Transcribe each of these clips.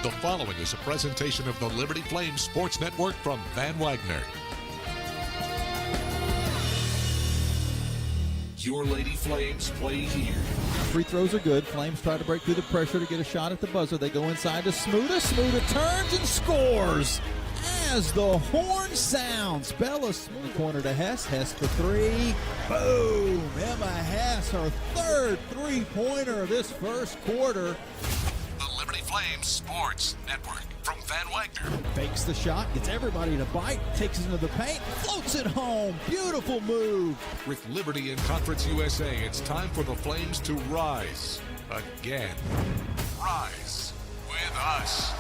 The following is a presentation of the Liberty Flames Sports Network from Van Wagner. Your Lady Flames play here. Free throws are good. Flames try to break through the pressure to get a shot at the buzzer. They go inside to Smuda. Smuda turns and scores as the horn sounds. Bella Smuda corner to Hess. Hess for three. Boom! Emma Hess, her third three-pointer of this first quarter. The Liberty Flames Sports Network from Van Wagner. Fakes the shot, gets everybody to bite, takes it into the paint, floats it home. Beautiful move. With Liberty and Conference USA, it's time for the Flames to rise again. Rise with us.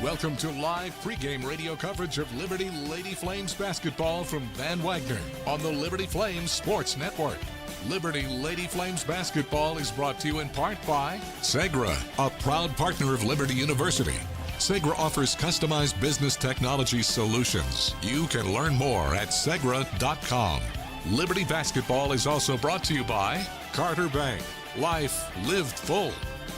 Welcome to live pregame radio coverage of Liberty Lady Flames basketball from Van Wagner on the Liberty Flames Sports Network. Liberty Lady Flames basketball is brought to you in part by Segra, a proud partner of Liberty University. Segra offers customized business technology solutions. You can learn more at segra.com. Liberty basketball is also brought to you by Carter Bank. Life lived full.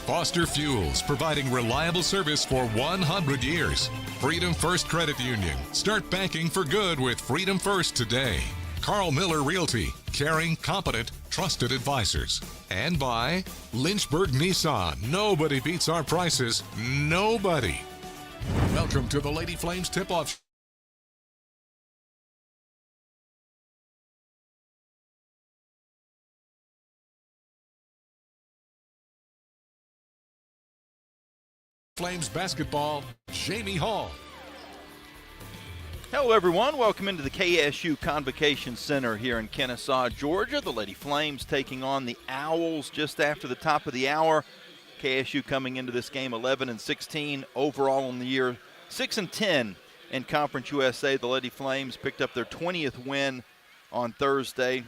Foster Fuels, providing reliable service for 100 years. Freedom First Credit Union. Start banking for good with Freedom First today. Carl Miller Realty, caring, competent, trusted advisors. And by Lynchburg Nissan. Nobody beats our prices. Nobody. Welcome to the Lady Flames Tip-Off. Flames basketball, Jamie Hall. Hello, everyone. Welcome into the KSU Convocation Center here in Kennesaw, Georgia. The Lady Flames taking on the Owls just after the top of the hour. KSU coming into this game 11-16 overall on the year, 6-10 in Conference USA. The Lady Flames picked up their 20th win on Thursday,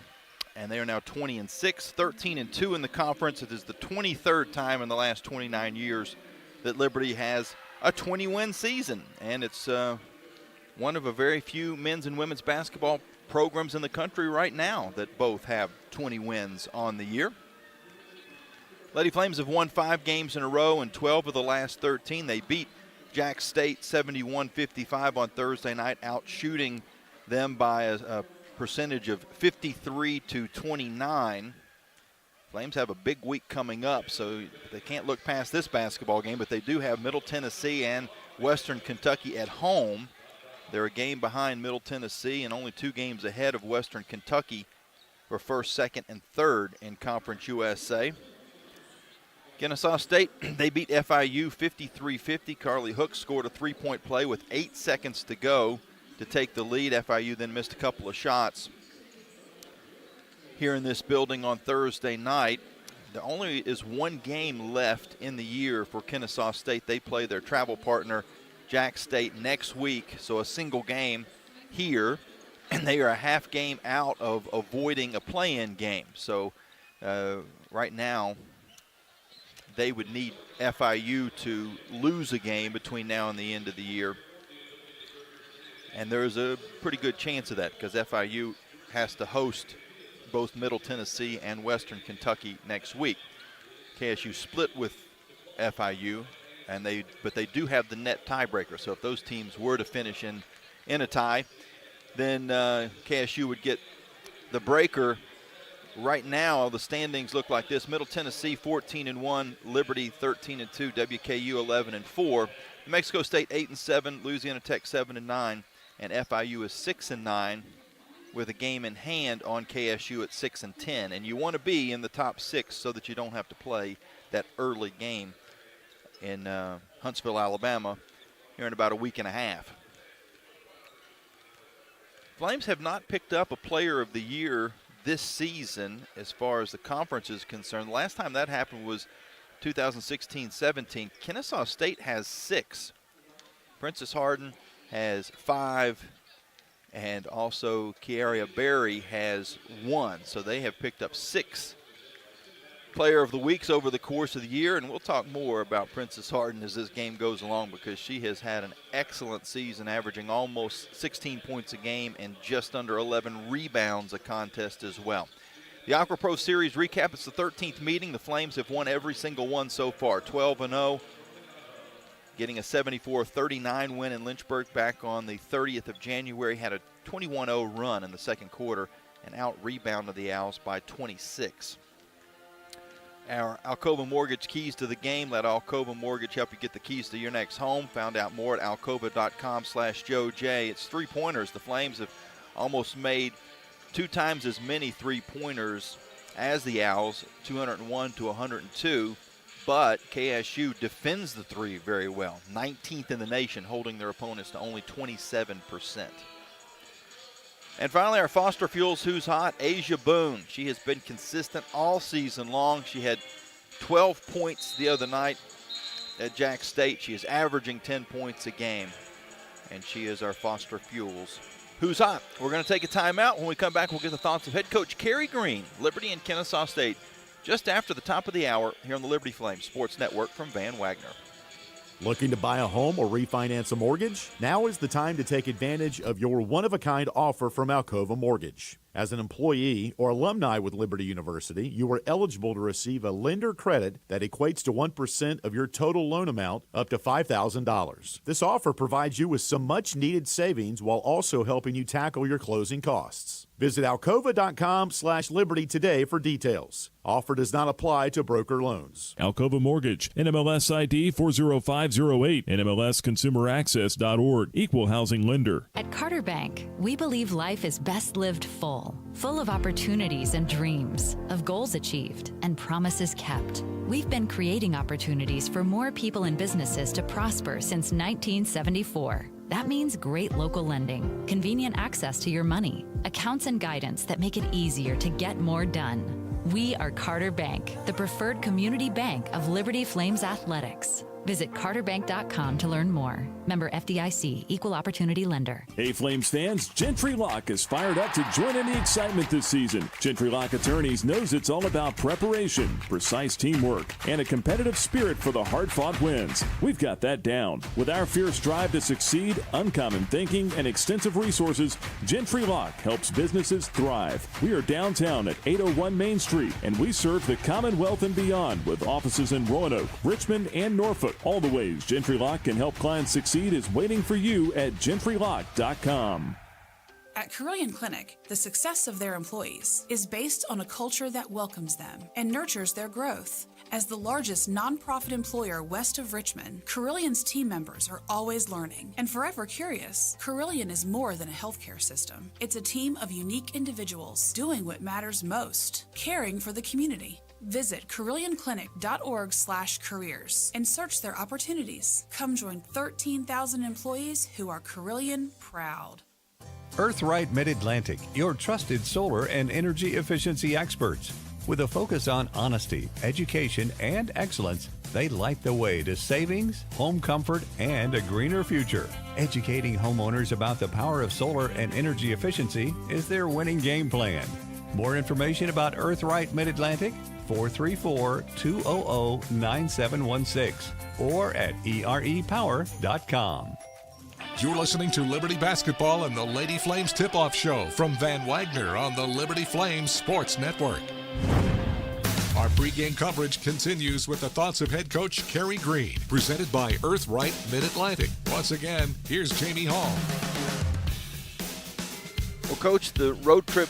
and they are now 20-6, 13-2 in the conference. It is the 23rd time in the last 29 years that Liberty has a 20-win season, and it's one of a very few men's and women's basketball programs in the country right now that both have 20 wins on the year. Lady Flames have won 5 games in a row and 12 of the last 13. They beat Jack State 71-55 on Thursday night, out shooting them by a percentage of 53-29. Flames have a big week coming up, so they can't look past this basketball game, but they do have Middle Tennessee and Western Kentucky at home. They're a game behind Middle Tennessee and only 2 games ahead of Western Kentucky for first, second, and third in Conference USA. Kennesaw State, they beat FIU 53-50. Carly Hook scored a 3-point play with 8 seconds to go to take the lead. FIU then missed a couple of shots here in this building on Thursday night. There only is 1 game left in the year for Kennesaw State. They play their travel partner, Jack State, next week, so a single game here, and they are a half game out of avoiding a play-in game. So right now, they would need FIU to lose a game between now and the end of the year, and there's a pretty good chance of that because FIU has to host both Middle Tennessee and Western Kentucky next week. KSU split with FIU, but they do have the net tiebreaker. So if those teams were to finish in a tie, then KSU would get the breaker. Right now, the standings look like this: Middle Tennessee 14-1, Liberty 13-2, WKU 11-4, New Mexico State 8-7, Louisiana Tech 7-9, and FIU is 6-9. With a game in hand on KSU at 6-10. And you want to be in the top 6 so that you don't have to play that early game in Huntsville, Alabama here in about a week and a half. Flames have not picked up a player of the year this season as far as the conference is concerned. The last time that happened was 2016-17. Kennesaw State has 6. Princess Harden has 5. And also Kiaria Berry has 1. So they have picked up 6 player of the weeks over the course of the year, and we'll talk more about Princess Harden as this game goes along, because she has had an excellent season, averaging almost 16 points a game and just under 11 rebounds a contest as well. The Aqua Pro Series recap, it's the 13th meeting. The Flames have won every single one so far, 12-0, getting a 74-39 win in Lynchburg back on the 30th of January, had a 21-0 run in the second quarter and out-rebounded the Owls by 26. Our Alcova Mortgage keys to the game. Let Alcova Mortgage help you get the keys to your next home. Found out more at alcova.com/Joe J. It's three-pointers. The Flames have almost made 2 times as many three-pointers as the Owls, 201 to 102. But KSU defends the three very well, 19th in the nation, holding their opponents to only 27%. And finally, our Foster Fuels Who's Hot, Asia Boone. She has been consistent all season long. She had 12 points the other night at Jack State. She is averaging 10 points a game, and she is our Foster Fuels Who's Hot. We're going to take a timeout. When we come back, we'll get the thoughts of head coach Kerry Green, Liberty and Kennesaw State, just after the top of the hour here on the Liberty Flames Sports Network from Van Wagner. Looking to buy a home or refinance a mortgage? Now is the time to take advantage of your one-of-a-kind offer from Alcova Mortgage. As an employee or alumni with Liberty University, you are eligible to receive a lender credit that equates to 1% of your total loan amount, up to $5,000. This offer provides you with some much-needed savings while also helping you tackle your closing costs. Visit alcova.com/liberty today for details. Offer does not apply to broker loans. Alcova Mortgage, NMLS ID 40508, NMLSConsumerAccess.org, Equal Housing Lender. At Carter Bank, we believe life is best lived full of opportunities and dreams, of goals achieved and promises kept. We've been creating opportunities for more people and businesses to prosper since 1974. That means great local lending, convenient access to your money, accounts and guidance that make it easier to get more done. We are Carter Bank, the preferred community bank of Liberty Flames Athletics. Visit carterbank.com to learn more. Member FDIC, Equal Opportunity Lender. Hey, Flames fans, Gentry Lock is fired up to join in the excitement this season. Gentry Lock Attorneys knows it's all about preparation, precise teamwork, and a competitive spirit for the hard-fought wins. We've got that down. With our fierce drive to succeed, uncommon thinking, and extensive resources, Gentry Lock helps businesses thrive. We are downtown at 801 Main Street, and we serve the Commonwealth and beyond with offices in Roanoke, Richmond, and Norfolk. All the ways Gentry Lock can help clients succeed is waiting for you at gentrylock.com. At Carilion Clinic, the success of their employees is based on a culture that welcomes them and nurtures their growth. As the largest nonprofit employer west of Richmond, Carillion's team members are always learning and forever curious. Carilion is more than a healthcare system. It's a team of unique individuals doing what matters most, caring for the community. Visit CarillionClinic.org/careers and search their opportunities. Come join 13,000 employees who are Carilion proud. Earthright Mid-Atlantic, your trusted solar and energy efficiency experts. With a focus on honesty, education, and excellence, they light the way to savings, home comfort, and a greener future. Educating homeowners about the power of solar and energy efficiency is their winning game plan. More information about Earthright Mid-Atlantic? 434-200-9716 or at erepower.com. You're listening to Liberty Basketball and the Lady Flames Tip-Off Show from Van Wagner on the Liberty Flames Sports Network. Our pregame coverage continues with the thoughts of head coach Kerry Green, presented by Earthright Mid-Atlantic. Once again, here's Jamie Hall. Well, Coach, the road trip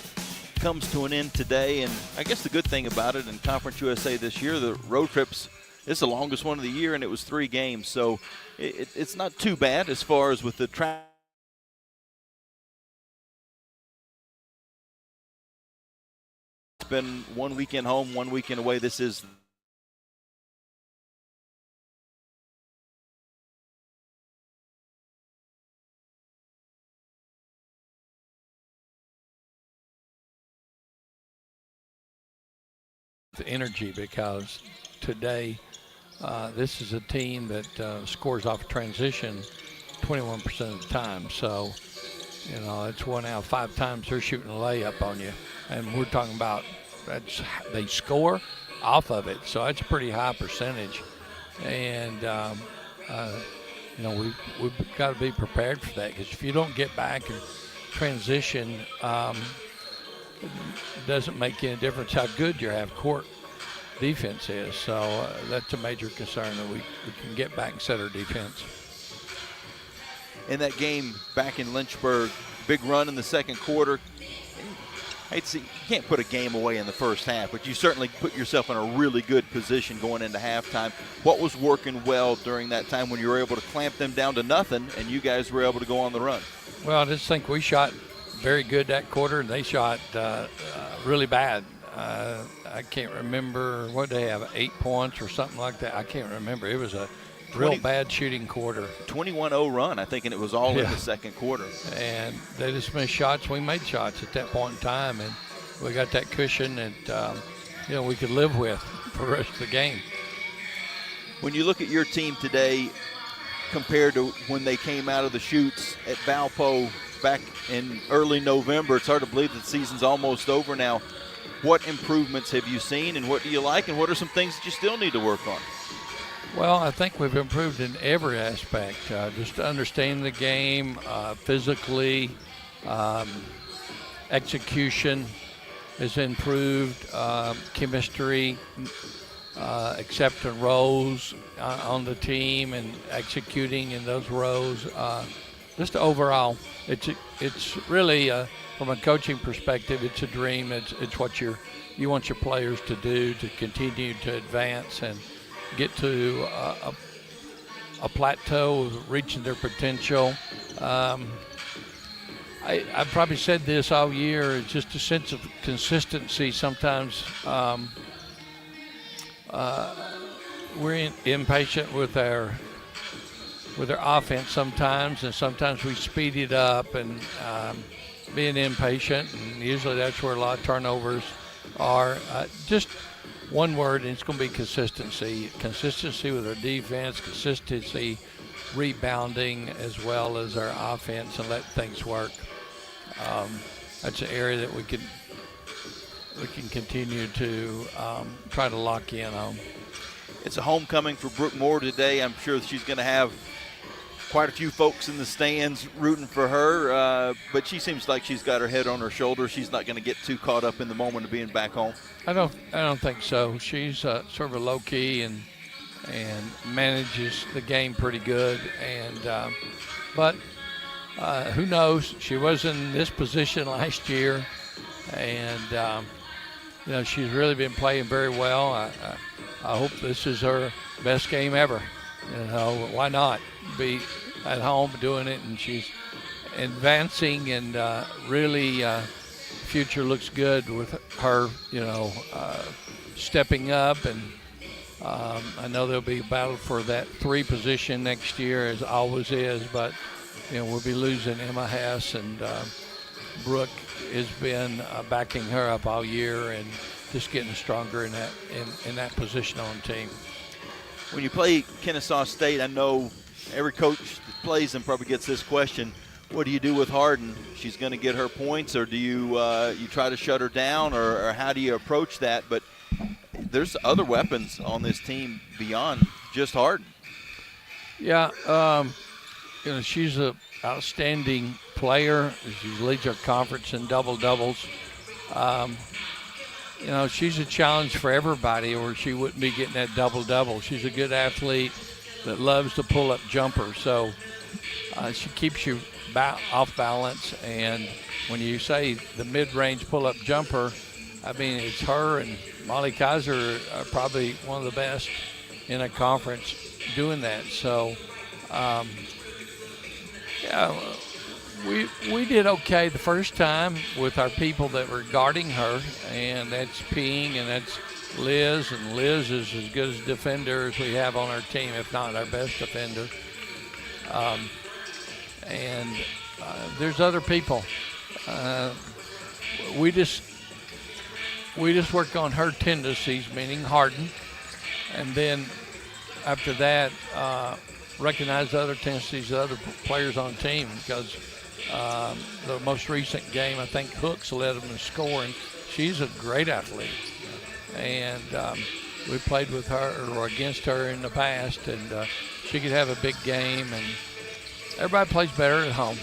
comes to an end today, and I guess the good thing about it in Conference USA this year, the road trips, it's the longest one of the year, and it was 3 games, so it's not too bad as far as with the track. It's been 1 weekend home, 1 weekend away. This is the energy, because today this is a team that scores off transition 21% of the time. So, you know, it's 1 out of 5 times they're shooting a layup on you. And we're talking about they score, off of it. So that's a pretty high percentage. And, we've got to be prepared for that, because if you don't get back and transition, it doesn't make any difference how good your half-court defense is. So that's a major concern, that we can get back and set our defense. In that game back in Lynchburg, big run in the second quarter. You can't put a game away in the first half, but you certainly put yourself in a really good position going into halftime. What was working well during that time when you were able to clamp them down to nothing and you guys were able to go on the run? Well, I just think we shot very good that quarter, and they shot really bad. I can't remember what they have, 8 points or something like that. I can't remember. It was a real bad shooting quarter. 21-0 run, I think, and it was all in the second quarter. And they just missed shots. We made shots at that point in time, and we got that cushion that we could live with for the rest of the game. When you look at your team today compared to when they came out of the chutes at Valpo back in early November, it's hard to believe that the season's almost over now. What improvements have you seen, and what do you like, and what are some things that you still need to work on? Well, I think we've improved in every aspect. Just understanding the game, physically, execution has improved, chemistry, accepting roles on the team and executing in those roles. Just overall, it's really from a coaching perspective, it's a dream. It's what you want your players to do to continue to advance and get to a plateau of reaching their potential. I've probably said this all year. It's just a sense of consistency. Sometimes we're impatient with our offense sometimes, and sometimes we speed it up and being impatient, and usually that's where a lot of turnovers are. Just one word, and it's going to be consistency. Consistency with our defense, consistency rebounding, as well as our offense, and let things work. That's an area that we can continue to try to lock in on. It's a homecoming for Brooke Moore today. I'm sure she's going to have quite a few folks in the stands rooting for her, but she seems like she's got her head on her shoulder. She's not going to get too caught up in the moment of being back home. I don't think so. She's sort of a low key and manages the game pretty good. And but who knows? She was in this position last year, and she's really been playing very well. I hope this is her best game ever. Why not be at home doing it? And she's advancing, and really future looks good with her, stepping up. And I know there'll be a battle for that 3 position next year, as always is, but we'll be losing Emma Hess, and Brooke has been backing her up all year and just getting stronger in that position on the team. When you play Kennesaw State, I know every coach that plays them probably gets this question: what do you do with Harden? She's going to get her points, or do you try to shut her down, or how do you approach that? But there's other weapons on this team beyond just Harden. Yeah, she's an outstanding player. She leads our conference in double-doubles. She's a challenge for everybody, or she wouldn't be getting that double-double. She's a good athlete that loves the pull-up jumper, so she keeps you off balance. And when you say the mid-range pull-up jumper, I mean, it's her and Molly Kaiser are probably one of the best in a conference doing that. So, we did okay the first time with our people that were guarding her, and that's Ping and that's Liz, and Liz is as good a defender as we have on our team, if not our best defender. And there's other people. We just work on her tendencies, meaning Harden, and then after that, recognize the other tendencies of other players on the team, because the most recent game, I think Hooks led them in scoring. She's a great athlete. and we played with her or against her in the past, and she could have a big game, and everybody plays better at home.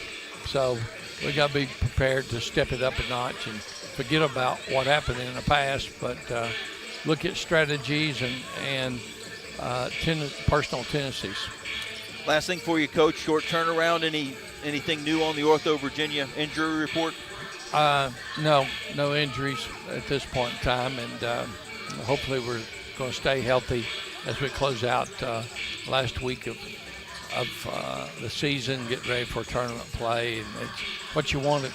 So we got to be prepared to step it up a notch and forget about what happened in the past, but look at strategies and personal tendencies. Last thing for you, Coach, short turnaround. Anything new on the Ortho Virginia injury report? No injuries at this point in time, and hopefully we're going to stay healthy as we close out last week of the season, get ready for tournament play, and it's what you want to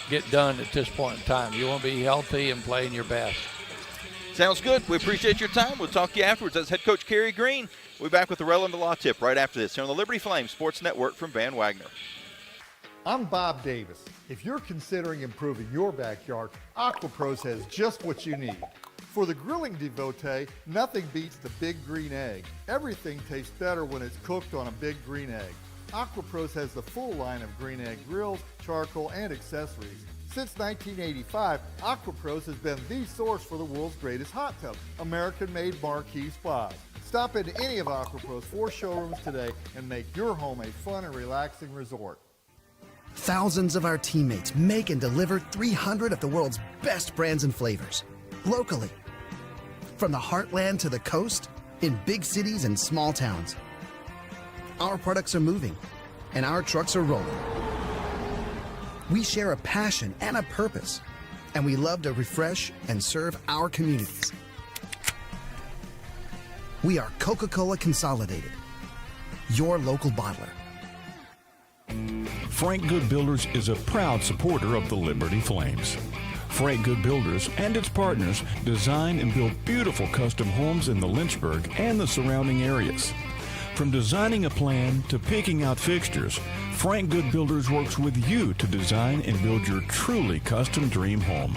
get done at this point in time. You want to be healthy and playing your best. Sounds good. We appreciate your time. We'll talk to you afterwards. That's head coach Kerry Green. We'll be back with the Relevant Law Tip right after this here on the Liberty Flames Sports Network from Van Wagner. I'm Bob Davis. If you're considering improving your backyard, AquaPros has just what you need. For the grilling devotee, nothing beats the big green egg. Everything tastes better when it's cooked on a big green egg. AquaPros has the full line of green egg grills, charcoal, and accessories. Since 1985, AquaPros has been the source for the world's greatest hot tub, American-made marquee spas. Stop into any of AquaPro's 4 showrooms today and make your home a fun and relaxing resort. Thousands of our teammates make and deliver 300 of the world's best brands and flavors, locally. From the heartland to the coast, in big cities and small towns. Our products are moving, and our trucks are rolling. We share a passion and a purpose, and we love to refresh and serve our communities. We are Coca-Cola Consolidated, your local bottler. Frank Good Builders is a proud supporter of the Liberty Flames. Frank Good Builders and its partners design and build beautiful custom homes in the Lynchburg and the surrounding areas. From designing a plan to picking out fixtures, Frank Good Builders works with you to design and build your truly custom dream home.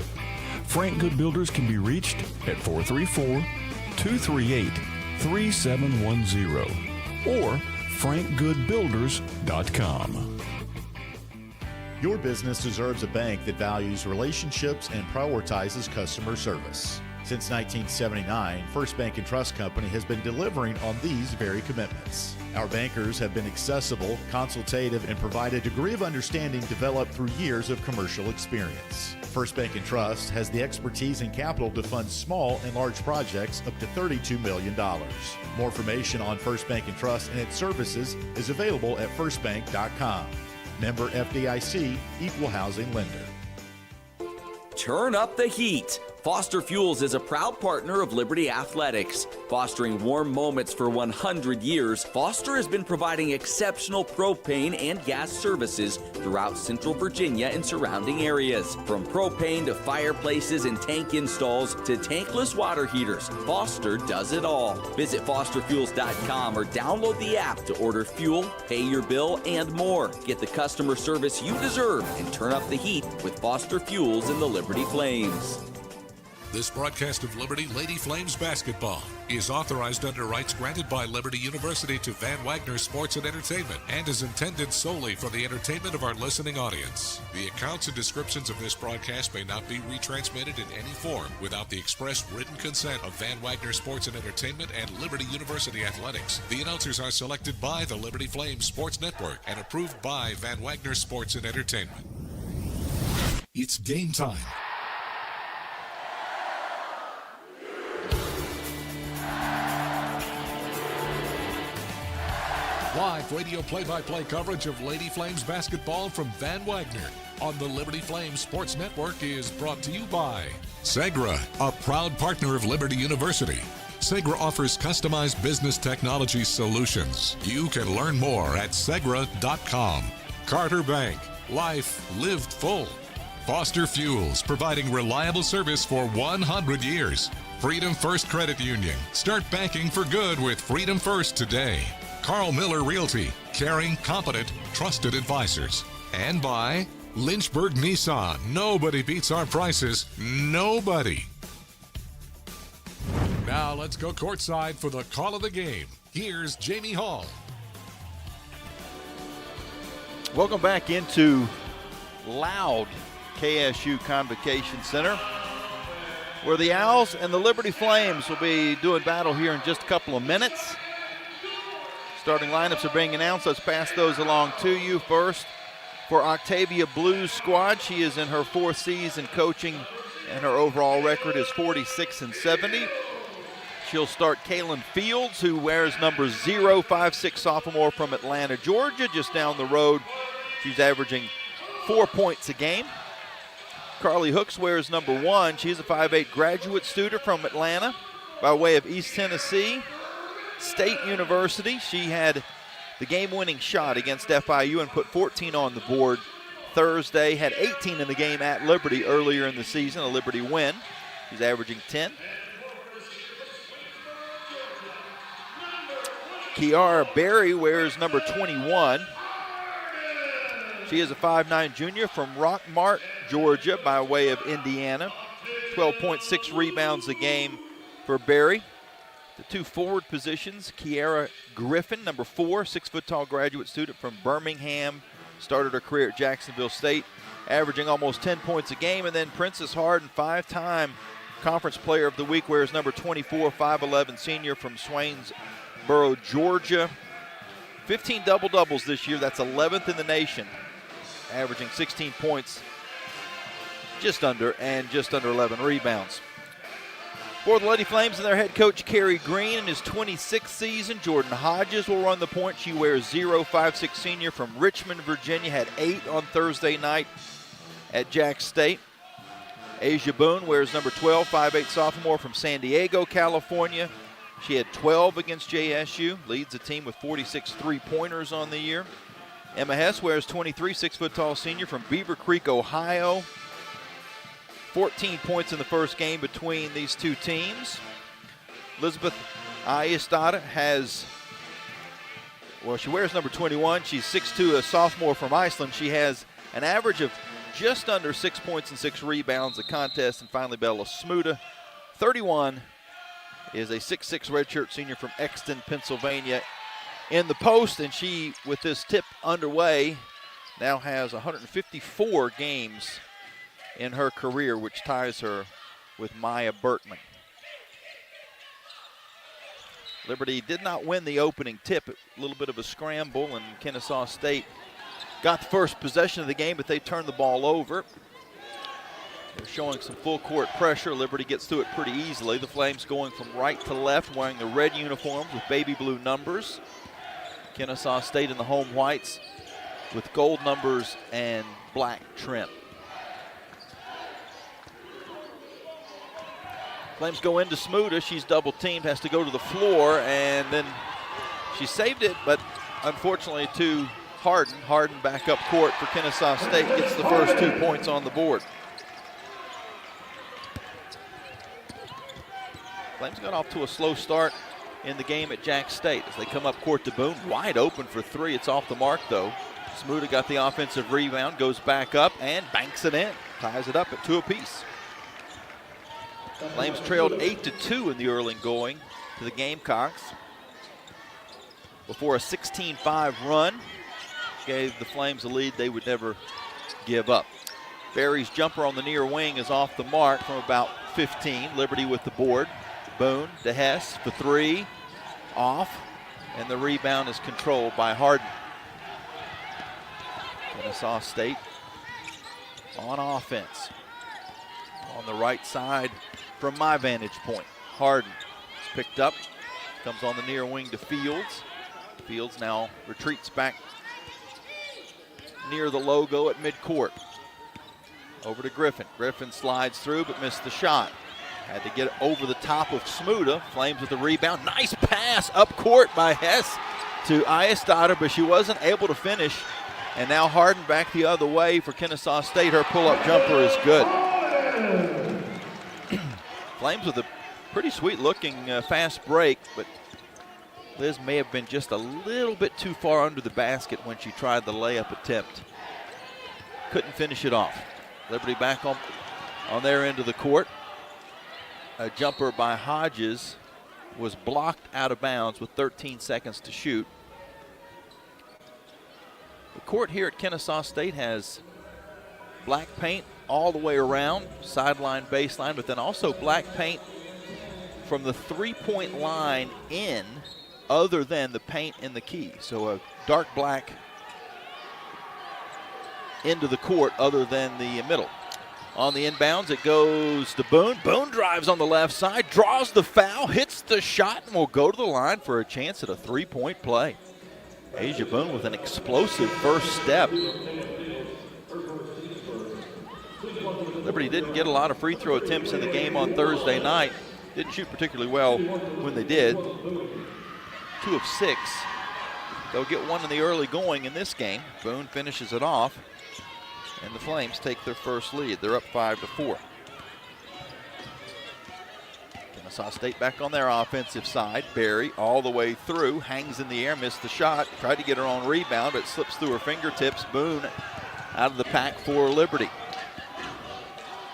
Frank Good Builders can be reached at 434-238-3710 or frankgoodbuilders.com. Your business deserves a bank that values relationships and prioritizes customer service. Since 1979, First Bank & Trust Company has been delivering on these very commitments. Our bankers have been accessible, consultative, and provide a degree of understanding developed through years of commercial experience. First Bank & Trust has the expertise and capital to fund small and large projects up to $32 million. More information on First Bank & Trust and its services is available at firstbank.com. Member FDIC, Equal Housing Lender. Turn up the heat. Foster Fuels is a proud partner of Liberty Athletics. Fostering warm moments for 100 years, Foster has been providing exceptional propane and gas services throughout Central Virginia and surrounding areas. From propane to fireplaces and tank installs to tankless water heaters, Foster does it all. Visit fosterfuels.com or download the app to order fuel, pay your bill, and more. Get the customer service you deserve and turn up the heat with Foster Fuels and the Liberty Flames. This broadcast of Liberty Lady Flames basketball is authorized under rights granted by Liberty University to Van Wagner Sports and Entertainment and is intended solely for the entertainment of our listening audience. The accounts and descriptions of this broadcast may not be retransmitted in any form without the express written consent of Van Wagner Sports and Entertainment and Liberty University Athletics. The announcers are selected by the Liberty Flames Sports Network and approved by Van Wagner Sports and Entertainment. It's game time. Live radio play-by-play coverage of Lady Flames basketball from Van Wagner on the Liberty Flames Sports Network is brought to you by Segra, a proud partner of Liberty University. Segra offers customized business technology solutions. You can learn more at segra.com. Carter Bank, life lived full. Foster Fuels, providing reliable service for 100 years. Freedom First Credit Union, start banking for good with Freedom First today. Carl Miller Realty, caring, competent, trusted advisors. And by Lynchburg Nissan. Nobody beats our prices. Nobody. Now let's go courtside for the call of the game. Here's Jamie Hall. Welcome back into loud KSU Convocation Center. where the Owls and the Liberty Flames will be doing battle here in just a couple of minutes. Starting lineups are being announced. Let's pass those along to you. First, for Octavia Blues squad, she is in her 4th season coaching, and her overall record is 46-70. She'll start Kaylin Fields, who wears number 056 sophomore from Atlanta, Georgia, just down the road. She's averaging 4 points a game. Carly Hooks wears number 1. She's a 5'8 graduate student from Atlanta by way of East Tennessee State University. She had the game-winning shot against FIU and put 14 on the board Thursday. Had 18 in the game at Liberty earlier in the season, a Liberty win. She's averaging 10. Kiara Berry wears number 21. She is a 5'9 junior from Rockmart, Georgia, by way of Indiana. 12.6 rebounds a game for Berry. The 2 forward positions, Kiara Griffin, number 4, 6-foot-tall graduate student from Birmingham. Started her career at Jacksonville State, averaging almost 10 points a game. And then Princess Harden, 5-time Conference Player of the Week, wears number 24, 5'11 senior from Swainsboro, Georgia. 15 double-doubles this year. That's 11th in the nation, averaging 16 points, just under 11 rebounds. For the Lady Flames and their head coach, Kerry Green, in his 26th season, Jordan Hodges will run the point. She wears 056 senior from Richmond, Virginia, had 8 on Thursday night at Jack State. Asia Boone wears number 12, 5'8 sophomore from San Diego, California. She had 12 against JSU, leads the team with 46 three-pointers on the year. Emma Hess wears 23, 6-foot-tall senior from Beaver Creek, Ohio. 14 points in the first game between these two teams. Elizabeth Ayestada she wears number 21. She's 6'2", a sophomore from Iceland. She has an average of just under 6 points and 6 rebounds a contest. And finally, Bella Smuda, 31, is a 6'6" redshirt senior from Exton, Pennsylvania, in the post. And she, with this tip underway, now has 154 games in her career, which ties her with Maya Bertman. Liberty did not win the opening tip. A little bit of a scramble, and Kennesaw State got the first possession of the game, but they turned the ball over. They're showing some full court pressure. Liberty gets through it pretty easily. The Flames going from right to left, wearing the red uniforms with baby blue numbers. Kennesaw State in the home whites with gold numbers and black trim. Flames go into Smuda. She's double teamed, has to go to the floor, and then she saved it, but unfortunately to Harden. Harden back up court for Kennesaw State, gets the first 2 points on the board. Flames got off to a slow start in the game at Jack State as they come up court to Boone. Wide open for 3. It's off the mark, though. Smuda got the offensive rebound, goes back up and banks it in. Ties it up at 2 apiece. Flames trailed 8-2 in the early going to the Gamecocks before a 16-5 run gave the Flames a lead they would never give up. Berry's jumper on the near wing is off the mark from about 15. Liberty with the board. Boone to Hess for 3, off, and the rebound is controlled by Harden. Kennesaw State on offense. On the right side from my vantage point. Harden is picked up, comes on the near wing to Fields. Fields now retreats back near the logo at midcourt. Over to Griffin. Griffin slides through but missed the shot. Had to get over the top of Smuda. Flames with the rebound. Nice pass up court by Hess to Ayestada, but she wasn't able to finish. And now Harden back the other way for Kennesaw State. Her pull-up jumper is good. Flames with a pretty sweet-looking fast break, but Liz may have been just a little bit too far under the basket when she tried the layup attempt. Couldn't finish it off. Liberty back on their end of the court. A jumper by Hodges was blocked out of bounds with 13 seconds to shoot. The court here at Kennesaw State has black paint all the way around, sideline, baseline, but then also black paint from the three-point line in, other than the paint in the key. So a dark black into the court other than the middle. On the inbounds, it goes to Boone. Boone drives on the left side, draws the foul, hits the shot, and will go to the line for a chance at a three-point play. Asia Boone with an explosive first step. Liberty didn't get a lot of free throw attempts in the game on Thursday night. Didn't shoot particularly well when they did. 2 of 6. They'll get one in the early going in this game. Boone finishes it off, and the Flames take their first lead. They're up 5-4. Kennesaw State back on their offensive side. Berry all the way through, hangs in the air, missed the shot, tried to get her own rebound, but slips through her fingertips. Boone out of the pack for Liberty.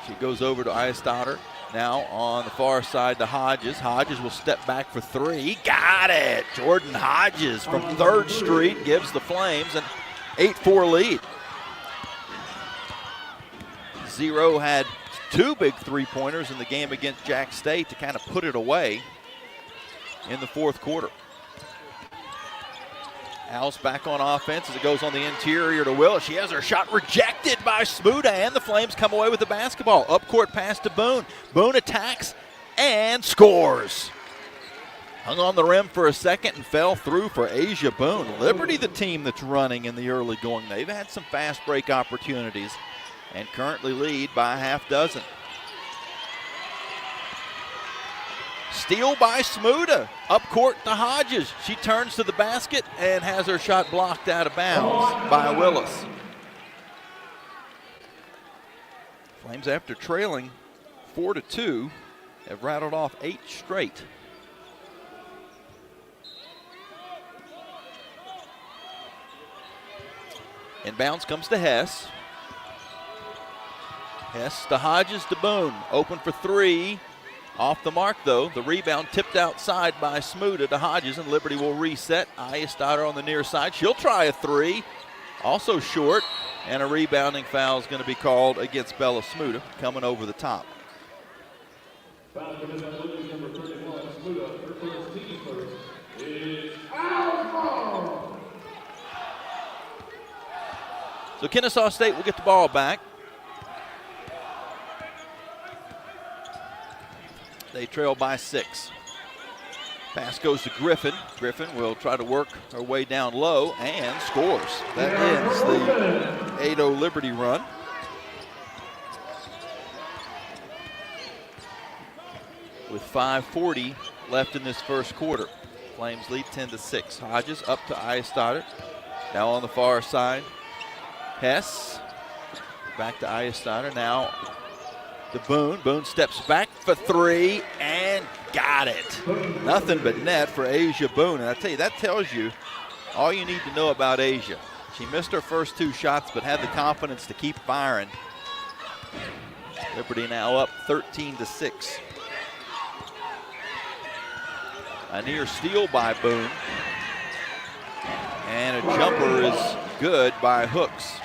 She goes over to Eistotter. Now on the far side to Hodges. Hodges will step back for 3. Got it! Jordan Hodges from 3rd Street gives the Flames an 8-4 lead. Zero had 2 big three-pointers in the game against Jack State to kind of put it away in the 4th quarter. Owls back on offense as it goes on the interior to Willis. She has her shot rejected by Smuda, and the Flames come away with the basketball. Up court pass to Boone. Boone attacks and scores. Hung on the rim for a second and fell through for Asia Boone. Liberty, the team that's running in the early going. They've had some fast break opportunities and currently lead by a half dozen. Steal by Smuda, up court to Hodges. She turns to the basket and has her shot blocked out of bounds by Willis. Flames, after trailing 4-2, have rattled off 8 straight. Inbounds comes to Hess. Hess to Hodges to Boone, open for 3. Off the mark, though. The rebound tipped outside by Smuda to Hodges, and Liberty will reset. Eistotter on the near side. She'll try a 3. Also short, and a rebounding foul is going to be called against Bella Smuda, coming over the top. So Kennesaw State will get the ball back. They trail by 6. Pass goes to Griffin. Griffin will try to work her way down low and scores. That ends the 8-0 Liberty run. With 5:40 left in this first quarter. Flames lead 10-6. Hodges up to Eistotter. Now on the far side. Hess. Back to Eistotter. Now to Boone. Boone steps back for 3 and got it. Nothing but net for Asia Boone. And I tell you, that tells you all you need to know about Asia. She missed her first 2 shots but had the confidence to keep firing. Liberty now up 13-6. A near steal by Boone. And a jumper is good by Hooks.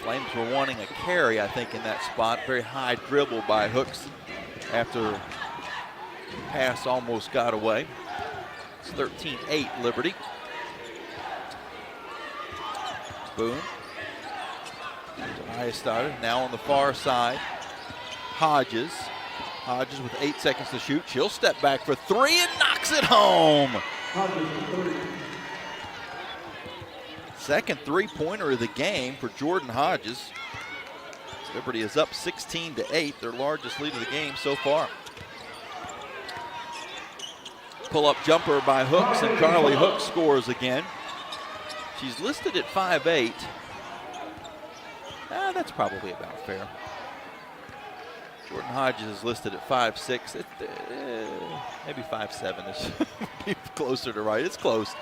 Flames were wanting a carry, I think, in that spot. Very high dribble by Hooks after pass almost got away. It's 13-8 Liberty. Boone. Eistotter now on the far side. Hodges. Hodges with 8 seconds to shoot. She'll step back for 3 and knocks it home. Second three-pointer of the game for Jordan Hodges. Liberty is up 16-8, their largest lead of the game so far. Pull-up jumper by Hooks, and Carly Hooks scores again. She's listed at 5'8". That's probably about fair. Jordan Hodges is listed at 5'6". Maybe 5'7" is closer to right. It's close.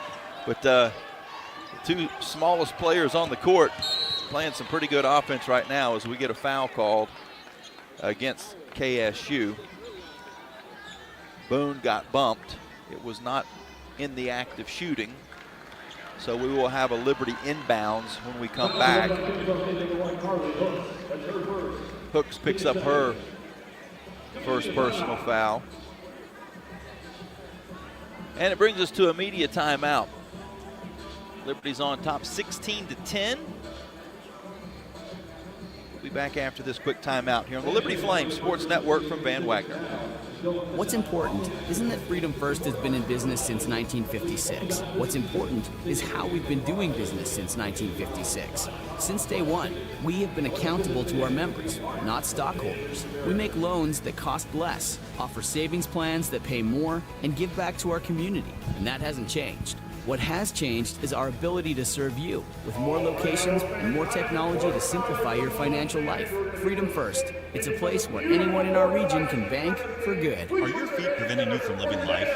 But the 2 smallest players on the court playing some pretty good offense right now as we get a foul called against KSU. Boone got bumped. It was not in the act of shooting. So we will have a Liberty inbounds when we come back. Hooks picks up her first personal foul. And it brings us to a media timeout. Liberty's on top 16-10. We'll be back after this quick timeout here on the Liberty Flames Sports Network from Van Wagner. What's important isn't that Freedom First has been in business since 1956. What's important is how we've been doing business since 1956. Since day one, we have been accountable to our members, not stockholders. We make loans that cost less, offer savings plans that pay more, and give back to our community, and that hasn't changed. What has changed is our ability to serve you with more locations and more technology to simplify your financial life. Freedom First. It's a place where anyone in our region can bank for good. Are your feet preventing you from living life?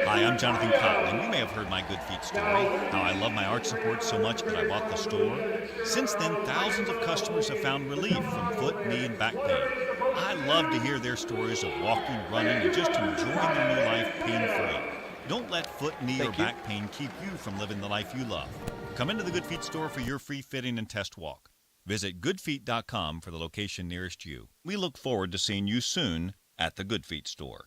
Hi, I'm Jonathan Cotton, and you may have heard my Good Feet story, how I love my arch support so much that I bought the store. Since then, thousands of customers have found relief from foot, knee, and back pain. I love to hear their stories of walking, running, and just enjoying their new life pain-free. Don't let foot, knee, or back pain keep you from living the life you love. Come into the Good Feet store for your free fitting and test walk. Visit goodfeet.com for the location nearest you. We look forward to seeing you soon at the Good Feet store.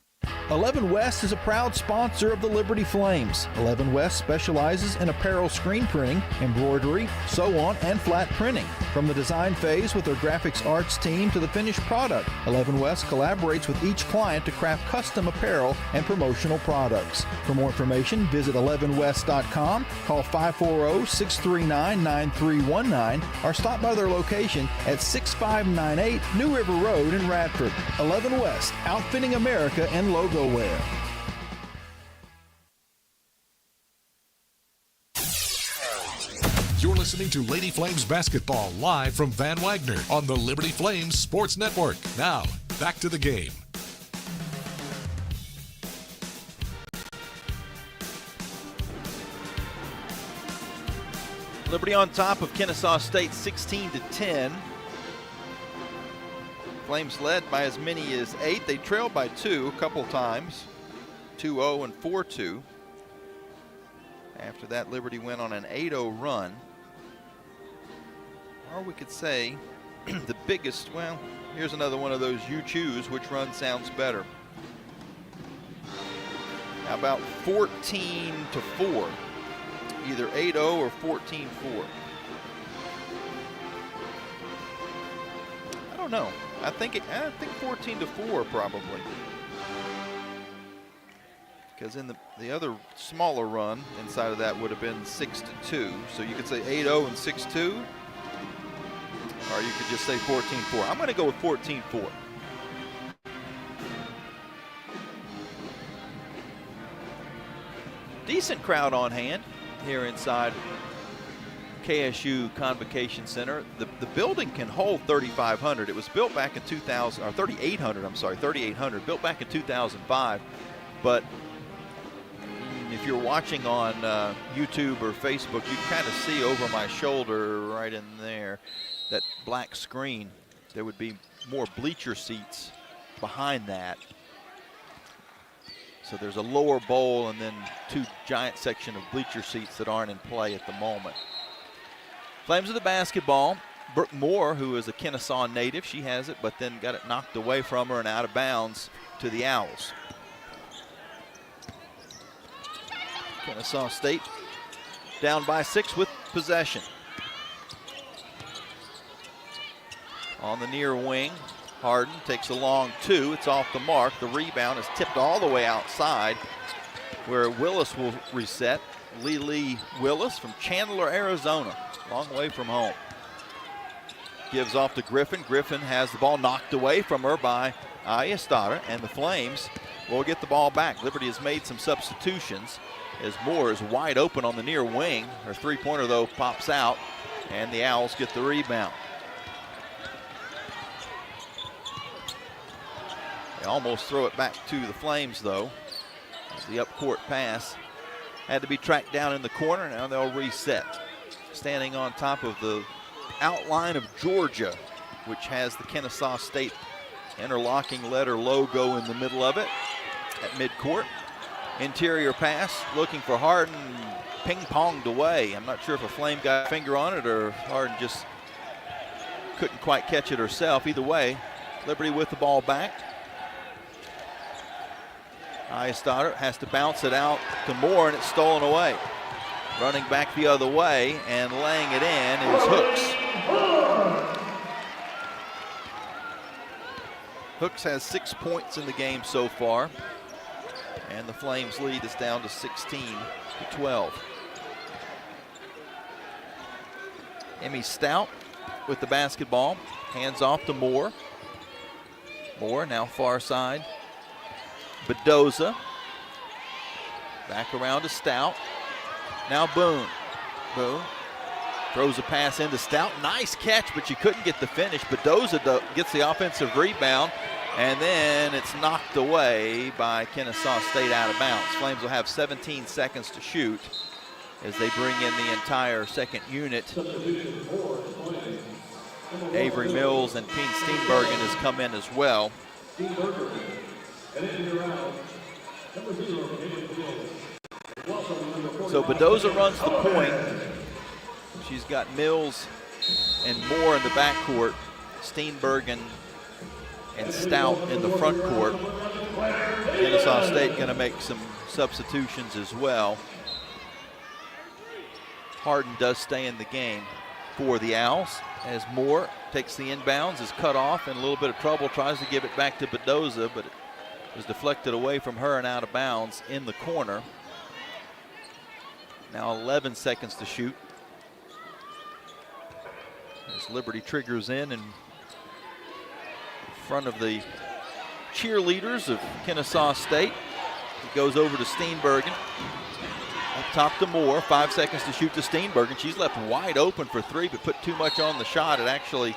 11 West is a proud sponsor of the Liberty Flames. 11 West specializes in apparel screen printing, embroidery, sew-on, and flat printing. From the design phase with their graphics arts team to the finished product, 11 West collaborates with each client to craft custom apparel and promotional products. For more information, visit 11west.com, call 540-639-9319, or stop by their location at 6598 New River Road in Radford. 11 West, outfitting America and logo wear. You're listening to Lady Flames basketball live from Van Wagner on the Liberty Flames Sports Network. Now, back to the game. Liberty on top of Kennesaw State 16-10. Flames led by as many as 8. They trailed by 2 a couple times, 2-0 and 4-2. After that, Liberty went on an 8-0 run. Or we could say the biggest, well, here's another one of those you choose which run sounds better. How about 14-4? Either 8-0 or 14-4. I don't know. I think 14-4 probably. Because in the other smaller run inside of that would have been 6-2. So you could say 8-0 and 6-2. Or you could just say 14-4. I'm going to go with 14-4. Decent crowd on hand here inside KSU Convocation Center. The building can hold 3,500. It was built back in 2000, or 3,800, I'm sorry, 3,800, built back in 2005. But if you're watching on YouTube or Facebook, you can kind of see over my shoulder right in there, that black screen. There would be more bleacher seats behind that. So there's a lower bowl and then 2 giant section of bleacher seats that aren't in play at the moment. Flames of the basketball. Brooke Moore, who is a Kennesaw native, she has it, but then got it knocked away from her and out of bounds to the Owls. Kennesaw State down by 6 with possession. On the near wing, Harden takes a long 2. It's off the mark. The rebound is tipped all the way outside where Willis will reset. Lee Willis from Chandler, Arizona. Long way from home. Gives off to Griffin. Griffin has the ball knocked away from her by Ayestada, and the Flames will get the ball back. Liberty has made some substitutions as Moore is wide open on the near wing. Her three-pointer, though, pops out, and the Owls get the rebound. They almost throw it back to the Flames, though. The up-court pass had to be tracked down in the corner. Now they'll reset. Standing on top of the outline of Georgia, which has the Kennesaw State interlocking letter logo in the middle of it at midcourt. Interior pass, looking for Harden. ping-ponged away. I'm not sure if a Flame got a finger on it or Harden just couldn't quite catch it herself. Either way, Liberty with the ball back. Stoddard has to bounce it out to Moore, and it's stolen away. Running back the other way and laying it in is Hooks. Hooks has 6 points in the game so far, and the Flames lead is down to 16-12. Emmy Stout with the basketball, hands off to Moore. Moore now far side. Bedoza back around to Stout. Now Boone. Boone throws a pass into Stout. Nice catch, but she couldn't get the finish. Bedoza gets the offensive rebound, and then it's knocked away by Kennesaw State out of bounds. Flames will have 17 seconds to shoot as they bring in the entire second unit. Avery Mills and Peen Steenbergen has come in as well. So Bedoza runs the point. She's got Mills and Moore in the backcourt, Steenbergen and Stout in the front court. Kennesaw State going to make some substitutions as well. Harden does stay in the game for the Owls as Moore takes the inbounds, is cut off in a little bit of trouble, tries to give it back to Bedoza, but it was deflected away from her and out of bounds in the corner. Now 11 seconds to shoot. As Liberty triggers in front of the cheerleaders of Kennesaw State. It goes over to Steenbergen. Up top to Moore, 5 seconds to shoot to Steenbergen. She's left wide open for three, but put too much on the shot. It actually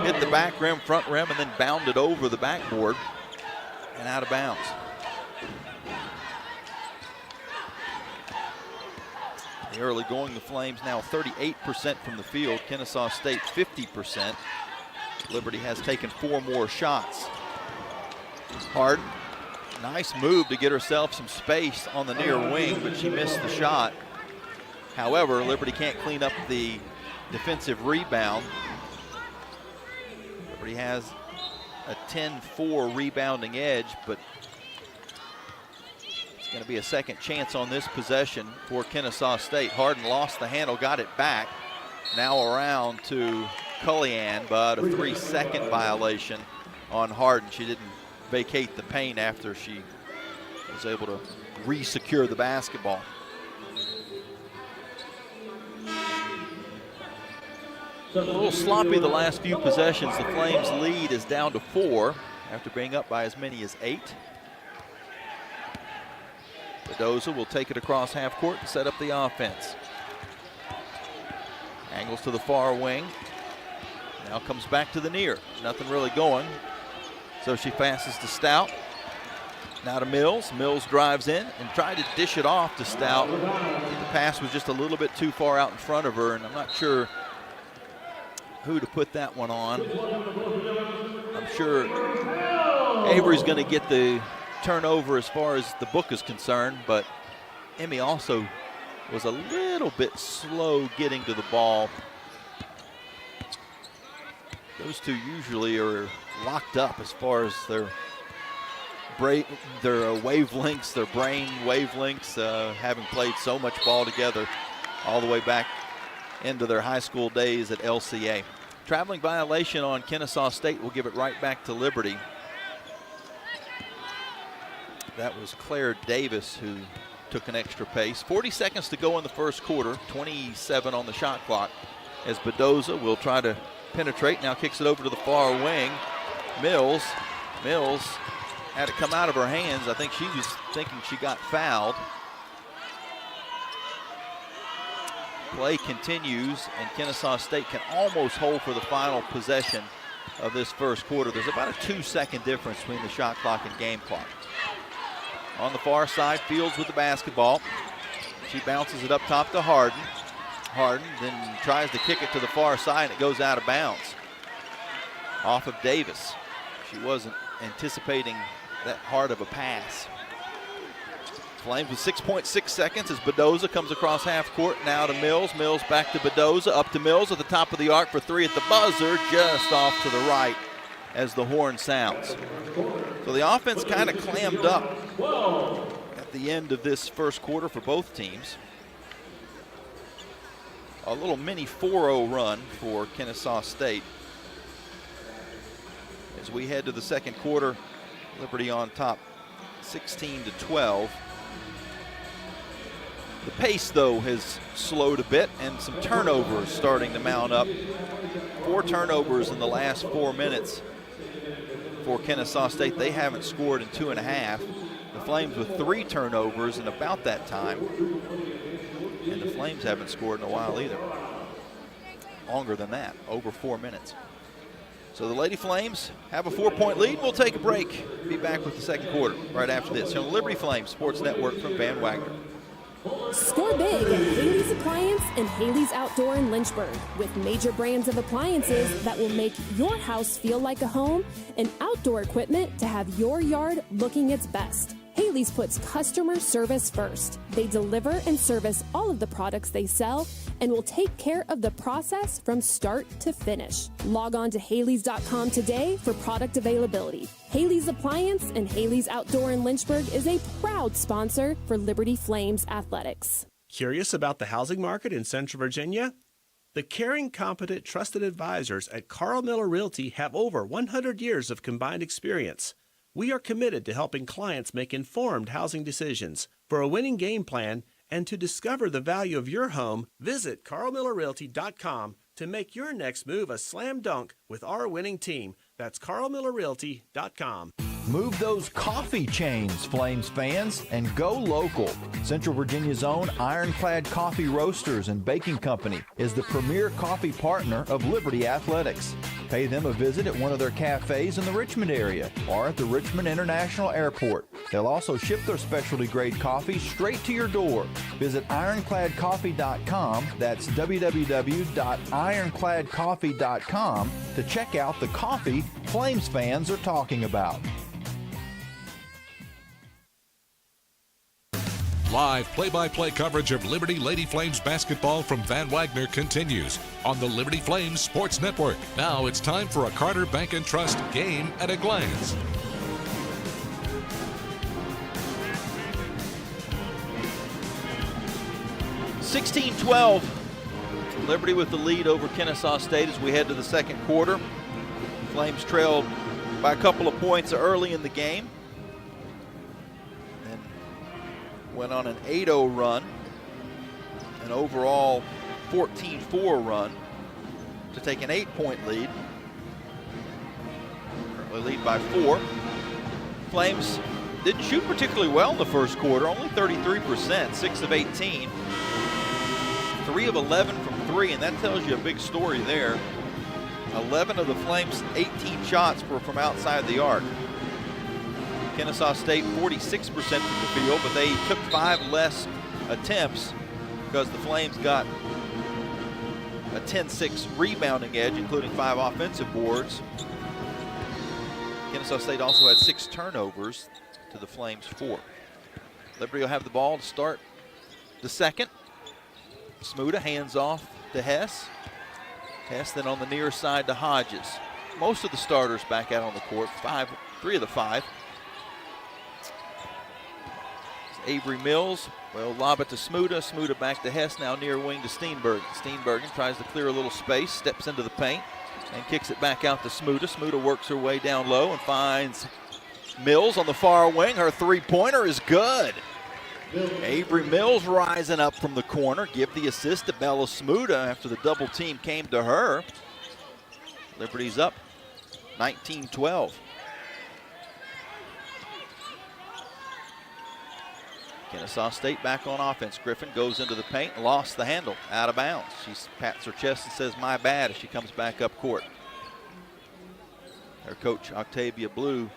hit the back rim, front rim, and then bounded over the backboard and out of bounds. The early going, the Flames now 38% from the field. Kennesaw State 50%. Liberty has taken 4 more shots. Harden, nice move to get herself some space on the near wing, but she missed the shot. However, Liberty can't clean up the defensive rebound. Liberty has a 10-4 rebounding edge, but it's going to be a second chance on this possession for Kennesaw State. Harden lost the handle, got it back. Now around to Cullian, but a 3-second violation on Harden. She didn't vacate the paint after she was able to re-secure the basketball. A little sloppy the last few possessions. The Flames lead is down to 4 after being up by as many as 8. Bedoza will take it across half court and set up the offense. Angles to the far wing. Now comes back to the near. Nothing really going. So she passes to Stout. Now to Mills. Mills drives in and tried to dish it off to Stout. The pass was just a little bit too far out in front of her, and I'm not sure who to put that one on. I'm sure Avery's going to get the turnover as far as the book is concerned, but Emmy also was a little bit slow getting to the ball. Those two usually are locked up as far as their wavelengths, their brain wavelengths, having played so much ball together all the way back into their high school days at LCA. Traveling violation on Kennesaw State will give it right back to Liberty. That was Claire Davis who took an extra pace. 40 seconds to go in the first quarter, 27 on the shot clock, as Bedoza will try to penetrate. Now kicks it over to the far wing. Mills had it come out of her hands. I think she was thinking she got fouled. Play continues, and Kennesaw State can almost hold for the final possession of this first quarter. There's about a 2-second difference between the shot clock and game clock. On the far side, Fields with the basketball. She bounces it up top to Harden. Harden then tries to kick it to the far side, and it goes out of bounds. Off of Davis. She wasn't anticipating that hard of a pass. Flames with 6.6 seconds as Bedoza comes across half court. Now to Mills. Mills back to Bedoza. Up to Mills at the top of the arc for three at the buzzer. Just off to the right as the horn sounds. So the offense kind of clammed up at the end of this first quarter for both teams. A little mini 4-0 run for Kennesaw State. As we head to the second quarter, Liberty on top 16-12. The pace, though, has slowed a bit, and some turnovers starting to mount up. 4 turnovers in the last 4 minutes for Kennesaw State. They haven't scored in 2.5. The Flames with 3 turnovers in about that time. And the Flames haven't scored in a while either. Longer than that, over 4 minutes. So the Lady Flames have a 4-point lead. We'll take a break. Be back with the second quarter right after this on the Liberty Flames Sports Network from Van Wagner. Score big at Haley's Appliance and Haley's Outdoor in Lynchburg with major brands of appliances that will make your house feel like a home and outdoor equipment to have your yard looking its best. Haley's puts customer service first. They deliver and service all of the products they sell and will take care of the process from start to finish. Log on to Haley's.com today for product availability. Haley's Appliance and Haley's Outdoor in Lynchburg is a proud sponsor for Liberty Flames Athletics. Curious about the housing market in Central Virginia? The caring, competent, trusted advisors at Carl Miller Realty have over 100 years of combined experience. We are committed to helping clients make informed housing decisions. For a winning game plan and to discover the value of your home, visit carlmillerrealty.com to make your next move a slam dunk with our winning team. That's carlmillerrealty.com. Move those coffee chains, Flames fans, and go local. Central Virginia's own Ironclad Coffee Roasters and Baking Company is the premier coffee partner of Liberty Athletics. Pay them a visit at one of their cafes in the Richmond area or at the Richmond International Airport. They'll also ship their specialty grade coffee straight to your door. Visit ironcladcoffee.com, that's www.ironcladcoffee.com, to check out the coffee Flames fans are talking about. Live play-by-play coverage of Liberty Lady Flames basketball from Van Wagner continues on the Liberty Flames Sports Network. Now it's time for a Carter Bank & Trust game at a glance. (16-12). Liberty with the lead over Kennesaw State as we head to the second quarter. Flames trailed by a couple of points early in the game. Went on an 8-0 run, an overall 14-4 run to take an 8-point lead. Currently lead by 4. Flames didn't shoot particularly well in the first quarter, only 33%, 6 of 18. 3 of 11 from 3, and that tells you a big story there. 11 of the Flames' 18 shots were from outside the arc. Kennesaw State 46% from the field, but they took 5 less attempts because the Flames got a 10-6 rebounding edge, including 5 offensive boards. Kennesaw State also had 6 turnovers to the Flames 4. Liberty will have the ball to start the second. Smuda hands off to Hess. Hess then on the near side to Hodges. Most of the starters back out on the court, 3 of the 5. Avery Mills will lob it to Smuda. Smuda back to Hess, now near wing to Steenbergen. Steenbergen tries to clear a little space, steps into the paint, and kicks it back out to Smuda. Smuda works her way down low and finds Mills on the far wing. Her three-pointer is good. Avery Mills rising up from the corner. Give the assist to Bella Smuda after the double team came to her. Liberty's up 19-12. Kennesaw State back on offense. Griffin goes into the paint, lost the handle, out of bounds. She pats her chest and says, "My bad," as she comes back up court. Her coach, Octavia Blue,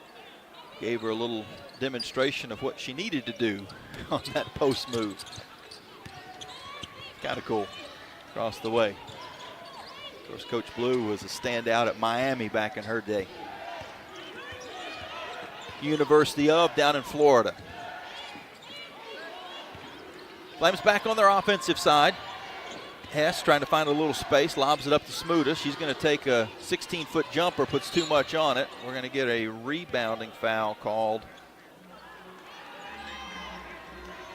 gave her a little demonstration of what she needed to do on that post move. Kind of cool. Across the way. Of course, Coach Blue was a standout at Miami back in her day. University of down in Florida. Flames back on their offensive side. Hess trying to find a little space, lobs it up to Smuda. She's going to take a 16-foot jumper, puts too much on it. We're going to get a rebounding foul called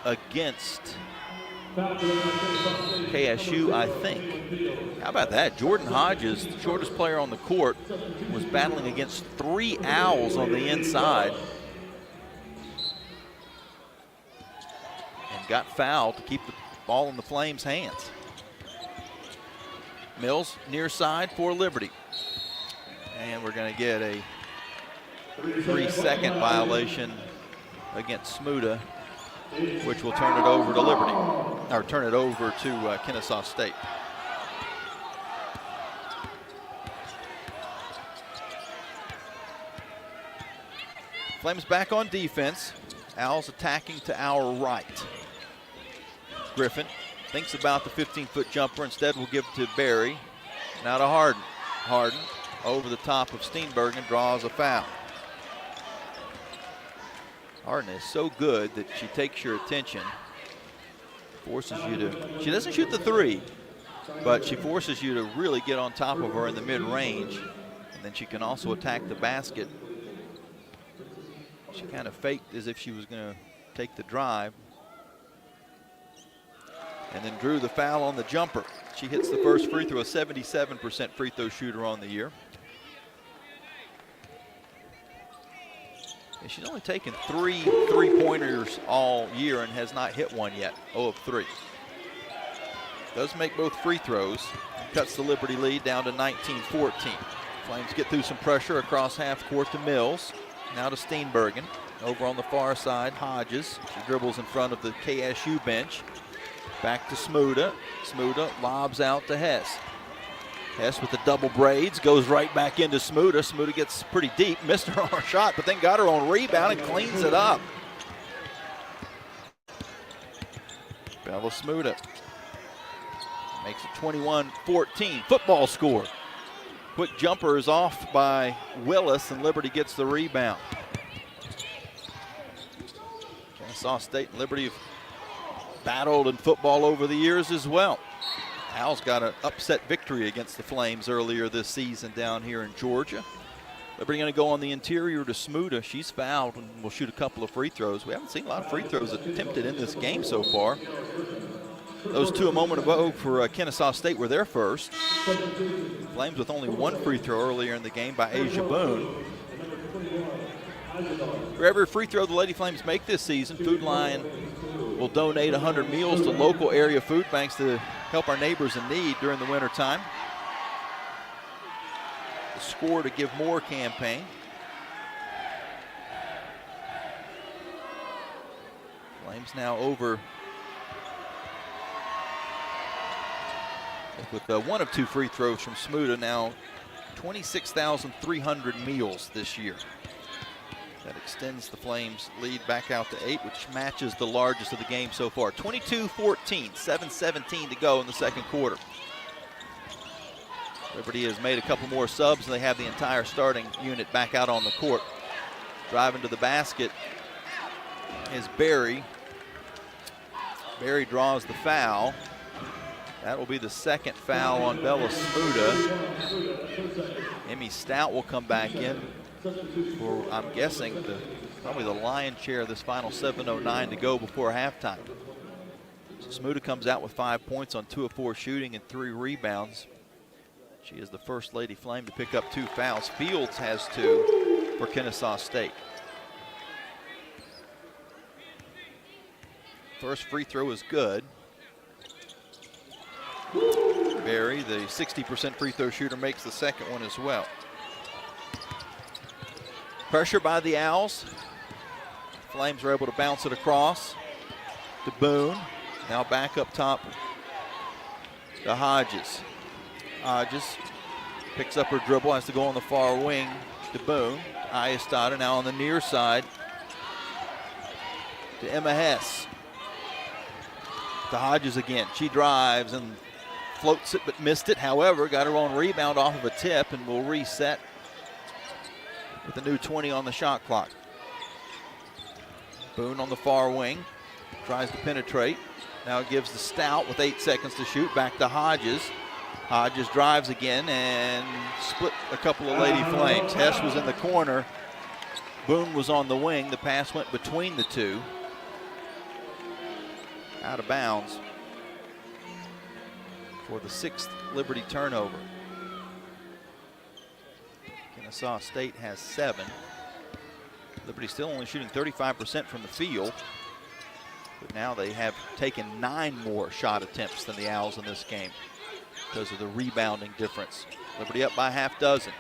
against KSU, I think. How about that? Jordan Hodges, the shortest player on the court, was battling against 3 Owls on the inside and got fouled to keep the ball in the Flames' hands. Mills near side for Liberty. And we're going to get a 3-second violation against Smuda, which will turn it over to Liberty, or turn it over to Kennesaw State. Flames back on defense. Owls attacking to our right. Griffin thinks about the 15-foot jumper. Instead, will give to Barry. Now to Harden. Harden over the top of Steenbergen, draws a foul. Harden is so good that she takes your attention, forces you to, she doesn't shoot the three, but she forces you to really get on top of her in the mid-range, and then she can also attack the basket. She kind of faked as if she was going to take the drive, and then drew the foul on the jumper. She hits the first free throw, a 77% free throw shooter on the year. And she's only taken 3 3-pointers all year and has not hit one yet, 0 of 3. Does make both free throws, cuts the Liberty lead down to 19-14. Flames get through some pressure across half court to Mills. Now to Steenbergen. Over on the far side, Hodges. She dribbles in front of the KSU bench. Back to Smuda. Smuda lobs out to Hess. Hess with the double braids, goes right back into Smuda. Smuda gets pretty deep, missed her on her shot, but then got her on rebound and cleans it up. Bella Smuda makes it 21-14. Football score. Quick jumper is off by Willis, and Liberty gets the rebound. Kennesaw State and Liberty have battled in football over the years as well. Owls got an upset victory against the Flames earlier this season down here in Georgia. Liberty going to go on the interior to Smuda. She's fouled and will shoot a couple of free throws. We haven't seen a lot of free throws attempted in this game so far. Those two a moment ago for Kennesaw State were their first. Flames with only 1 free throw earlier in the game by Asia Boone. For every free throw the Lady Flames make this season, Food Lion will donate 100 meals to local area food banks to help our neighbors in need during the winter time. The Score to Give More campaign. Flames now over with 1 of 2 free throws from Smuda, now 26,300 meals this year. That extends the Flames lead back out to 8, which matches the largest of the game so far. 22-14, 7:17 to go in the second quarter. Liberty has made a couple more subs, and they have the entire starting unit back out on the court. Driving to the basket is Barry. Barry draws the foul. That will be the second foul on Bella Smuda. Emmy Stout will come back in for, I'm guessing, probably the lion's share of this final 7:09 to go before halftime. So Smuda comes out with 5 points on 2 of 4 shooting and 3 rebounds. She is the first Lady Flame to pick up 2 fouls. Fields has 2 for Kennesaw State. First free throw is good. Barry, the 60% free throw shooter, makes the second one as well. Pressure by the Owls. Flames are able to bounce it across to Boone. Now back up top to Hodges. Hodges picks up her dribble, has to go on the far wing to Boone. Ayestada now on the near side to Emma Hess. To Hodges again. She drives and floats it but missed it. However, got her own rebound off of a tip and will reset with a new 20 on the shot clock. Boone on the far wing, tries to penetrate. Now gives the Stout with 8 seconds to shoot. Back to Hodges. Hodges drives again and split a couple of Lady Flames. Hess was in the corner. Boone was on the wing. The pass went between the two. Out of bounds for the 6th Liberty turnover. Kennesaw State has 7. Liberty still only shooting 35% from the field. But now they have taken 9 more shot attempts than the Owls in this game because of the rebounding difference. Liberty up by half dozen.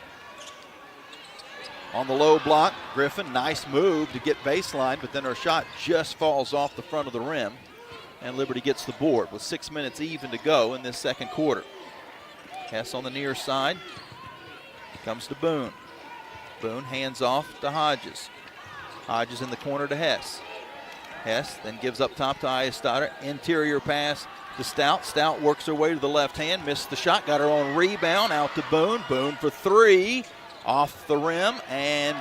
On the low block, Griffin, nice move to get baseline, but then her shot just falls off the front of the rim, and Liberty gets the board with 6 minutes even to go in this second quarter. Hess on the near side, comes to Boone. Boone hands off to Hodges. Hodges in the corner to Hess. Hess then gives up top to Ayestad. Interior pass to Stout. Stout works her way to the left hand, missed the shot, got her own rebound, out to Boone. Boone for 3, off the rim, and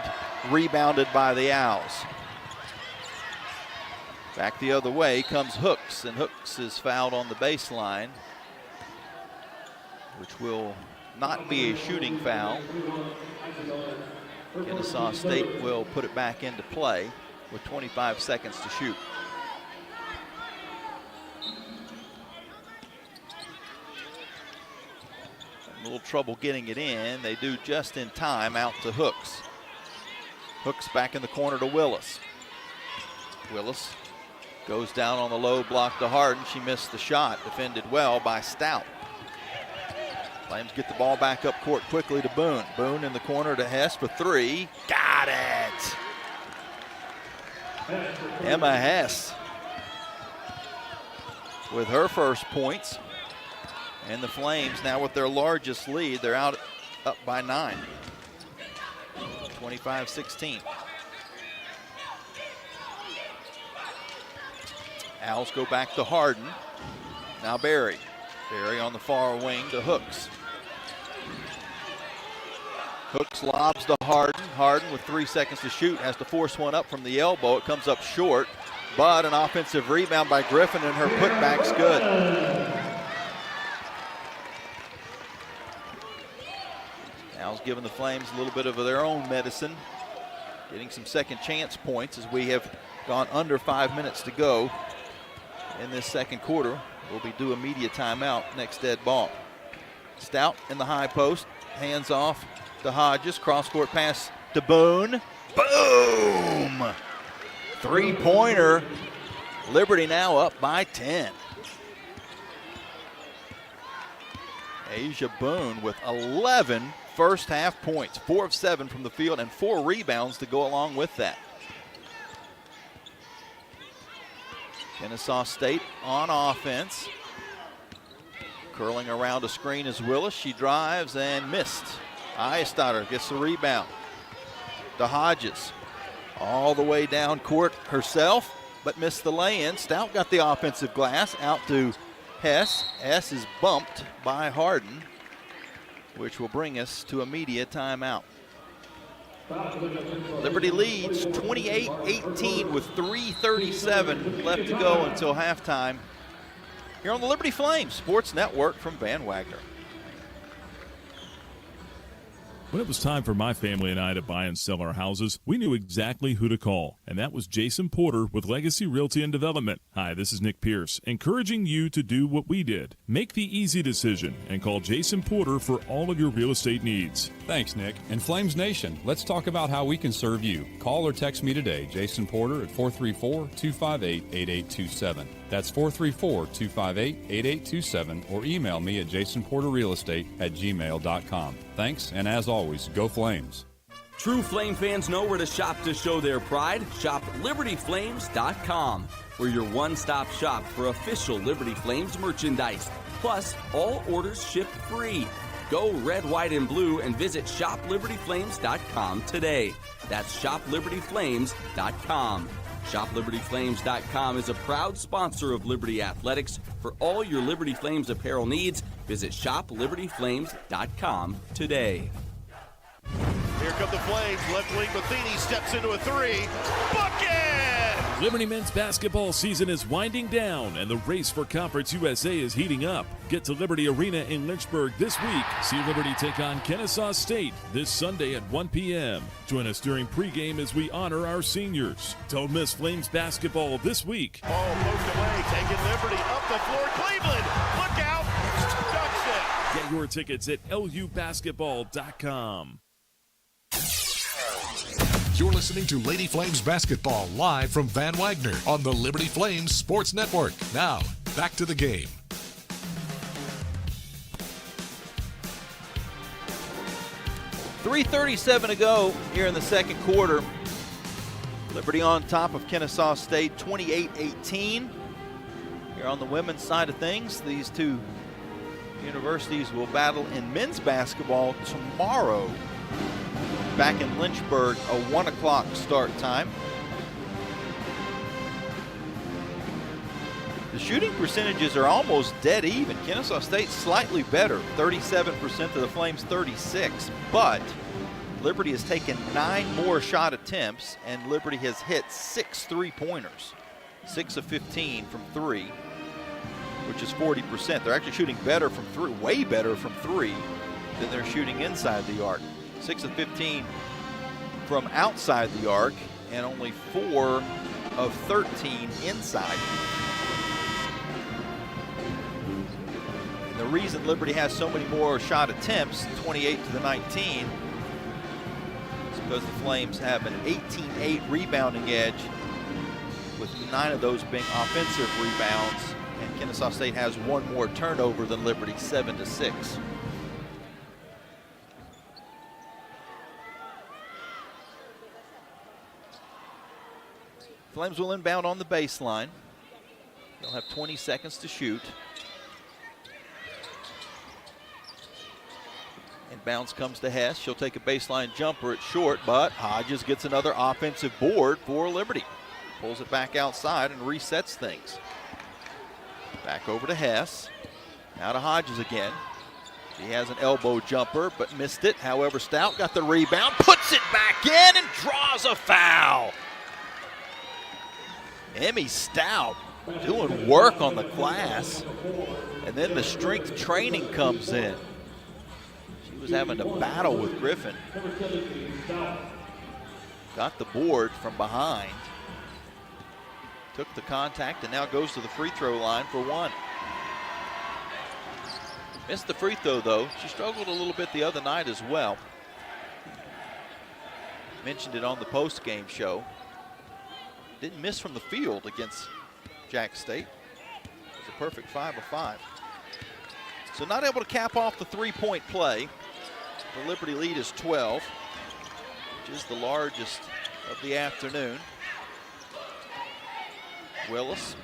rebounded by the Owls. Back the other way comes Hooks, and Hooks is fouled on the baseline, which will not be a shooting foul. Kennesaw State will put it back into play with 25 seconds to shoot. A little trouble getting it in. They do just in time, out to Hooks. Hooks back in the corner to Willis. Willis goes down on the low block to Harden. She missed the shot, defended well by Stout. Flames get the ball back up court quickly to Boone. Boone in the corner to Hess for 3. Got it! Emma Hess with her first points. And the Flames now with their largest lead. They're up by 9. 25-16. Owls go back to Harden. Now Berry. Berry on the far wing to Hooks. Hooks lobs to Harden. Harden with 3 seconds to shoot has to force one up from the elbow. It comes up short, but an offensive rebound by Griffin, and her putback's good. Owls giving the Flames a little bit of their own medicine, getting some second chance points as we have gone under 5 minutes to go in this second quarter. We'll be due a media timeout next dead ball. Stout in the high post, hands off to Hodges, cross-court pass to Boone. Boom! 3-pointer. Liberty now up by 10. Asia Boone with 11 first half points, 4 of 7 from the field, and 4 rebounds to go along with that. Kennesaw State on offense. Curling around a screen is Willis. She drives and missed. Ayestad gets the rebound to Hodges. All the way down court herself, but missed the lay-in. Stout got the offensive glass, out to Hess. Hess is bumped by Harden, which will bring us to a media timeout. Liberty leads 28-18 with 3:37 left to go until halftime here on the Liberty Flames Sports Network from Van Wagner. When it was time for my family and I to buy and sell our houses, we knew exactly who to call, and that was Jason Porter with Legacy Realty and Development. Hi, this is Nick Pierce, encouraging you to do what we did. Make the easy decision and call Jason Porter for all of your real estate needs. Thanks, Nick. And Flames Nation, let's talk about how we can serve you. Call or text me today, Jason Porter, at 434-258-8827. That's 434-258-8827, or email me at jasonporterrealestate@gmail.com. Thanks, and as always, go Flames. True Flame fans know where to shop to show their pride. Shop LibertyFlames.com. We're your one-stop shop for official Liberty Flames merchandise. Plus, all orders ship free. Go red, white, and blue and visit ShopLibertyFlames.com today. That's ShopLibertyFlames.com. ShopLibertyFlames.com is a proud sponsor of Liberty Athletics. For all your Liberty Flames apparel needs, visit ShopLibertyFlames.com today. Here come the Flames. Left wing Matheny steps into a 3. Bucket! Liberty men's basketball season is winding down, and the race for Conference USA is heating up. Get to Liberty Arena in Lynchburg this week. See Liberty take on Kennesaw State this Sunday at 1 p.m. Join us during pregame as we honor our seniors. Don't miss Flames basketball this week. Ball poked away, taking Liberty up the floor. Cleveland, look out! Ducks it. Get your tickets at lubasketball.com. You're listening to Lady Flames basketball live from Van Wagner on the Liberty Flames Sports Network. Now, back to the game. .337 to go here in the second quarter. Liberty on top of Kennesaw State, 28-18. Here on the women's side of things, these two universities will battle in men's basketball tomorrow. Back in Lynchburg, a 1 o'clock start time. The shooting percentages are almost dead even. Kennesaw State slightly better, 37% to the Flames 36, but Liberty has taken 9 more shot attempts and Liberty has hit 6 3-pointers, 6 of 15 from 3, which is 40%. They're actually shooting better from 3, way better from 3 than they're shooting inside the arc. 6 of 15 from outside the arc and only 4 of 13 inside. And the reason Liberty has so many more shot attempts, 28 to the 19, is because the Flames have an 18-8 rebounding edge, with 9 of those being offensive rebounds, and Kennesaw State has 1 more turnover than Liberty, 7-6. Flames will inbound on the baseline. They'll have 20 seconds to shoot. Inbounds comes to Hess. She'll take a baseline jumper. It's short, but Hodges gets another offensive board for Liberty. Pulls it back outside and resets things. Back over to Hess. Now to Hodges again. She has an elbow jumper, but missed it. However, Stout got the rebound, puts it back in, and draws a foul. Emmy Stout doing work on the glass, and then the strength training comes in. She was having a battle with Griffin. Got the board from behind. Took the contact and now goes to the free throw line for 1. Missed the free throw though. She struggled a little bit the other night as well. Mentioned it on the post-game show. Didn't miss from the field against Jack State. It was a perfect 5 of 5. So not able to cap off the 3-point play. The Liberty lead is 12, which is the largest of the afternoon. Willis.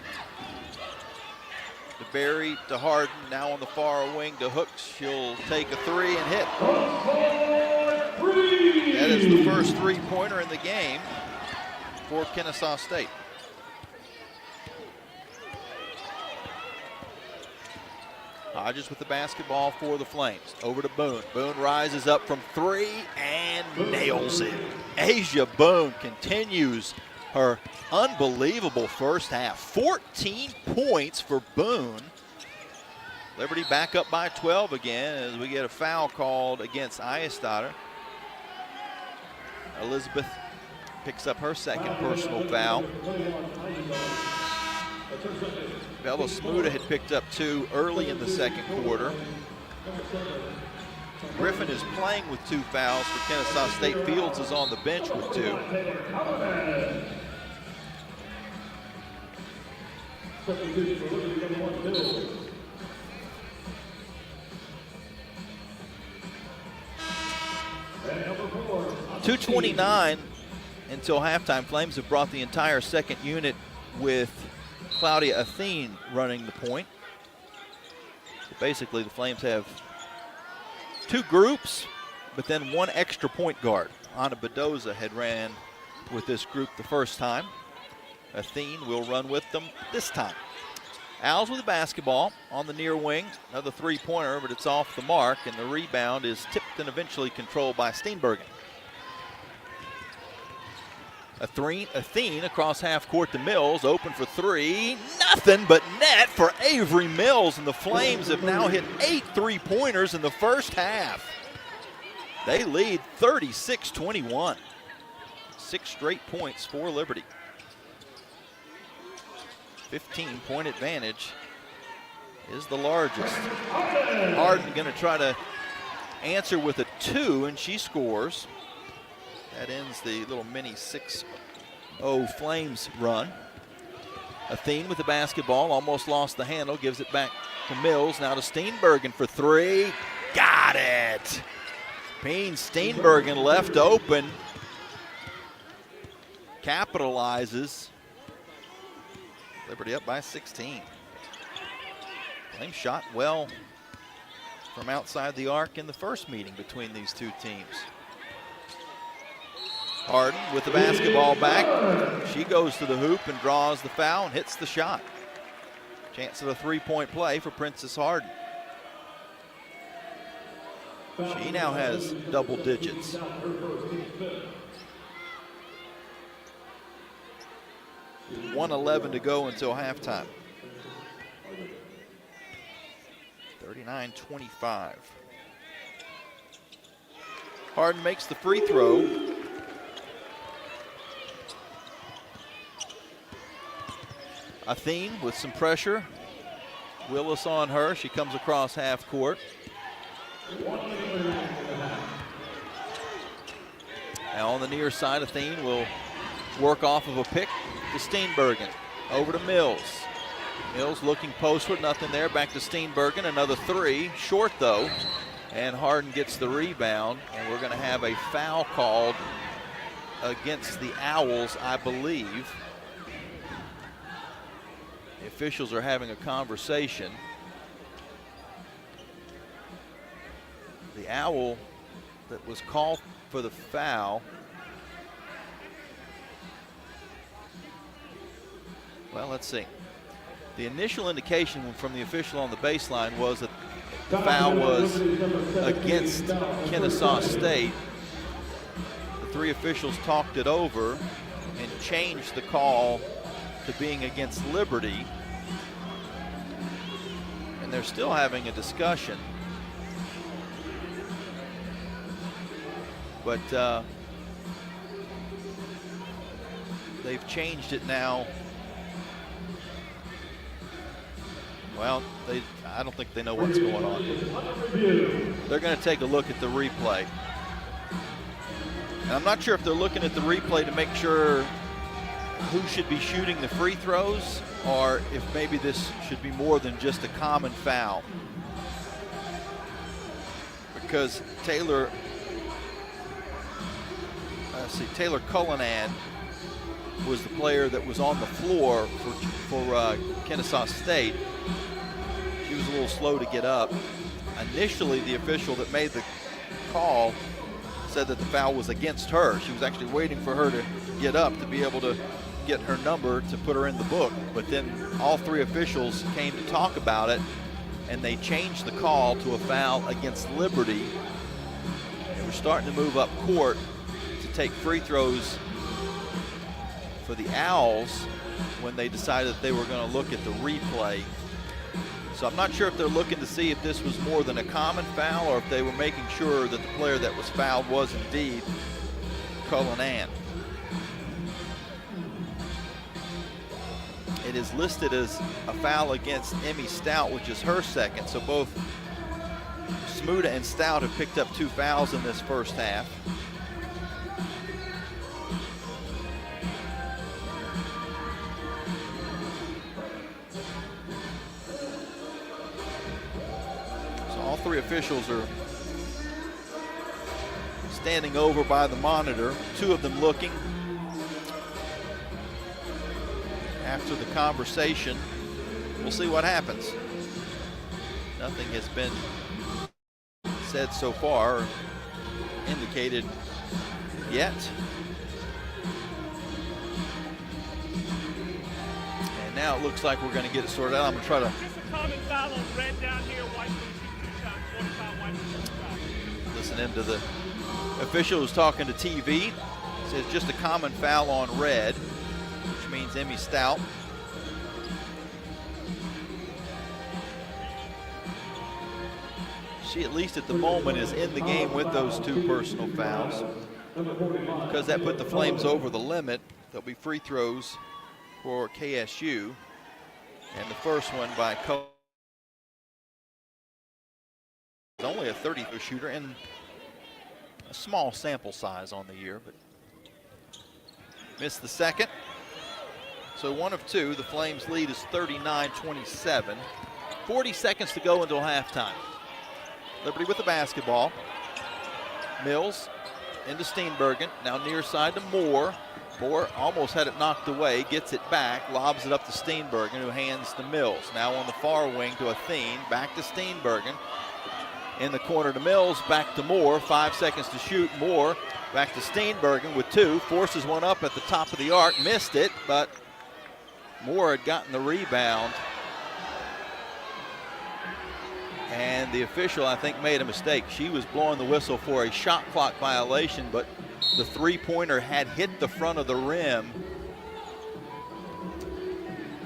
To Berry, to Harden, now on the far wing to Hooks. She'll take a 3 and hit. That is the first 3-pointer in the game for Kennesaw State. Hodges with the basketball for the Flames. Over to Boone. Boone rises up from 3 and nails it. Asia Boone continues her unbelievable first half. 14 points for Boone. Liberty back up by 12 again as we get a foul called against Ayestadter. Elizabeth picks up her second personal foul. Bella Smuda had picked up 2 early in the second quarter. Griffin is playing with 2 fouls for Kennesaw State. Fields is on the bench with 2. .229 until halftime. Flames have brought the entire second unit with Claudia Athene running the point. So basically, the Flames have 2 groups, but then 1 extra point guard. Anna Bedoza had ran with this group the first time. Athene will run with them this time. Owls with the basketball on the near wing. Another 3-pointer, but it's off the mark, and the rebound is tipped and eventually controlled by Steenbergen. Athene across half court to Mills, open for three. Nothing but net for Avery Mills, and the Flames have now hit 8 3-pointers in the first half. They lead 36-21. 6 straight points for Liberty. 15-point advantage is the largest. Harden going to try to answer with a 2, and she scores. That ends the little mini 6-0 Flames run. Athene with the basketball, almost lost the handle, gives it back to Mills. Now to Steenbergen for 3. Got it! Payne Steenbergen left open. Capitalizes. Liberty up by 16. Flames shot well from outside the arc in the first meeting between these two teams. Harden with the basketball back. She goes to the hoop and draws the foul and hits the shot. Chance of a 3-point play for Princess Harden. She now has double digits. .111 to go until halftime. 39-25. Harden makes the free throw. Athene with some pressure. Willis on her. She comes across half court. Now on the near side, Athene will work off of a pick to Steenbergen. Over to Mills. Mills looking postward, nothing there. Back to Steenbergen, another 3. Short though. And Harden gets the rebound. And we're going to have a foul called against the Owls, I believe. The officials are having a conversation. The Owl that was called for the foul. Well, let's see. The initial indication from the official on the baseline was that the foul was against Kennesaw State. The 3 officials talked it over and changed the call to being against Liberty. And they're still having a discussion. But they've changed it now. Well, I don't think they know what's going on. They're going to take a look at the replay. And I'm not sure if they're looking at the replay to make sure who should be shooting the free throws, or if maybe this should be more than just a common foul. Because Taylor Cullinan was the player that was on the floor for Kennesaw State. She was a little slow to get up. Initially, the official that made the call said that the foul was against her. She was actually waiting for her to get up to be able to get her number to put her in the book. But then all 3 officials came to talk about it, and they changed the call to a foul against Liberty. They were starting to move up court to take free throws for the Owls when they decided that they were going to look at the replay. So I'm not sure if they're looking to see if this was more than a common foul or if they were making sure that the player that was fouled was indeed Cullinan. It is listed as a foul against Emmy Stout, which is her second. So both Smuda and Stout have picked up 2 fouls in this first half. All 3 officials are standing over by the monitor, 2 of them looking. After the conversation, we'll see what happens. Nothing has been said so far or indicated yet. And now it looks like we're going to get it sorted out. I'm going to try to listen into the official who's talking to TV. It says just a common foul on red, which means Emmy Stout. She, at least at the moment, is in the game with those 2 personal fouls. Because that put the Flames over the limit, there'll be free throws for KSU. And the first one by Cole. Only a 30 shooter and a small sample size on the year, but missed the second. So 1 of 2. The Flames lead is 39-27. 40 seconds to go until halftime. Liberty with the basketball. Mills into Steenbergen. Now near side to Moore. Moore almost had it knocked away. Gets it back. Lobs it up to Steenbergen, who hands to Mills. Now on the far wing to Athene. Back to Steenbergen. In the corner to Mills. Back to Moore. 5 seconds to shoot. Moore back to Steenbergen with 2. Forces one up at the top of the arc. Missed it, but Moore had gotten the rebound. And the official, I think, made a mistake. She was blowing the whistle for a shot clock violation, but the three-pointer had hit the front of the rim.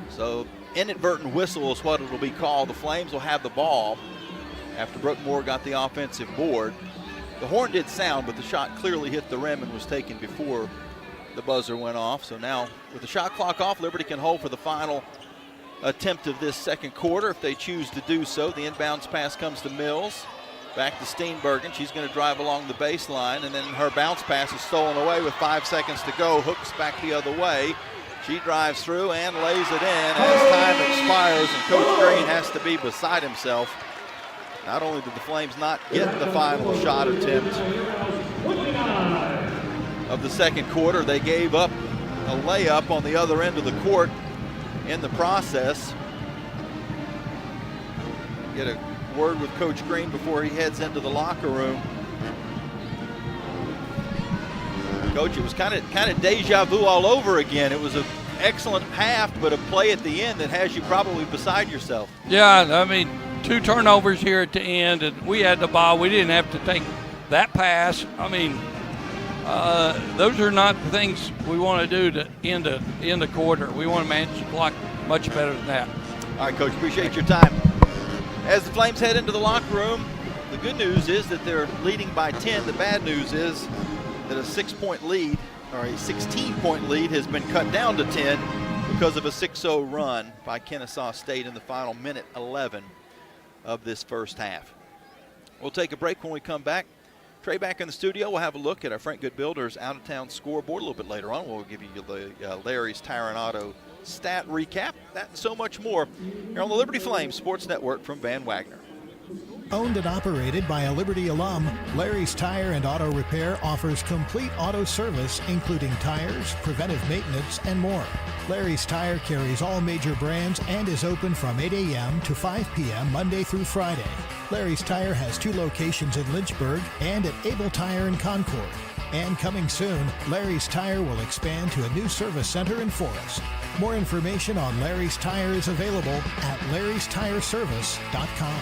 So inadvertent whistle is what it'll be called. The Flames will have the ball after Brooke Moore got the offensive board. The horn did sound, but the shot clearly hit the rim and was taken before the buzzer went off. So now, with the shot clock off, Liberty can hold for the final attempt of this second quarter if they choose to do so. The inbounds pass comes to Mills. Back to Steenbergen. She's going to drive along the baseline, and then her bounce pass is stolen away with 5 seconds to go. Hooks back the other way. She drives through and lays it in as time expires, and Coach Green has to be beside himself. Not only did the Flames not get the final shot attempt of the second quarter, they gave up a layup on the other end of the court in the process. Get a word with Coach Green before he heads into the locker room. Coach, it was kind of deja vu all over again. It was an excellent half, but a play at the end that has you probably beside yourself. Yeah, I mean, 2 turnovers here at the end, and we had the ball. We didn't have to take that pass. I mean, those are not the things we want to do to end the quarter. We want to manage the clock much better than that. All right, Coach, appreciate your time. As the Flames head into the locker room, the good news is that they're leading by 10. The bad news is that a 6-point lead, or a 16-point lead, has been cut down to 10 because of a 6-0 run by Kennesaw State in the final minute 11 of this first half. We'll take a break. When we come back, Trey back in the studio. We'll have a look at our Frank Good Builders out-of-town scoreboard a little bit later on. We'll give you the Larry's Tire and Auto stat recap, that and so much more here on the Liberty Flames Sports Network from Van Wagner. Owned and operated by a Liberty alum, Larry's Tire and Auto Repair offers complete auto service, including tires, preventive maintenance, and more. Larry's Tire carries all major brands and is open from 8 a.m. to 5 p.m. Monday through Friday. Larry's Tire has 2 locations in Lynchburg and at Able Tire in Concord. And coming soon, Larry's Tire will expand to a new service center in Forest. More information on Larry's Tire is available at larrystireservice.com.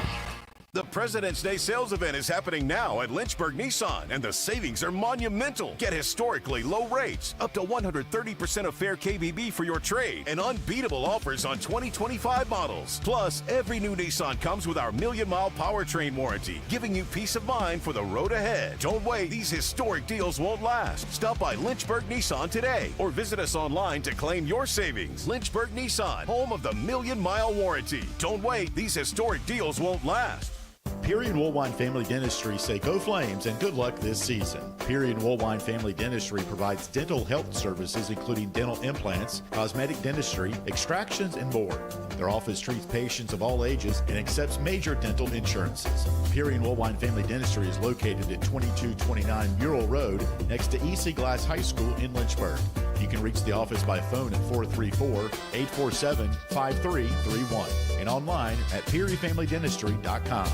The President's Day sales event is happening now at Lynchburg Nissan, and the savings are monumental. Get historically low rates, up to 130% of fair KBB for your trade, and unbeatable offers on 2025 models. Plus, every new Nissan comes with our 1,000,000-mile powertrain warranty, giving you peace of mind for the road ahead. Don't wait, these historic deals won't last. Stop by Lynchburg Nissan today, or visit us online to claim your savings. Lynchburg Nissan, home of the 1,000,000-mile warranty. Don't wait, these historic deals won't last. Peary and Woolwine Family Dentistry say go Flames and good luck this season. Peary and Woolwine Family Dentistry provides dental health services including dental implants, cosmetic dentistry, extractions, and more. Their office treats patients of all ages and accepts major dental insurances. Peary and Woolwine Family Dentistry is located at 2229 Mural Road next to EC Glass High School in Lynchburg. You can reach the office by phone at 434-847-5331 and online at PearyFamilyDentistry.com.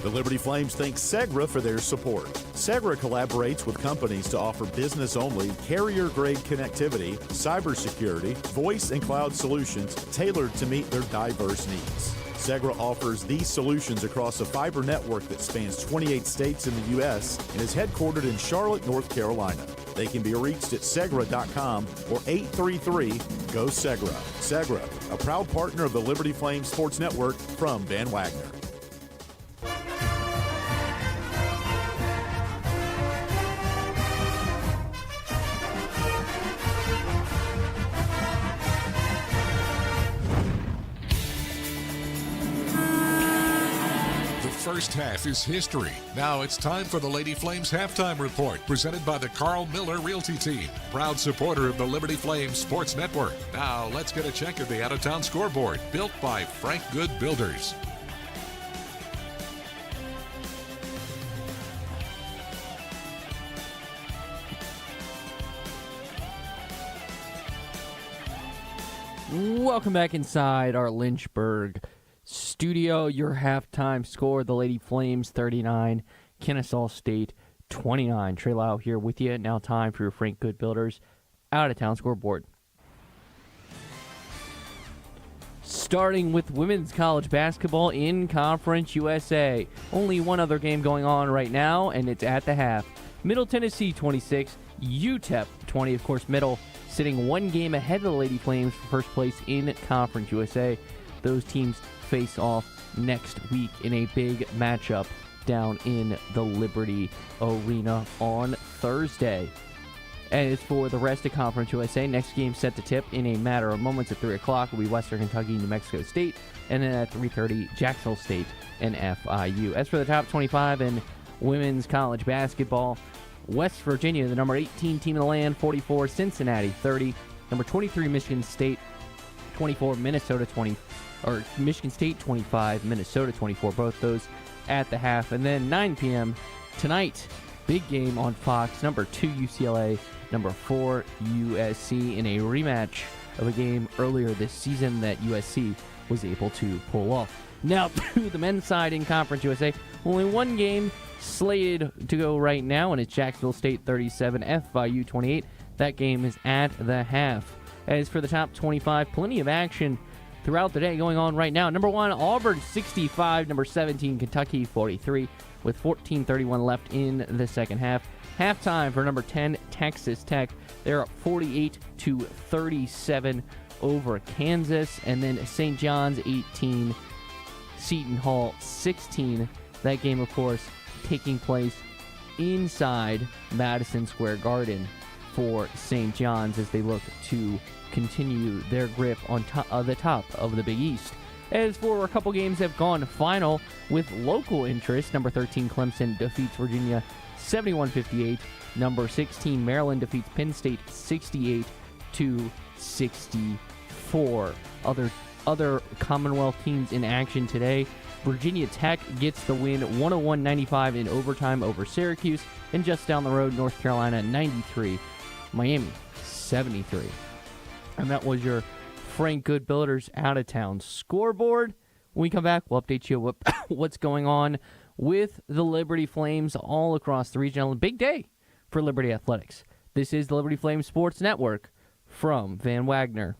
The Liberty Flames thank Segra for their support. Segra collaborates with companies to offer business-only, carrier-grade connectivity, cybersecurity, voice and cloud solutions tailored to meet their diverse needs. Segra offers these solutions across a fiber network that spans 28 states in the U.S. and is headquartered in Charlotte, North Carolina. They can be reached at Segra.com or 833-GO-SEGRA. Segra, a proud partner of the Liberty Flames Sports Network from Van Wagner. First half is history. Now it's time for the Lady Flames halftime report, presented by the Carl Miller Realty Team, proud supporter of the Liberty Flames Sports Network. Now let's get a check of the out-of-town scoreboard, built by Frank Good Builders. Welcome back inside our Lynchburg studio. Your halftime score, the Lady Flames 39, Kennesaw State 29. Trey Lau here with you. Now time for your Frank Good Builders out-of-town scoreboard. Starting with women's college basketball in Conference USA. Only one other game going on right now, and it's at the half. Middle Tennessee 26, UTEP 20. Of course, Middle sitting one game ahead of the Lady Flames for first place in Conference USA. Those teams face off next week in a big matchup down in the Liberty Arena on Thursday. And as for the rest of Conference USA, next game set to tip in a matter of moments at 3 o'clock will be Western Kentucky, New Mexico State, and then at 3:30, Jacksonville State and FIU. As for the top 25 in women's college basketball, West Virginia, the number 18 team in the land, 44, Cincinnati 30, number 23, Michigan State 24, Minnesota 20. Or Michigan State 25, Minnesota 24, both those at the half. And then 9 p.m. tonight, big game on Fox, number 2 UCLA, number 4 USC, in a rematch of a game earlier this season that USC was able to pull off. Now to the men's side in Conference USA, only one game slated to go right now, and it's Jacksonville State 37, FIU 28. That game is at the half. As for the top 25, plenty of action throughout the day going on right now. Number 1, Auburn 65, number 17, Kentucky 43, with 14:31 left in the second half. Halftime for number 10, Texas Tech. They're up 48-37 over Kansas. And then St. John's 18, Seton Hall 16. That game, of course, taking place inside Madison Square Garden for St. John's as they look to continue their grip on the top of the Big East. As for a couple games that have gone final with local interest, number 13 Clemson defeats Virginia 71-58. Number 16 Maryland defeats Penn State 68-64. Other Commonwealth teams in action today. Virginia Tech gets the win 101-95 in overtime over Syracuse. And just down the road, North Carolina 93, Miami 73. And that was your Frank Good Builders out-of-town scoreboard. When we come back, we'll update you what's going on with the Liberty Flames all across the region. A big day for Liberty Athletics. This is the Liberty Flames Sports Network from Van Wagner.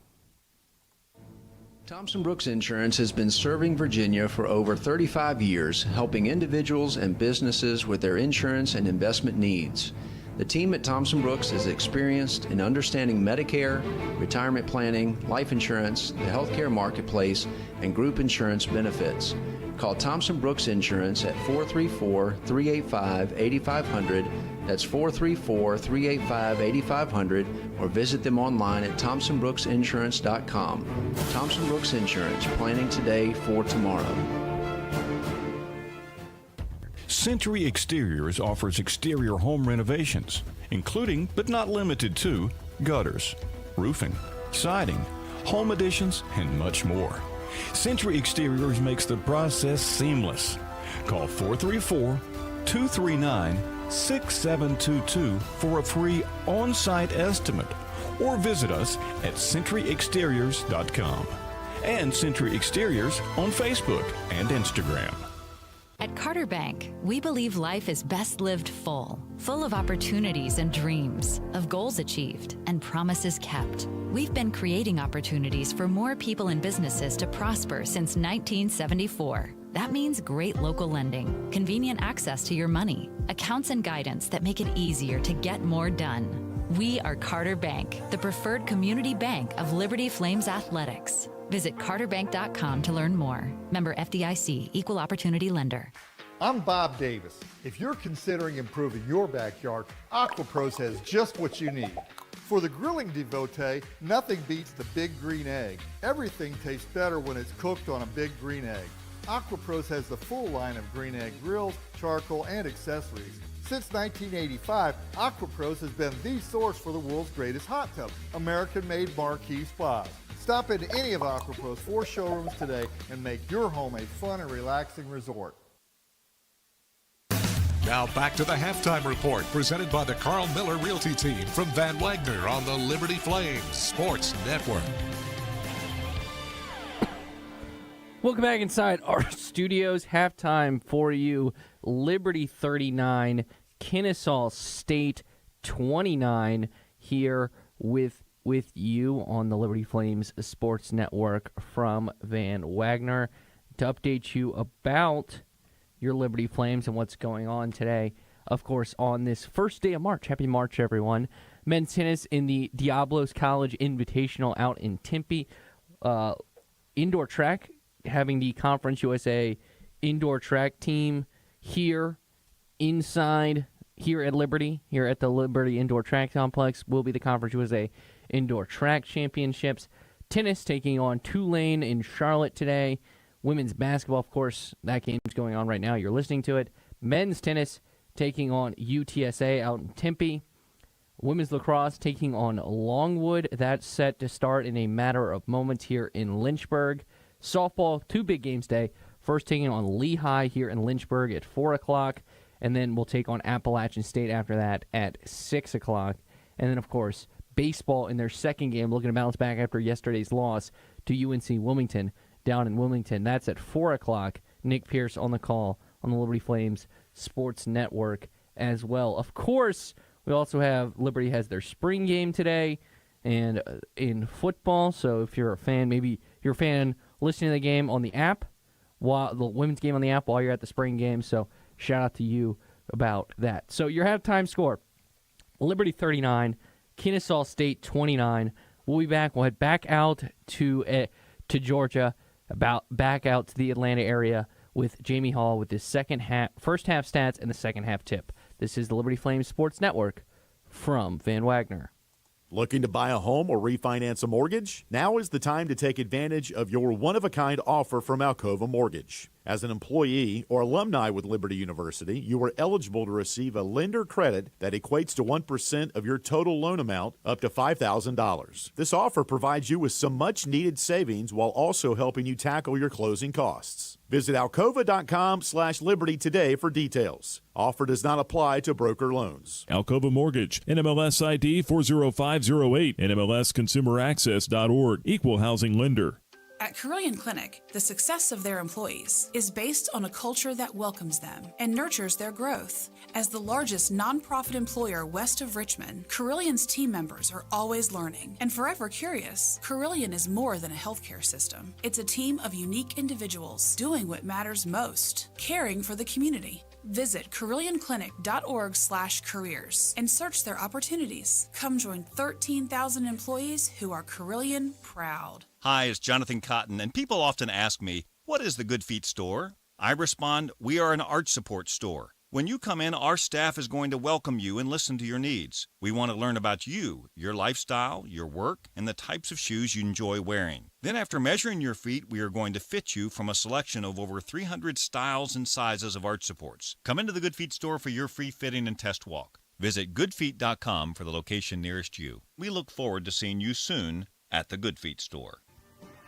Thompson Brooks Insurance has been serving Virginia for over 35 years, helping individuals and businesses with their insurance and investment needs. The team at Thompson Brooks is experienced in understanding Medicare, retirement planning, life insurance, the healthcare marketplace, and group insurance benefits. Call Thompson Brooks Insurance at 434-385-8500. That's 434-385-8500, or visit them online at thompsonbrooksinsurance.com. Thompson Brooks Insurance, planning today for tomorrow. Century Exteriors offers exterior home renovations, including but not limited to gutters, roofing, siding, home additions, and much more. Century Exteriors makes the process seamless. Call 434-239-6722 for a free on-site estimate, or visit us at centuryexteriors.com and Century Exteriors on Facebook and Instagram. At Carter Bank, we believe life is best lived full of opportunities and dreams, of goals achieved and promises kept. We've been creating opportunities for more people and businesses to prosper since 1974. That means great local lending, convenient access to your money, accounts and guidance that make it easier to get more done. We are Carter Bank, the preferred community bank of Liberty Flames Athletics. Visit carterbank.com to learn more. Member FDIC, Equal Opportunity Lender. I'm Bob Davis. If you're considering improving your backyard, AquaPros has just what you need. For the grilling devotee, nothing beats the big green egg. Everything tastes better when it's cooked on a big green egg. AquaPros has the full line of green egg grills, charcoal, and accessories. Since 1985, AquaPros has been the source for the world's greatest hot tub, American-made marquee spas. Stop into any of AquaPro's 4 showrooms today and make your home a fun and relaxing resort. Now back to the halftime report presented by the Carl Miller Realty Team from Van Wagner on the Liberty Flames Sports Network. Welcome back inside our studios. Halftime for you. Liberty 39, Kennesaw State 29 here with you on the Liberty Flames Sports Network from Van Wagner to update you about your Liberty Flames and what's going on today. Of course, on this first day of March. Happy March, everyone. Men's tennis in the Diablos College Invitational out in Tempe. Indoor track, having the Conference USA indoor track team here inside here at Liberty, here at the Liberty Indoor Track Complex, will be the Conference USA Indoor Track Championships. Tennis taking on Tulane in Charlotte today. Women's basketball, of course, that game's going on right now. You're listening to it. Men's tennis taking on UTSA out in Tempe. Women's lacrosse taking on Longwood. That's set to start in a matter of moments here in Lynchburg. Softball, 2 big games today. First taking on Lehigh here in Lynchburg at 4 o'clock. And then we'll take on Appalachian State after that at 6 o'clock. And then, of course, baseball in their second game, looking to bounce back after yesterday's loss to UNC Wilmington down in Wilmington. That's at 4 o'clock. Nick Pierce on the call on the Liberty Flames Sports Network as well. Of course, we also have Liberty has their spring game today and in football. So if you're a fan, maybe you're a fan listening to the game on the app, while the women's game on the app while you're at the spring game. So shout out to you about that. So your halftime score, Liberty 39, Kennesaw State 29. We'll be back. We'll head back out to Georgia, back out to the Atlanta area with Jamie Hall with his first half stats and the second half tip. This is the Liberty Flames Sports Network from Van Wagner. Looking to buy a home or refinance a mortgage? Now is the time to take advantage of your one-of-a-kind offer from Alcova Mortgage. As an employee or alumni with Liberty University, you are eligible to receive a lender credit that equates to 1% of your total loan amount, up to $5,000. This offer provides you with some much-needed savings while also helping you tackle your closing costs. Visit alcova.com/liberty today for details. Offer does not apply to broker loans. Alcova Mortgage, NMLS ID 40508, NMLSConsumerAccess.org, Equal Housing Lender. At Carilion Clinic, the success of their employees is based on a culture that welcomes them and nurtures their growth. As the largest nonprofit employer west of Richmond, Carillion's team members are always learning and forever curious. Carilion is more than a healthcare system. It's a team of unique individuals doing what matters most, caring for the community. Visit CarillionClinic.org/careers and search their opportunities. Come join 13,000 employees who are Carilion proud. Hi, it's Jonathan Cotton, and people often ask me, what is the Good Feet store? I respond, we are an arch support store. When you come in, our staff is going to welcome you and listen to your needs. We want to learn about you, your lifestyle, your work, and the types of shoes you enjoy wearing. Then after measuring your feet, we are going to fit you from a selection of over 300 styles and sizes of arch supports. Come into the Good Feet store for your free fitting and test walk. Visit goodfeet.com for the location nearest you. We look forward to seeing you soon at the Good Feet store.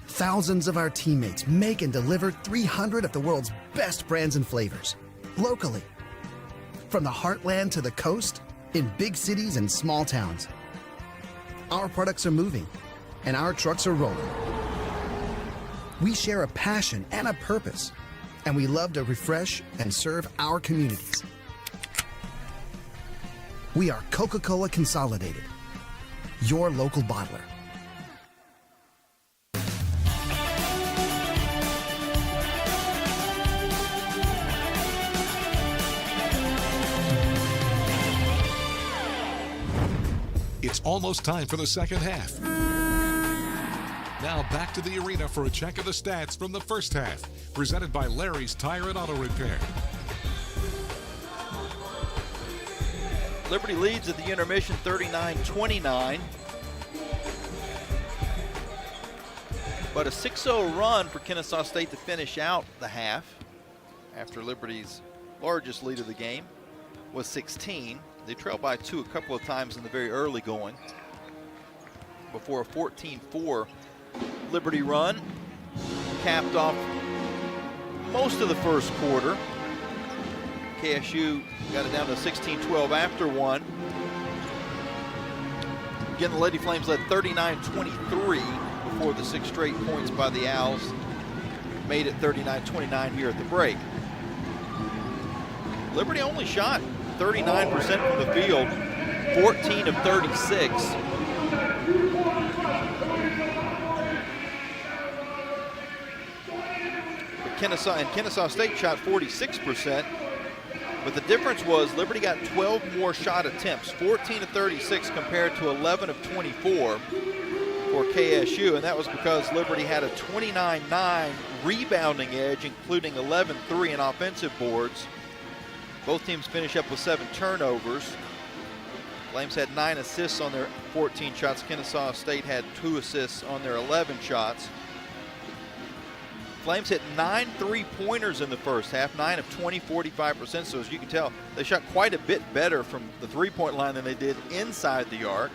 Thousands of our teammates make and deliver 300 of the world's best brands and flavors, locally. From the heartland to the coast, in big cities and small towns. Our products are moving, and our trucks are rolling. We share a passion and a purpose. and we love to refresh and serve our communities. We are Coca-Cola Consolidated, your local bottler. It's almost time for the second half. Now back to the arena for a check of the stats from the first half, presented by Larry's Tire and Auto Repair. Liberty leads at the intermission 39-29. But a 6-0 run for Kennesaw State to finish out the half after Liberty's largest lead of the game was 16. They trailed by 2 a couple of times in the very early going before a 14-4 Liberty run capped off most of the first quarter. KSU got it down to 16-12 after one. Again, the Lady Flames led 39-23 before the 6 straight points by the Owls made it 39-29 here at the break. Liberty only shot 39% from the field, 14 of 36. But Kennesaw State shot 46%. But the difference was Liberty got 12 more shot attempts, 14 of 36 compared to 11 of 24 for KSU. And that was because Liberty had a 29-9 rebounding edge, including 11-3 in offensive boards. Both teams finish up with 7 turnovers. Flames had 9 assists on their 14 shots. Kennesaw State had 2 assists on their 11 shots. Flames hit 9 3-pointers in the first half, 9 of 20, 45%. So as you can tell, they shot quite a bit better from the 3-point line than they did inside the arc.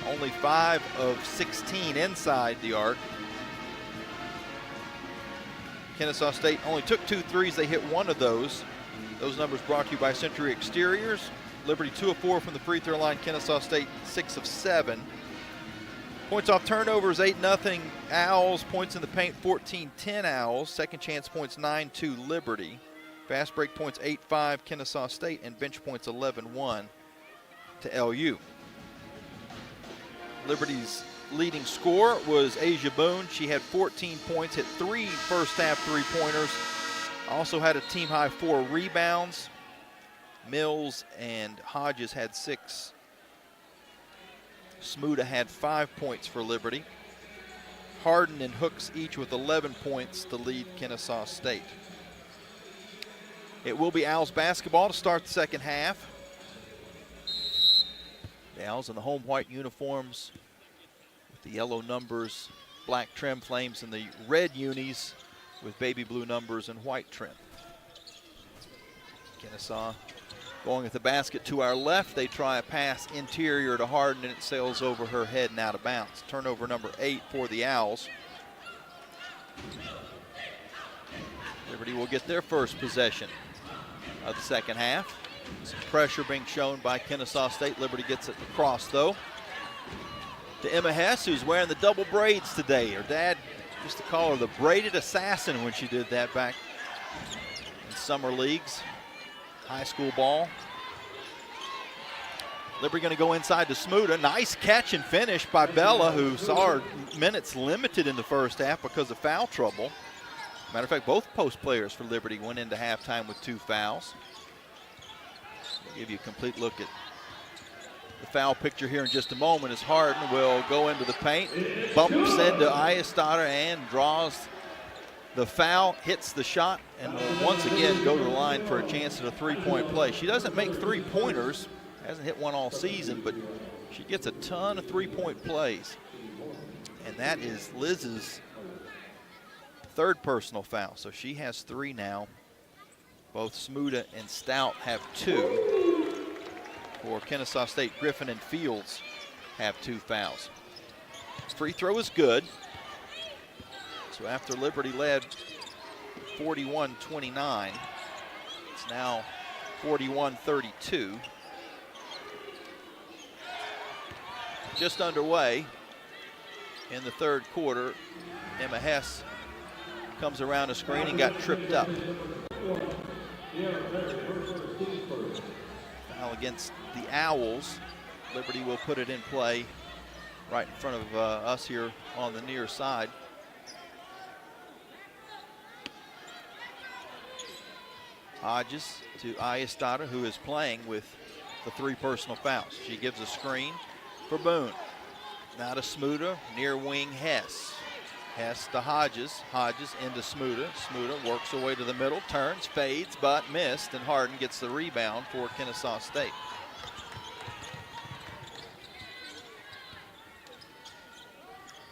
Only 5 of 16 inside the arc. Kennesaw State only took 2 threes. They hit 1 of those. Those numbers brought to you by Century Exteriors. Liberty 2 of 4 from the free throw line. Kennesaw State 6 of 7. Points off turnovers, 8-0 Owls. Points in the paint, 14-10 Owls. Second chance points, 9-2 Liberty. Fast break points, 8-5 Kennesaw State. And bench points, 11-1 to LU. Liberty's leading scorer was Asia Boone. She had 14 points, hit 3 first half 3-pointers. Also had a team high 4 rebounds. Mills and Hodges had 6. Smuda had 5 points for Liberty. Harden and Hooks each with 11 points to lead Kennesaw State. It will be Owls basketball to start the second half. The Owls in the home white uniforms with the yellow numbers, black trim. Flames in the red unis with baby blue numbers and white trim. Kennesaw going at the basket to our left. They try a pass interior to Harden, and it sails over her head and out of bounds. Turnover number 8 for the Owls. Liberty will get their first possession of the second half. Some pressure being shown by Kennesaw State. Liberty gets it across, though, to Emma Hess, who's wearing the double braids today. Her dad used to call her the braided assassin when she did that back in summer leagues. High school ball. Liberty going to go inside to Smuda. Nice catch and finish by Bella, who saw her minutes limited in the first half because of foul trouble. Matter of fact, both post players for Liberty went into halftime with 2 fouls. We'll give you a complete look at the foul picture here in just a moment as Harden will go into the paint, bumps into Ayestada and draws the foul, hits the shot, and will once again go to the line for a chance at a 3-point play. She doesn't make 3-pointers, hasn't hit one all season, but she gets a ton of 3-point plays. And that is Liz's 3rd personal foul. So she has 3 now. Both Smuda and Stout have 2. For Kennesaw State, Griffin and Fields have 2 fouls. Free throw is good. So after Liberty led 41-29, it's now 41-32. Just underway in the third quarter. Emma Hess comes around a screen and got tripped up. Foul against the Owls. Liberty will put it in play right in front of us here on the near side. Hodges to Ayestada, who is playing with the 3 personal fouls. She gives a screen for Boone. Now to Smuda, near wing Hess. Hess to Hodges. Hodges into Smuda. Smuda works her way to the middle, turns, fades, but missed, and Harden gets the rebound for Kennesaw State.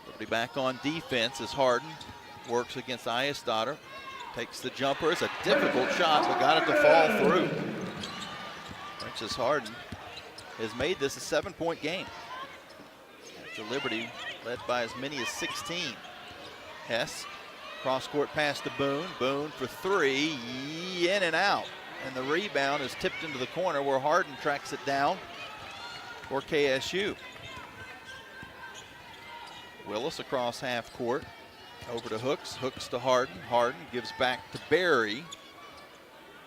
Liberty back on defense as Harden works against Ayestada. Takes the jumper. It's a difficult shot, but got it to fall through. Frances Harden has made this a 7-point game. After Liberty led by as many as 16. Hess, cross-court pass to Boone. Boone for 3, in and out. And the rebound is tipped into the corner where Harden tracks it down for KSU. Willis across half court. Over to Hooks. Hooks to Harden. Harden gives back to Berry.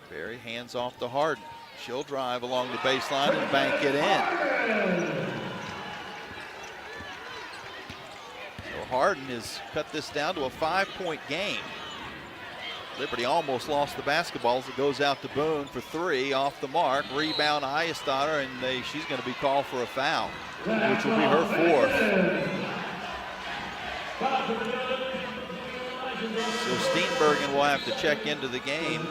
Berry hands off to Harden. She'll drive along the baseline and bank it in. So Harden has cut this down to a 5-point game. Liberty almost lost the basketball as it goes out to Boone for 3 off the mark. Rebound Ayestada, and she's going to be called for a foul, which will be her 4th. So Steenbergen will have to check into the game.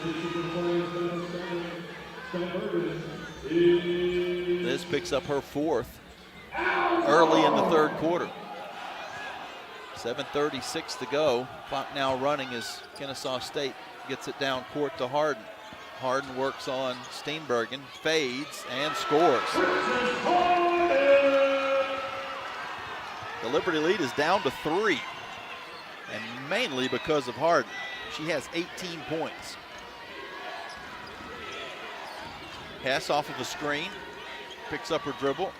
Liz picks up her 4th early in the 3rd quarter. 7:36 to go. Clock now running as Kennesaw State gets it down court to Harden. Harden works on Steenbergen, fades, and scores. The Liberty lead is down to 3. And mainly because of Harden. She has 18 points. Hess off of a screen, picks up her dribble,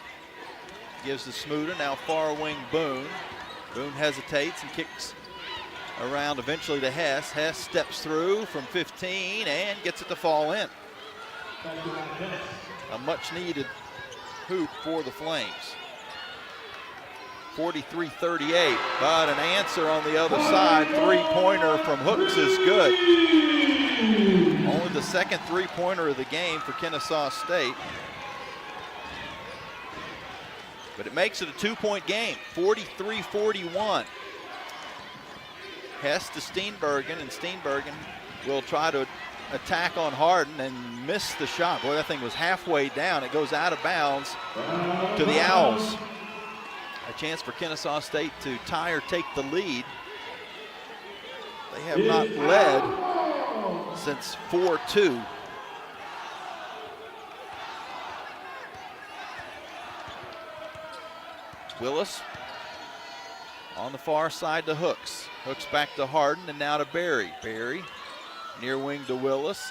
gives to Smuda, now far wing Boone. Boone hesitates and kicks around eventually to Hess. Hess steps through from 15 and gets it to fall in. A much needed hoop for the Flames. 43-38, but an answer on the other side. 3-pointer from Hooks is good. Only the 2nd 3-pointer of the game for Kennesaw State. But it makes it a 2-point game, 43-41. Hess to Steenbergen, and Steenbergen will try to attack on Harden and miss the shot. Boy, that thing was halfway down. It goes out of bounds to the Owls. A chance for Kennesaw State to tie or take the lead. They have not led since 4-2. Willis on the far side to Hooks. Hooks back to Harden and now to Berry. Berry near wing to Willis.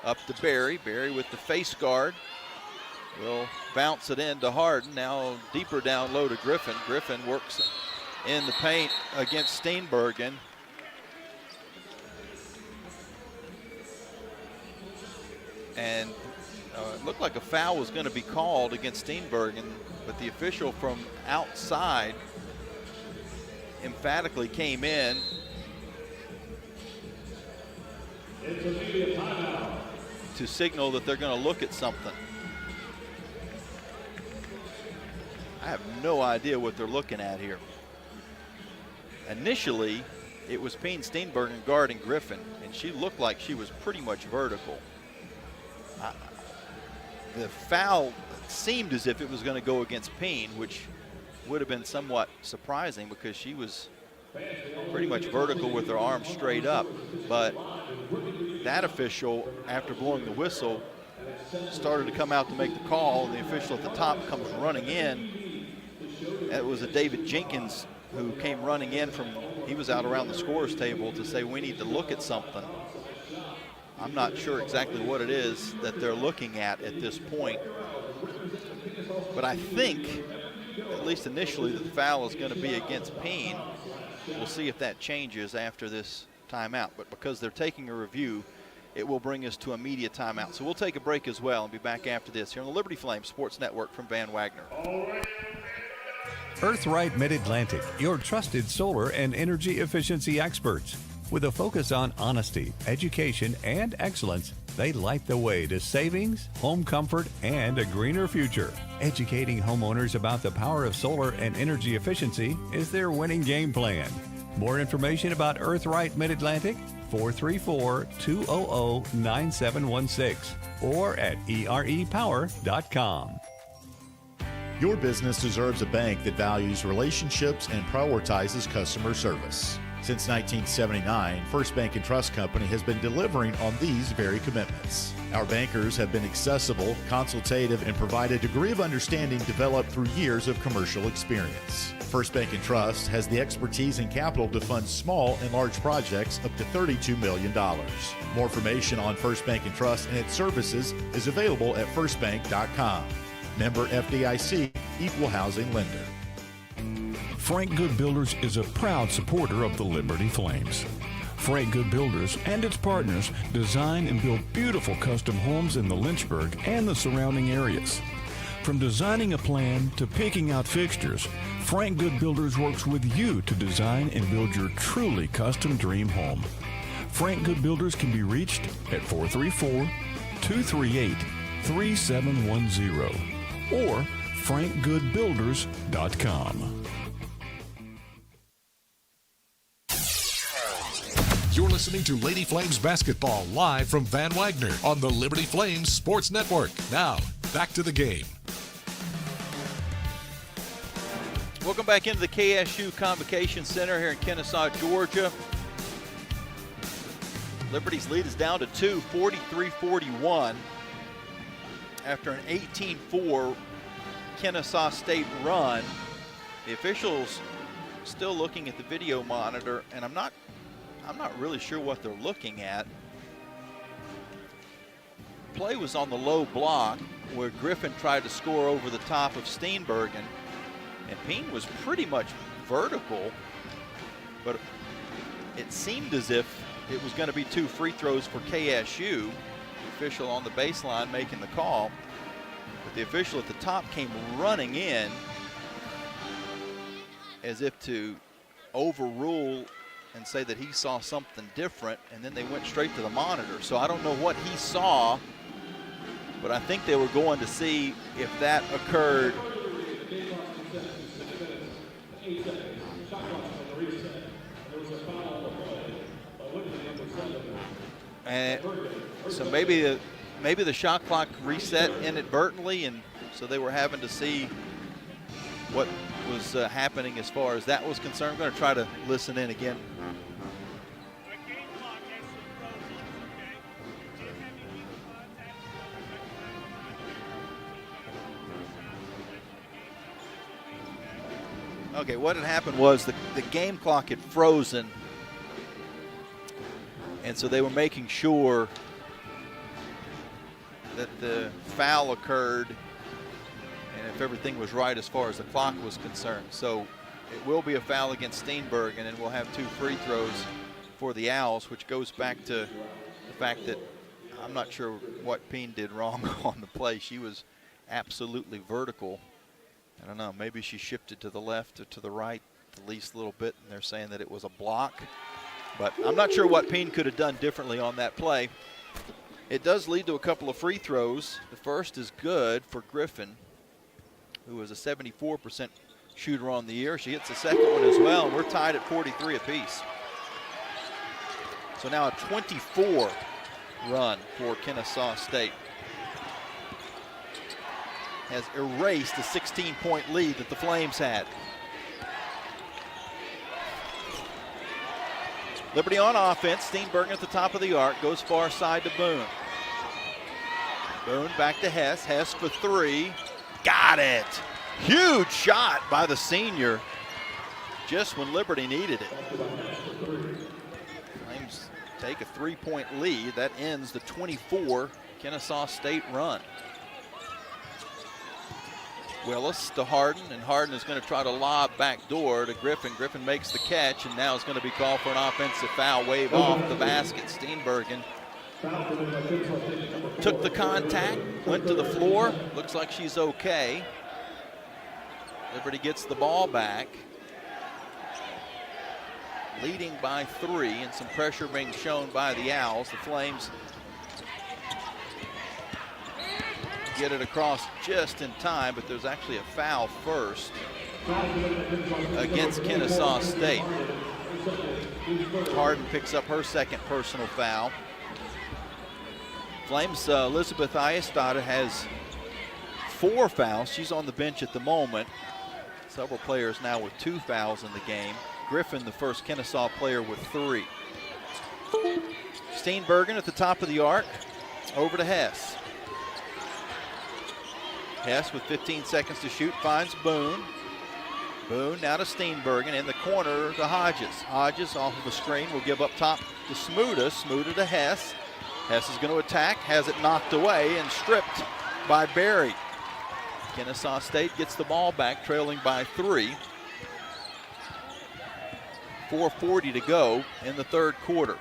Up to Berry. Berry with the face guard. Will bounce it in to Harden. Now deeper down low to Griffin. Griffin works in the paint against Steenbergen. And it looked like a foul was going to be called against Steenbergen, but the official from outside emphatically came in. To signal that they're going to look at something. I have no idea what they're looking at here. Initially, it was Payne Steenbergen guarding Griffin, and she looked like she was pretty much vertical. The foul seemed as if it was going to go against Payne, which would have been somewhat surprising because she was pretty much vertical with her arms straight up. But that official, after blowing the whistle, started to come out to make the call, and the official at the top comes running in. It was a David Jenkins who came running in from, he was out around the scorer's table to say, we need to look at something. I'm not sure exactly what it is that they're looking at this point. But I think, at least initially, that the foul is going to be against Payne. We'll see if that changes after this timeout. But because they're taking a review, it will bring us to a media timeout. So we'll take a break as well and be back after this here on the Liberty Flames Sports Network from Van Wagner. Earthright Mid-Atlantic, your trusted solar and energy efficiency experts. With a focus on honesty, education, and excellence, they light the way to savings, home comfort, and a greener future. Educating homeowners about the power of solar and energy efficiency is their winning game plan. More information about Earthright Mid-Atlantic, 434-200-9716 or at erepower.com. Your business deserves a bank that values relationships and prioritizes customer service. Since 1979, First Bank and Trust Company has been delivering on these very commitments. Our bankers have been accessible, consultative, and provide a degree of understanding developed through years of commercial experience. First Bank and Trust has the expertise and capital to fund small and large projects up to $32 million. More information on First Bank and Trust and its services is available at firstbank.com. Member FDIC, Equal Housing Lender. Frank Good Builders is a proud supporter of the Liberty Flames. Frank Good Builders and its partners design and build beautiful custom homes in the Lynchburg and the surrounding areas. From designing a plan to picking out fixtures, Frank Good Builders works with you to design and build your truly custom dream home. Frank Good Builders can be reached at 434-238-3710 or frankgoodbuilders.com. You're listening to Lady Flames basketball live from Van Wagner on the Liberty Flames Sports Network. Now, back to the game. Welcome back into the KSU Convocation Center here in Kennesaw, Georgia. Liberty's lead is down to 2, 43-41. After an 18-4 Kennesaw State run, the officials still looking at the video monitor, and I'm not really sure what they're looking at. Play was on the low block where Griffin tried to score over the top of Steenbergen, and Peen was pretty much vertical, but it seemed as if it was going to be 2 free throws for KSU. The official on the baseline making the call, but the official at the top came running in as if to overrule and say that he saw something different, and then they went straight to the monitor. So I don't know what he saw, but I think they were going to see if that occurred. And so maybe the shot clock reset inadvertently, and so they were having to see what was happening as far as that was concerned. I'm going to try to listen in again. Okay, what had happened was the game clock had frozen, and so they were making sure that the foul occurred and if everything was right as far as the clock was concerned. So it will be a foul against Steenbergen, and we'll have 2 free throws for the Owls, which goes back to the fact that I'm not sure what Peen did wrong on the play. She was absolutely vertical. I don't know, maybe she shifted to the left or to the right the least little bit, and they're saying that it was a block. But I'm not sure what Peen could have done differently on that play. It does lead to a couple of free throws. The first is good for Griffin, who is a 74% shooter on the year. She hits the second one as well, and we're tied at 43 apiece. So now a 24 run for Kennesaw State has erased the 16-point lead that the Flames had. Liberty on offense. Steenbergen at the top of the arc, goes far side to Boone. Boone back to Hess. Hess for 3. Got it. Huge shot by the senior just when Liberty needed it. Flames take a 3-point lead. That ends the 24 Kennesaw State run. Willis to Harden, and Harden is going to try to lob back door to Griffin. Griffin makes the catch, and now it's going to be called for an offensive foul. Wave off the basket. Steenbergen took the contact, went to the floor. Looks like she's okay. Liberty gets the ball back, leading by 3, and some pressure being shown by the Owls. The Flames get it across just in time, but there's actually a foul first against Kennesaw State. Harden picks up her second personal foul. Flames' Elizabeth Ayestad has 4 fouls. She's on the bench at the moment. Several players now with 2 fouls in the game. Griffin, the first Kennesaw player, with 3. Steenbergen at the top of the arc, over to Hess. Hess with 15 seconds to shoot finds Boone. Boone now to Steenbergen, in the corner to Hodges. Hodges off of the screen will give up top to Smuda. Smuda to Hess. Hess is going to attack, has it knocked away and stripped by Berry. Kennesaw State gets the ball back, trailing by 3. 4:40 to go in the third quarter.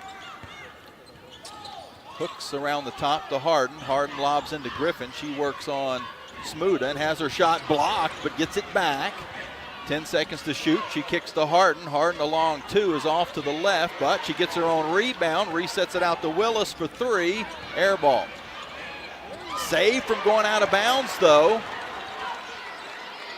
Hooks around the top to Harden. Harden lobs into Griffin. She works on Smuda and has her shot blocked, but gets it back. 10 seconds to shoot. She kicks to Harden. Harden along 2 is off to the left, but she gets her own rebound, resets it out to Willis for 3. Air ball. Saved from going out of bounds, though,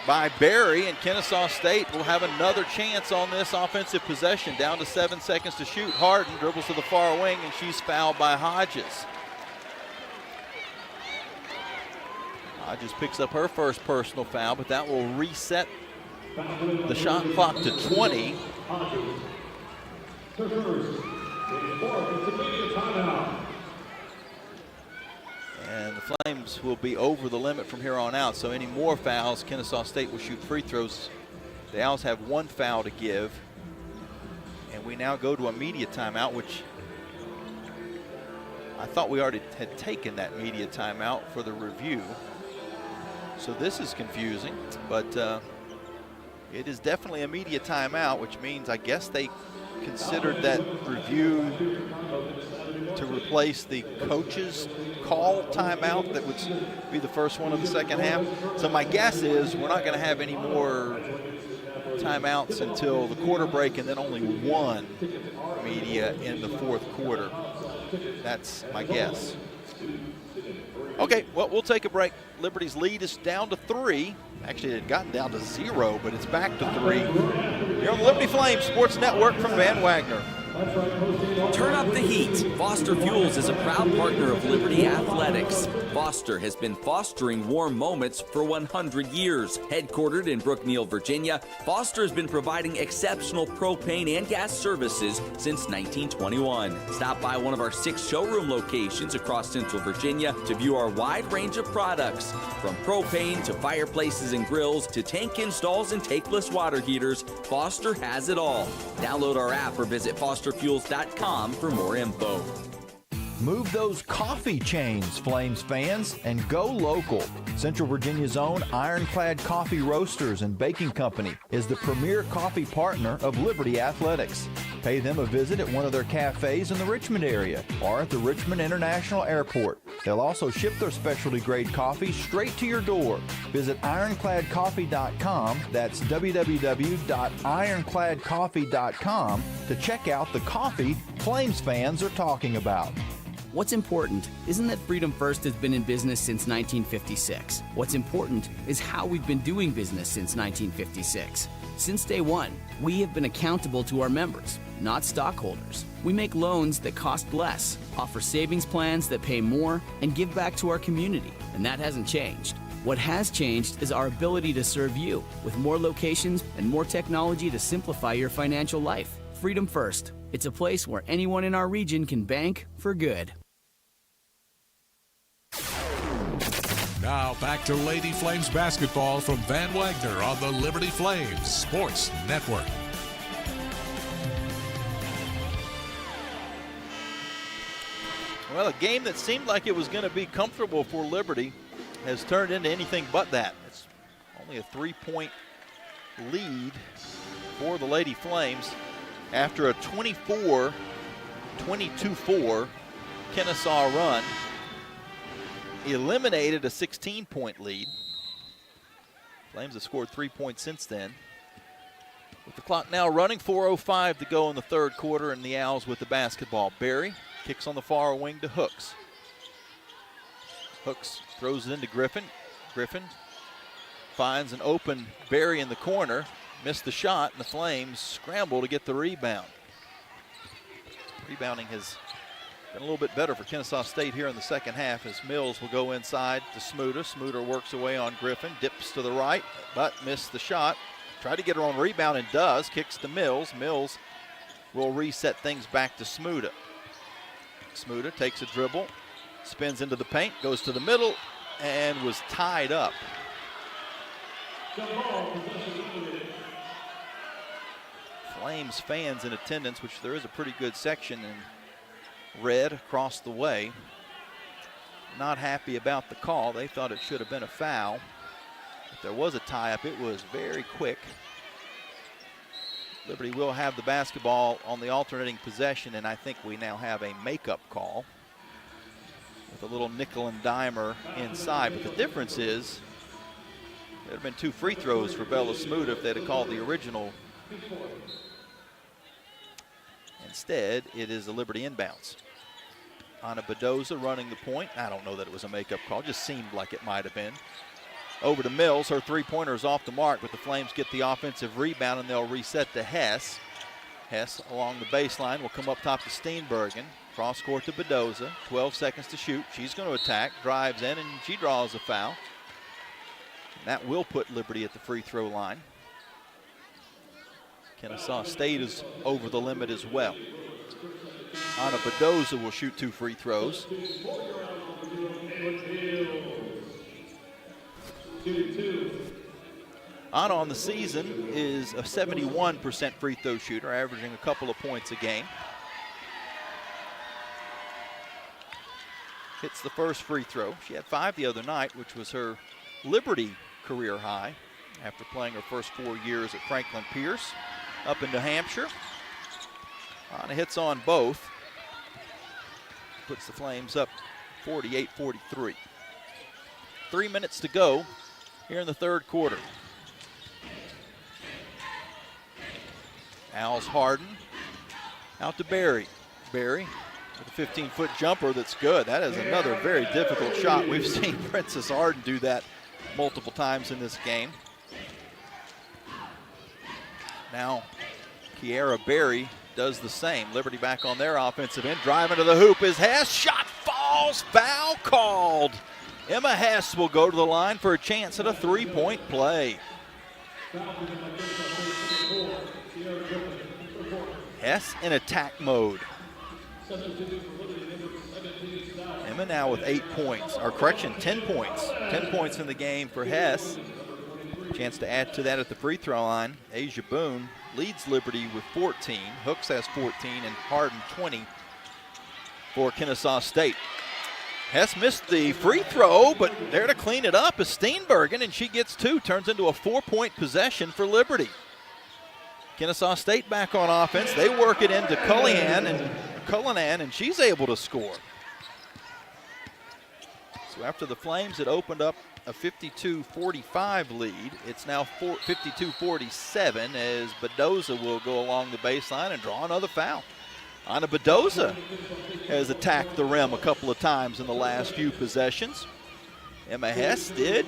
by Berry, and Kennesaw State will have another chance on this offensive possession. Down to 7 seconds to shoot. Harden dribbles to the far wing, and she's fouled by Hodges. Hodges picks up her first personal foul, but that will reset the shot clock to 20. And the Flames will be over the limit from here on out, so any more fouls, Kennesaw State will shoot free throws. The Owls have 1 foul to give. And we now go to a media timeout, which I thought we already had taken that media timeout for the review. So this is confusing, but it is definitely a media timeout, which means I guess they considered that review to replace the coach's call timeout that would be the first one of the second half. So my guess is we're not going to have any more timeouts until the quarter break, and then only 1 media in the fourth quarter. That's my guess. Okay, well, we'll take a break. Liberty's lead is down to 3. Actually, it had gotten down to 0, but it's back to 3. Here on the Liberty Flames Sports Network from Van Wagner. Turn up the heat. Foster Fuels is a proud partner of Liberty Athletics. Foster has been fostering warm moments for 100 years. Headquartered in Brookneal, Virginia, Foster has been providing exceptional propane and gas services since 1921. Stop by one of our 6 showroom locations across Central Virginia to view our wide range of products. From propane to fireplaces and grills to tank installs and tankless water heaters, Foster has it all. Download our app or visit fosterfuels.com for more info. Move those coffee chains, Flames fans, and go local. Central Virginia's own Ironclad Coffee Roasters and Baking Company is the premier coffee partner of Liberty Athletics. Pay them a visit at one of their cafes in the Richmond area or at the Richmond International Airport. They'll also ship their specialty grade coffee straight to your door. Visit ironcladcoffee.com, that's www.ironcladcoffee.com, to check out the coffee Flames fans are talking about. What's important isn't that Freedom First has been in business since 1956. What's important is how we've been doing business since 1956. Since day one, we have been accountable to our members, not stockholders. We make loans that cost less, offer savings plans that pay more, and give back to our community, and that hasn't changed. What has changed is our ability to serve you with more locations and more technology to simplify your financial life. Freedom First. It's a place where anyone in our region can bank for good. Now back to Lady Flames basketball from Van Wagner on the Liberty Flames Sports Network. Well, a game that seemed like it was going to be comfortable for Liberty has turned into anything but that. It's Only a 3-point lead for the Lady Flames after a 24-22-4 Kennesaw run. Eliminated a 16-point lead. Flames have scored 3 points since then. With the clock now running, 4:05 to go in the third quarter, and the Owls with the basketball. Berry kicks on the far wing to Hooks. Hooks throws it into Griffin. Griffin finds an open Berry in the corner. Missed the shot, and the Flames scramble to get the rebound. Rebounding has been a little bit better for Kennesaw State here in the second half as Mills will go inside to Smuda. Smuda works away on Griffin, dips to the right, but missed the shot. Tried to get her own rebound and does. Kicks to Mills. Mills will reset things back to Smuda. Smuda takes a dribble, spins into the paint, goes to the middle, and was tied up. Flames fans in attendance, which there is a pretty good section in red across the way, not happy about the call. They thought it should have been a foul. If there was a tie-up, it was very quick. Liberty will have the basketball on the alternating possession, and I think we now have a makeup call with a little nickel and dimer inside. But the difference is there would have been 2 free throws for Bella Smuda if they'd have called the original. Instead, it is a Liberty inbounds. Anna Bedoza running the point. I don't know that it was a makeup call. Just seemed like it might have been. Over to Mills. Her three-pointer is off the mark, but the Flames get the offensive rebound, and they'll reset to Hess. Hess along the baseline will come up top to Steenbergen. Cross court to Bedoza. 12 seconds to shoot. She's going to attack. Drives in, and she draws a foul. And that will put Liberty at the free throw line. Kennesaw State is over the limit as well. Anna Bedoza will shoot 2 free throws. Anna on the season is a 71% free throw shooter, averaging a couple of points a game. Hits the first free throw. She had 5 the other night, which was her Liberty career high after playing her first 4 years at Franklin Pierce up in New Hampshire. Anna hits on both. Puts the Flames up 48-43. 3 minutes to go here in the third quarter. Owls Harden out to Berry. Berry with a 15-foot jumper that's good. That is another very difficult shot. We've seen Princess Harden do that multiple times in this game. Now Kiara Berry does the same. Liberty back on their offensive end. Driving to the hoop is Hess. Shot falls. Foul called. Emma Hess will go to the line for a chance at a 3-point play. Hess in attack mode. Emma now with 8 points, or correction, 10 points. 10 points in the game for Hess. Chance to add to that at the free throw line. Asia Boone leads Liberty with 14. Hooks has 14 and Harden 20 for Kennesaw State. Hess missed the free throw, but there to clean it up is Steenbergen, and she gets 2. Turns into a 4-point possession for Liberty. Kennesaw State back on offense. They work it into Cullinan, and she's able to score. So after the Flames had opened up a 52-45 lead, it's now 52-47 as Bedoza will go along the baseline and draw another foul. Anna Bedoza has attacked the rim a couple of times in the last few possessions. Emma Hess did.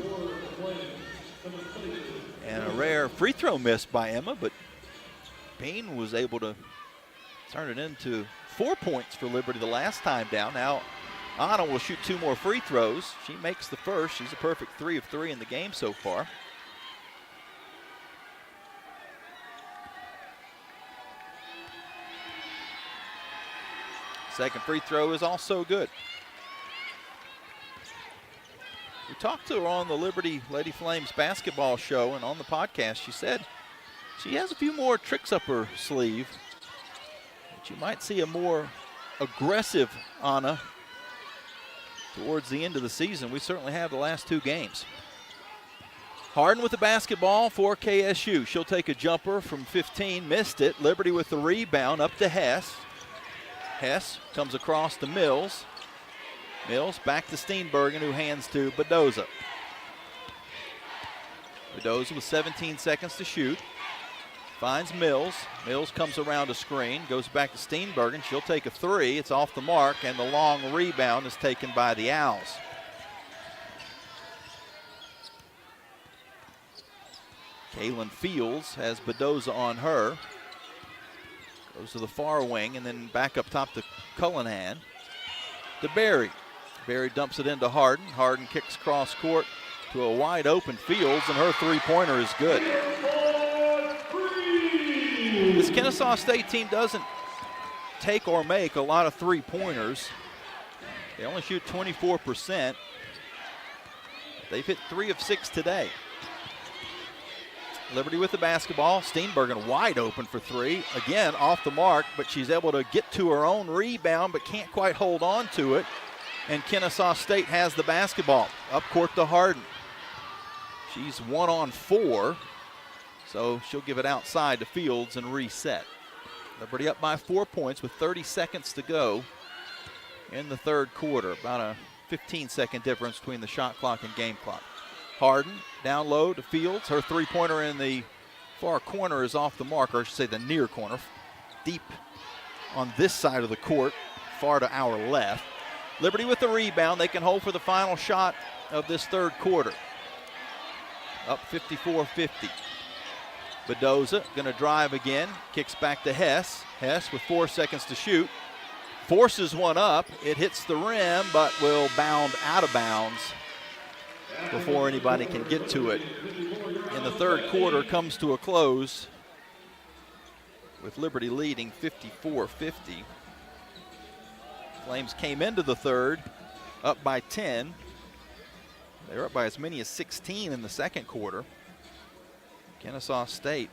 And a rare free throw miss by Emma, but Payne was able to turn it into 4 points for Liberty the last time down. Now Anna will shoot 2 more free throws. She makes the first. She's a perfect 3 of 3 in the game so far. Second free throw is also good. We talked to her on the Liberty Lady Flames basketball show and on the podcast. She said she has a few more tricks up her sleeve. But you might see a more aggressive Anna towards the end of the season. We certainly have the last 2 games. Harden with the basketball for KSU. She'll take a jumper from 15, missed it. Liberty with the rebound up to Hess. Hess comes across to Mills. Mills back to Steenbergen, who hands to Bedoza. Bedoza with 17 seconds to shoot. Finds Mills. Mills comes around a screen, goes back to Steenbergen. She'll take a three. It's off the mark, and the long rebound is taken by the Owls. Kaylin Fields has Bedoza on her. Goes to the far wing and then back up top to Cullinhan. To Berry. Berry dumps it into Harden. Harden kicks cross court to a wide open Fields, and her three-pointer is good. This Kennesaw State team doesn't take or make a lot of three-pointers. They only shoot 24%. They've hit 3 of 6 today. Liberty with the basketball. Steenbergen wide open for three. Again, off the mark, but she's able to get to her own rebound, but can't quite hold on to it. And Kennesaw State has the basketball. Up court to Harden. She's 1 on 4, so she'll give it outside to Fields and reset. Liberty up by 4 points with 30 seconds to go in the third quarter. About a 15-second difference between the shot clock and game clock. Harden down low to Fields. Her three-pointer in the far corner is off the mark, or I should say the near corner. Deep on this side of the court, far to our left. Liberty with the rebound. They can hold for the final shot of this third quarter. Up 54-50. Bedoza going to drive again. Kicks back to Hess. Hess with 4 seconds to shoot. Forces one up. It hits the rim, but will bound out of bounds before anybody can get to it. And the third quarter comes to a close with Liberty leading 54-50. Flames came into the third up by 10. They were up by as many as 16 in the second quarter. Kennesaw State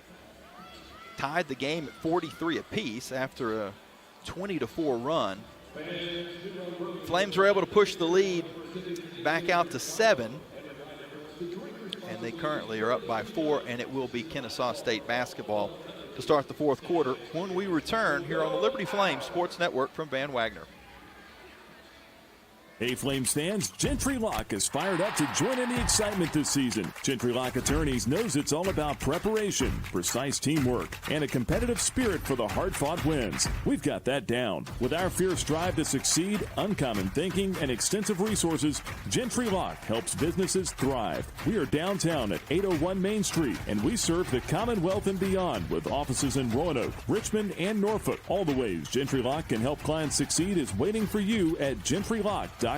tied the game at 43 apiece after a 20-4 run. Flames were able to push the lead back out to 7. And they currently are up by 4, and it will be Kennesaw State basketball to start the fourth quarter when we return here on the Liberty Flames Sports Network from Van Wagner. Hey, Flames fans, Gentry Lock is fired up to join in the excitement this season. Gentry Lock Attorneys knows it's all about preparation, precise teamwork, and a competitive spirit for the hard-fought wins. We've got that down. With our fierce drive to succeed, uncommon thinking, and extensive resources, Gentry Lock helps businesses thrive. We are downtown at 801 Main Street, and we serve the Commonwealth and beyond with offices in Roanoke, Richmond, and Norfolk. All the ways Gentry Lock can help clients succeed is waiting for you at GentryLock.com.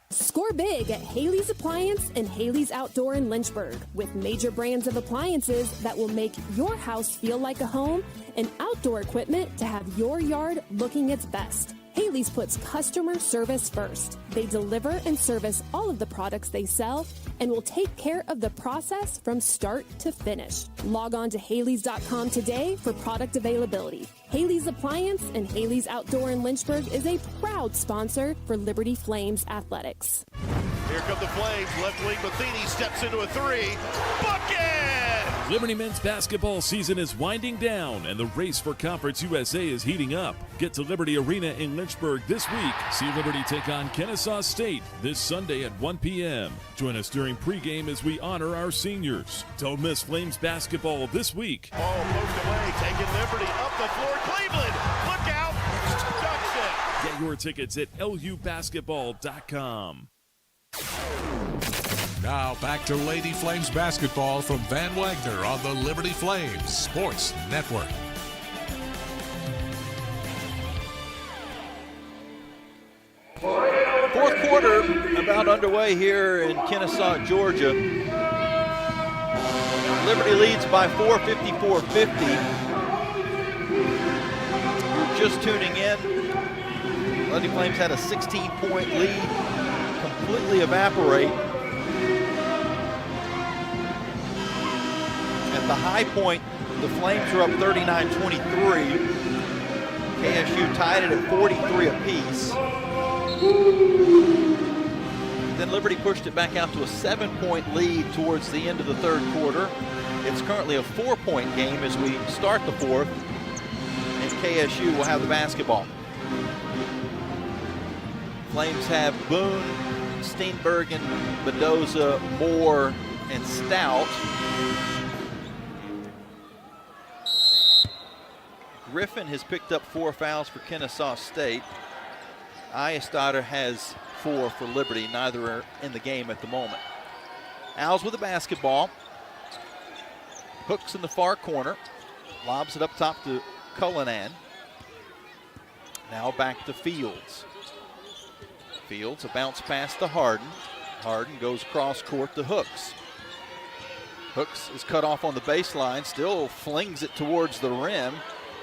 Score big at Haley's Appliance and Haley's Outdoor in Lynchburg with major brands of appliances that will make your house feel like a home and outdoor equipment to have your yard looking its best. Haley's puts customer service first. They deliver and service all of the products they sell and will take care of the process from start to finish. Log on to Haleys.com today for product availability. Haley's Appliance and Haley's Outdoor in Lynchburg is a proud sponsor for Liberty Flames Athletics. Here come the Flames. Left wing Matheny steps into a three. Bucket! Liberty men's basketball season is winding down, and the race for Conference USA is heating up. Get to Liberty Arena in Lynchburg this week. See Liberty take on Kennesaw State this Sunday at 1 p.m. Join us during pregame as we honor our seniors. Don't miss Flames basketball this week. Ball poked away, taking Liberty up the floor. Cleveland, look out! Dunks it. Get your tickets at lubasketball.com. Now back to Lady Flames basketball from Van Wagner on the Liberty Flames Sports Network. Fourth quarter about underway here in Kennesaw, Georgia. Liberty leads by 4, 54-50. You're just tuning in. Lady Flames had a 16-point lead completely evaporate. At the high point, the Flames were up 39-23. KSU tied it at 43 apiece. Then Liberty pushed it back out to a 7-point lead towards the end of the third quarter. It's currently a 4-point game as we start the fourth, and KSU will have the basketball. Flames have Boone, Steenbergen, Mendoza, Moore, and Stout. Griffin has picked up 4 fouls for Kennesaw State. Ayestadter has 4 for Liberty. Neither are in the game at the moment. Owls with the basketball. Hooks in the far corner. Lobs it up top to Cullinan. Now back to Fields. Fields, a bounce pass to Harden. Harden goes cross court to Hooks. Hooks is cut off on the baseline, still flings it towards the rim.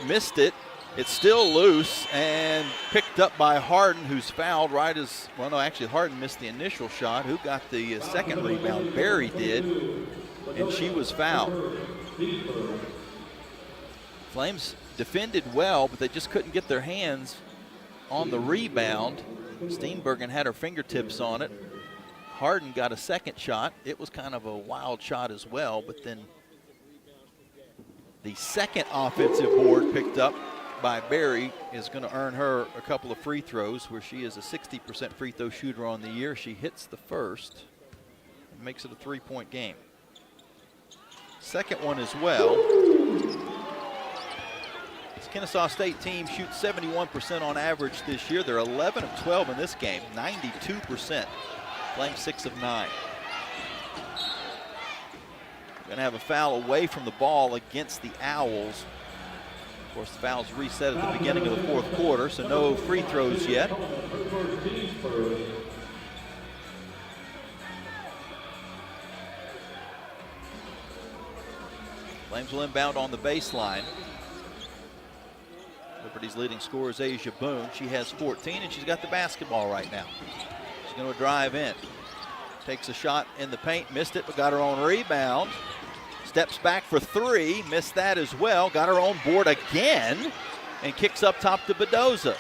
Missed it. It's still loose and picked up by Harden, who's fouled right as, well, no, actually Harden missed the initial shot. Who got the second rebound? Barry did, and she was fouled. Flames defended well, but they just couldn't get their hands on the rebound. Steenbergen had her fingertips on it. Harden got a second shot. It was kind of a wild shot as well, but then the second offensive board picked up by Barry is going to earn her a couple of free throws, where she is a 60% free throw shooter on the year. She hits the first and makes it a 3-point game. Second one as well. This Kennesaw State team shoots 71% on average this year. They're 11 of 12 in this game, 92%. Flames 6 of 9. Going to have a foul away from the ball against the Owls. Of course, the foul's reset at the beginning of the fourth quarter, so no free throws yet. Flames will inbound on the baseline. Liberty's leading scorer is Asia Boone. She has 14, and she's got the basketball right now. She's going to drive in. Takes a shot in the paint, missed it, but got her own rebound. Steps back for 3, missed that as well. Got her own board again, and kicks up top to Mendoza.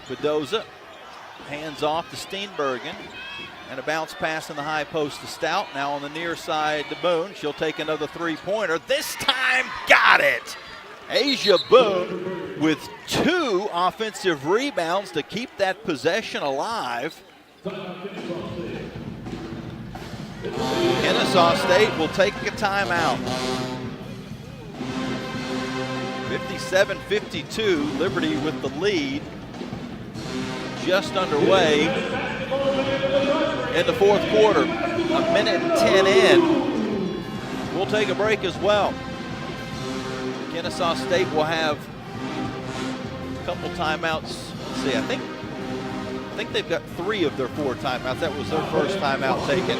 Mendoza hands off to Steenbergen, and a bounce pass in the high post to Stout. Now on the near side to Boone. She'll take another 3-pointer. This time, got it! Asia Boone with 2 offensive rebounds to keep that possession alive. Kennesaw State will take a timeout. 57-52, Liberty with the lead. Just underway in the fourth quarter. A minute and 10 in. We'll take a break as well. Kennesaw State will have a couple timeouts. Let's see, I think they've got 3 of their 4 timeouts. That was their first timeout taken.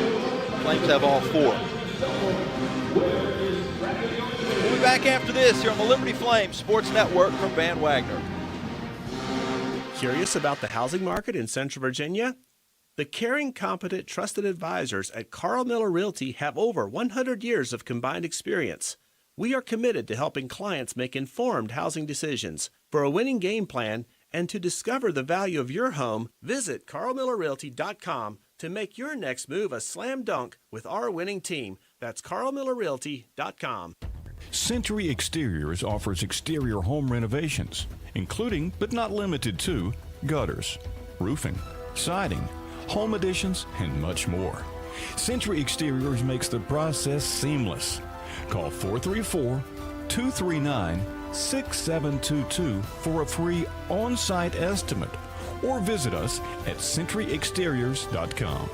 Flames have all 4. We'll be back after this here on the Liberty Flames Sports Network from Van Wagner. Curious about the housing market in Central Virginia? The caring, competent, trusted advisors at Carl Miller Realty have over 100 years of combined experience. We are committed to helping clients make informed housing decisions. For a winning game plan and to discover the value of your home, visit carlmillerrealty.com to make your next move a slam dunk with our winning team. That's carlmillerrealty.com. Century Exteriors offers exterior home renovations, including but not limited to gutters, roofing, siding, home additions, and much more. Century Exteriors makes the process seamless. Call 434-239-6722 for a free on-site estimate, or visit us at centuryexteriors.com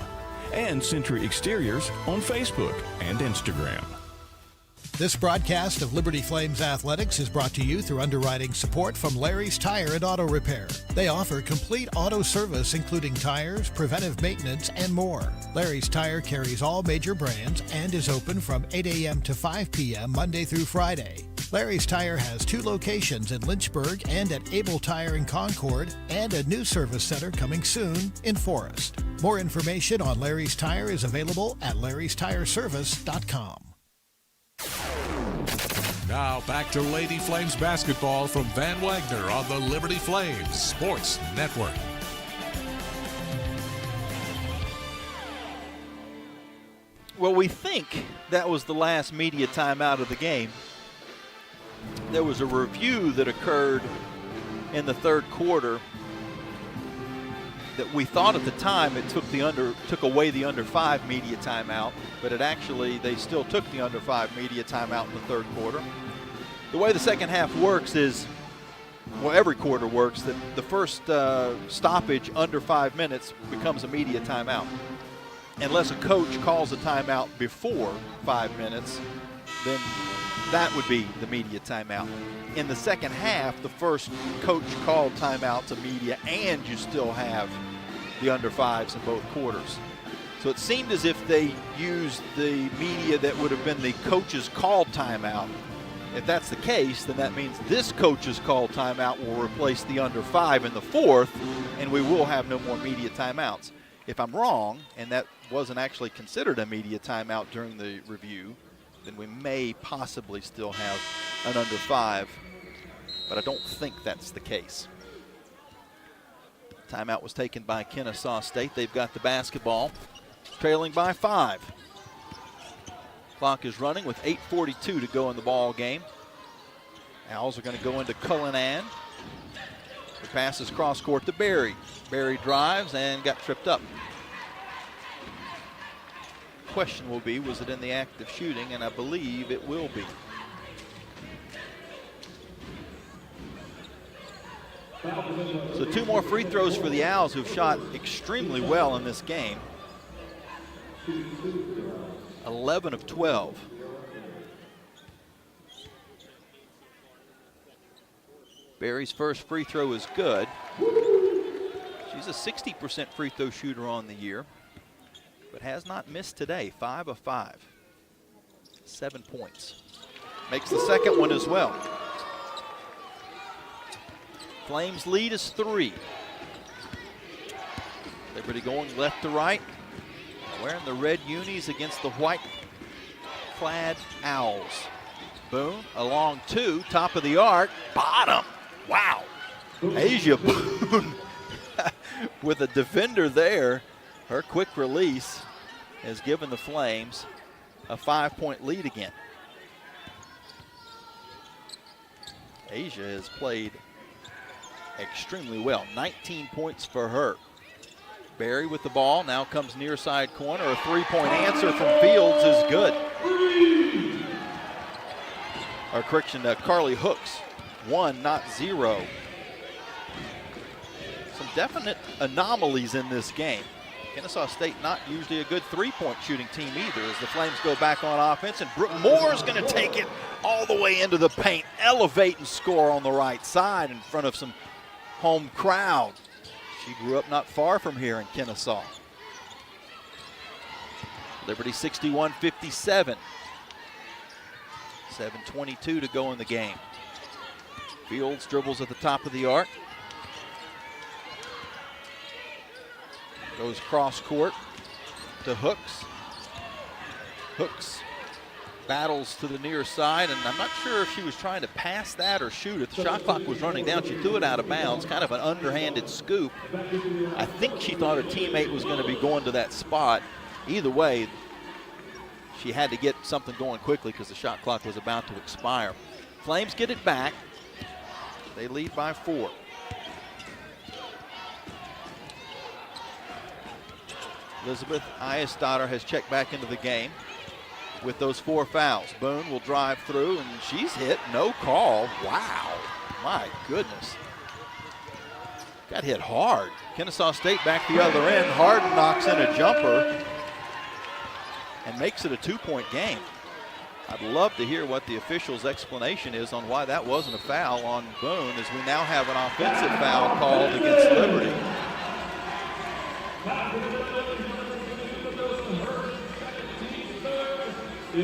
and Century Exteriors on Facebook and Instagram. This broadcast of Liberty Flames Athletics is brought to you through underwriting support from Larry's Tire and Auto Repair. They offer complete auto service, including tires, preventive maintenance, and more. Larry's Tire carries all major brands and is open from 8 a.m. to 5 p.m. Monday through Friday. Larry's Tire has 2 locations in Lynchburg and at Able Tire in Concord, and a new service center coming soon in Forest. More information on Larry's Tire is available at larrystireservice.com. Now back to Lady Flames basketball from Van Wagner on the Liberty Flames Sports Network. Well, we think that was the last media timeout of the game. There was a review that occurred in the third quarter that we thought at the time it took away the under 5 media timeout, but they still took the under 5 media timeout in the third quarter. The way the second half works is, well, every quarter works, that the first stoppage under 5 minutes becomes a media timeout. Unless a coach calls a timeout before 5 minutes, then that would be the media timeout. In the second half, the first coach called timeout to media, and you still have the under 5s in both quarters. So it seemed as if they used the media that would have been the coach's called timeout. If that's the case, then that means this coach's called timeout will replace the under 5 in the fourth, and we will have no more media timeouts. If I'm wrong, and that wasn't actually considered a media timeout during the review, then we may possibly still have an under 5, but I don't think that's the case. Timeout was taken by Kennesaw State. They've got the basketball, trailing by 5. Clock is running with 8:42 to go in the ball game. Owls are going to go into Cullinan. The pass is cross court to Berry. Berry drives and got tripped up. Question will be, was it in the act of shooting? And I believe it will be. So 2 more free throws for the Owls, who've shot extremely well in this game. 11 of 12. Berry's first free throw is good. She's a 60% free throw shooter on the year, but has not missed today. 5 of 5. 7 points. Makes the second one as well. Flames lead is 3. Liberty going left to right, wearing the red unis against the white-clad Owls. Boone along 2, top of the arc, bottom. Wow. Asia Boone with a defender there. Her quick release has given the Flames a 5-point lead again. Asia has played extremely well. 19 points for her. Berry with the ball, now comes near side corner. A 3-point answer from Fields is good. Or correction, Carly Hooks, 1, not 0. Some definite anomalies in this game. Kennesaw State not usually a good 3-point shooting team either, as the Flames go back on offense, and Brooke Moore's going to take it all the way into the paint, elevate and score on the right side in front of some home crowd. She grew up not far from here in Kennesaw. Liberty 61-57. 7:22 to go in the game. Fields dribbles at the top of the arc. Goes cross court to Hooks. Hooks battles to the near side, and I'm not sure if she was trying to pass that or shoot it. The shot clock was running down. She threw it out of bounds, kind of an underhanded scoop. I think she thought her teammate was going to be going to that spot. Either way, she had to get something going quickly because the shot clock was about to expire. Flames get it back. They lead by 4. Elizabeth Ayestadter has checked back into the game with those 4 fouls. Boone will drive through, and she's hit. No call. Wow. My goodness. Got hit hard. Kennesaw State back the other end. Harden knocks in a jumper and makes it a 2-point game. I'd love to hear what the official's explanation is on why that wasn't a foul on Boone, as we now have an offensive foul called against Liberty. I'm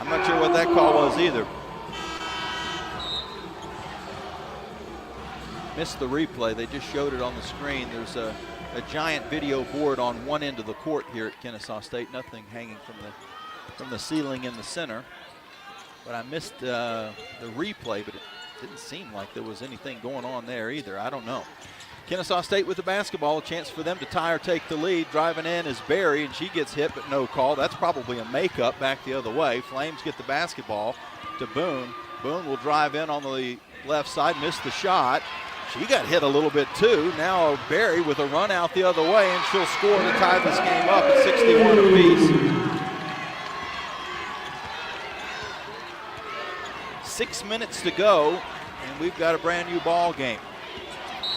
not sure what that call was either. Missed the replay. They just showed it on the screen. There's a giant video board on one end of the court here at Kennesaw State. Nothing hanging from the ceiling in the center. But I missed the replay, but Didn't seem like there was anything going on there either. I don't know. Kennesaw State with the basketball, a chance for them to tie or take the lead. Driving in is Barry, and she gets hit, but no call. That's probably a makeup back the other way. Flames get the basketball to Boone. Boone will drive in on the left side, miss the shot. She got hit a little bit too. Now Barry with a run out the other way, and she'll score to tie this game up at 61 apiece. 6 minutes to go, and we've got a brand new ball game.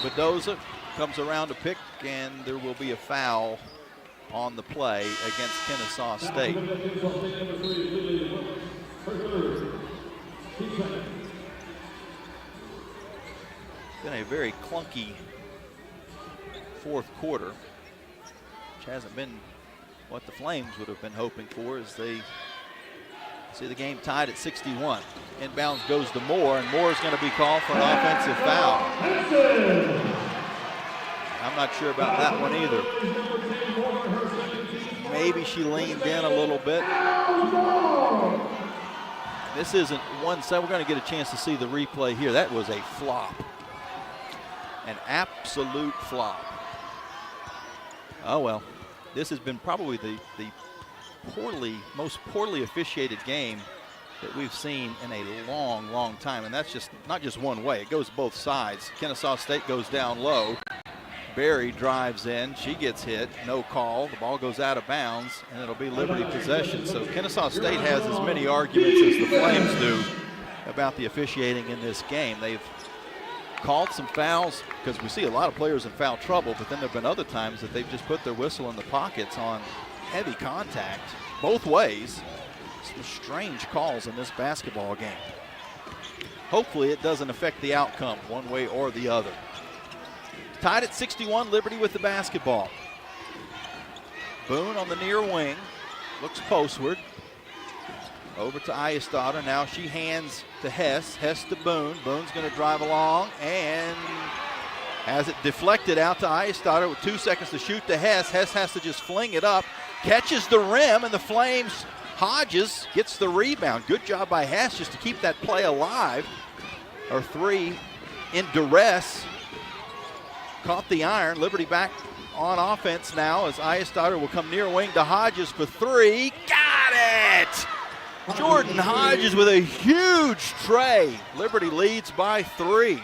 Bedoza comes around to pick, and there will be a foul on the play against Kennesaw State. Been a very clunky fourth quarter, which hasn't been what the Flames would have been hoping for as they see the game tied at 61. Inbounds goes to Moore, and Moore is going to be called for an offensive foul. I'm not sure about that one either. Maybe she leaned in a little bit. This isn't one side. We're going to get a chance to see the replay here. That was a flop. An absolute flop. Oh well, this has been probably the most poorly officiated game that we've seen in a long, long time, and that's just not just one way. It goes both sides. Kennesaw State goes down low. Barry drives in. She gets hit. No call. The ball goes out of bounds, and it'll be Liberty possession. So Kennesaw State has as many arguments as the Flames do about the officiating in this game. They've called some fouls because we see a lot of players in foul trouble, but then there have been other times that they've just put their whistle in the pockets on heavy contact both ways. Some strange calls in this basketball game. Hopefully it doesn't affect the outcome one way or the other. Tied at 61, Liberty with the basketball. Boone on the near wing, looks postward. Over to Ayestada. Now she hands to Hess. Hess to Boone. Boone's going to drive along and has it deflected out to Ayestada with 2 seconds to shoot to Hess. Hess has to just fling it up. Catches the rim, and the Flames, Hodges gets the rebound. Good job by Hess just to keep that play alive. Her three in duress. Caught the iron. Liberty back on offense now as Ayestada will come near wing to Hodges for three. Got it! Jordan Hodges with a huge tray. Liberty leads by 3.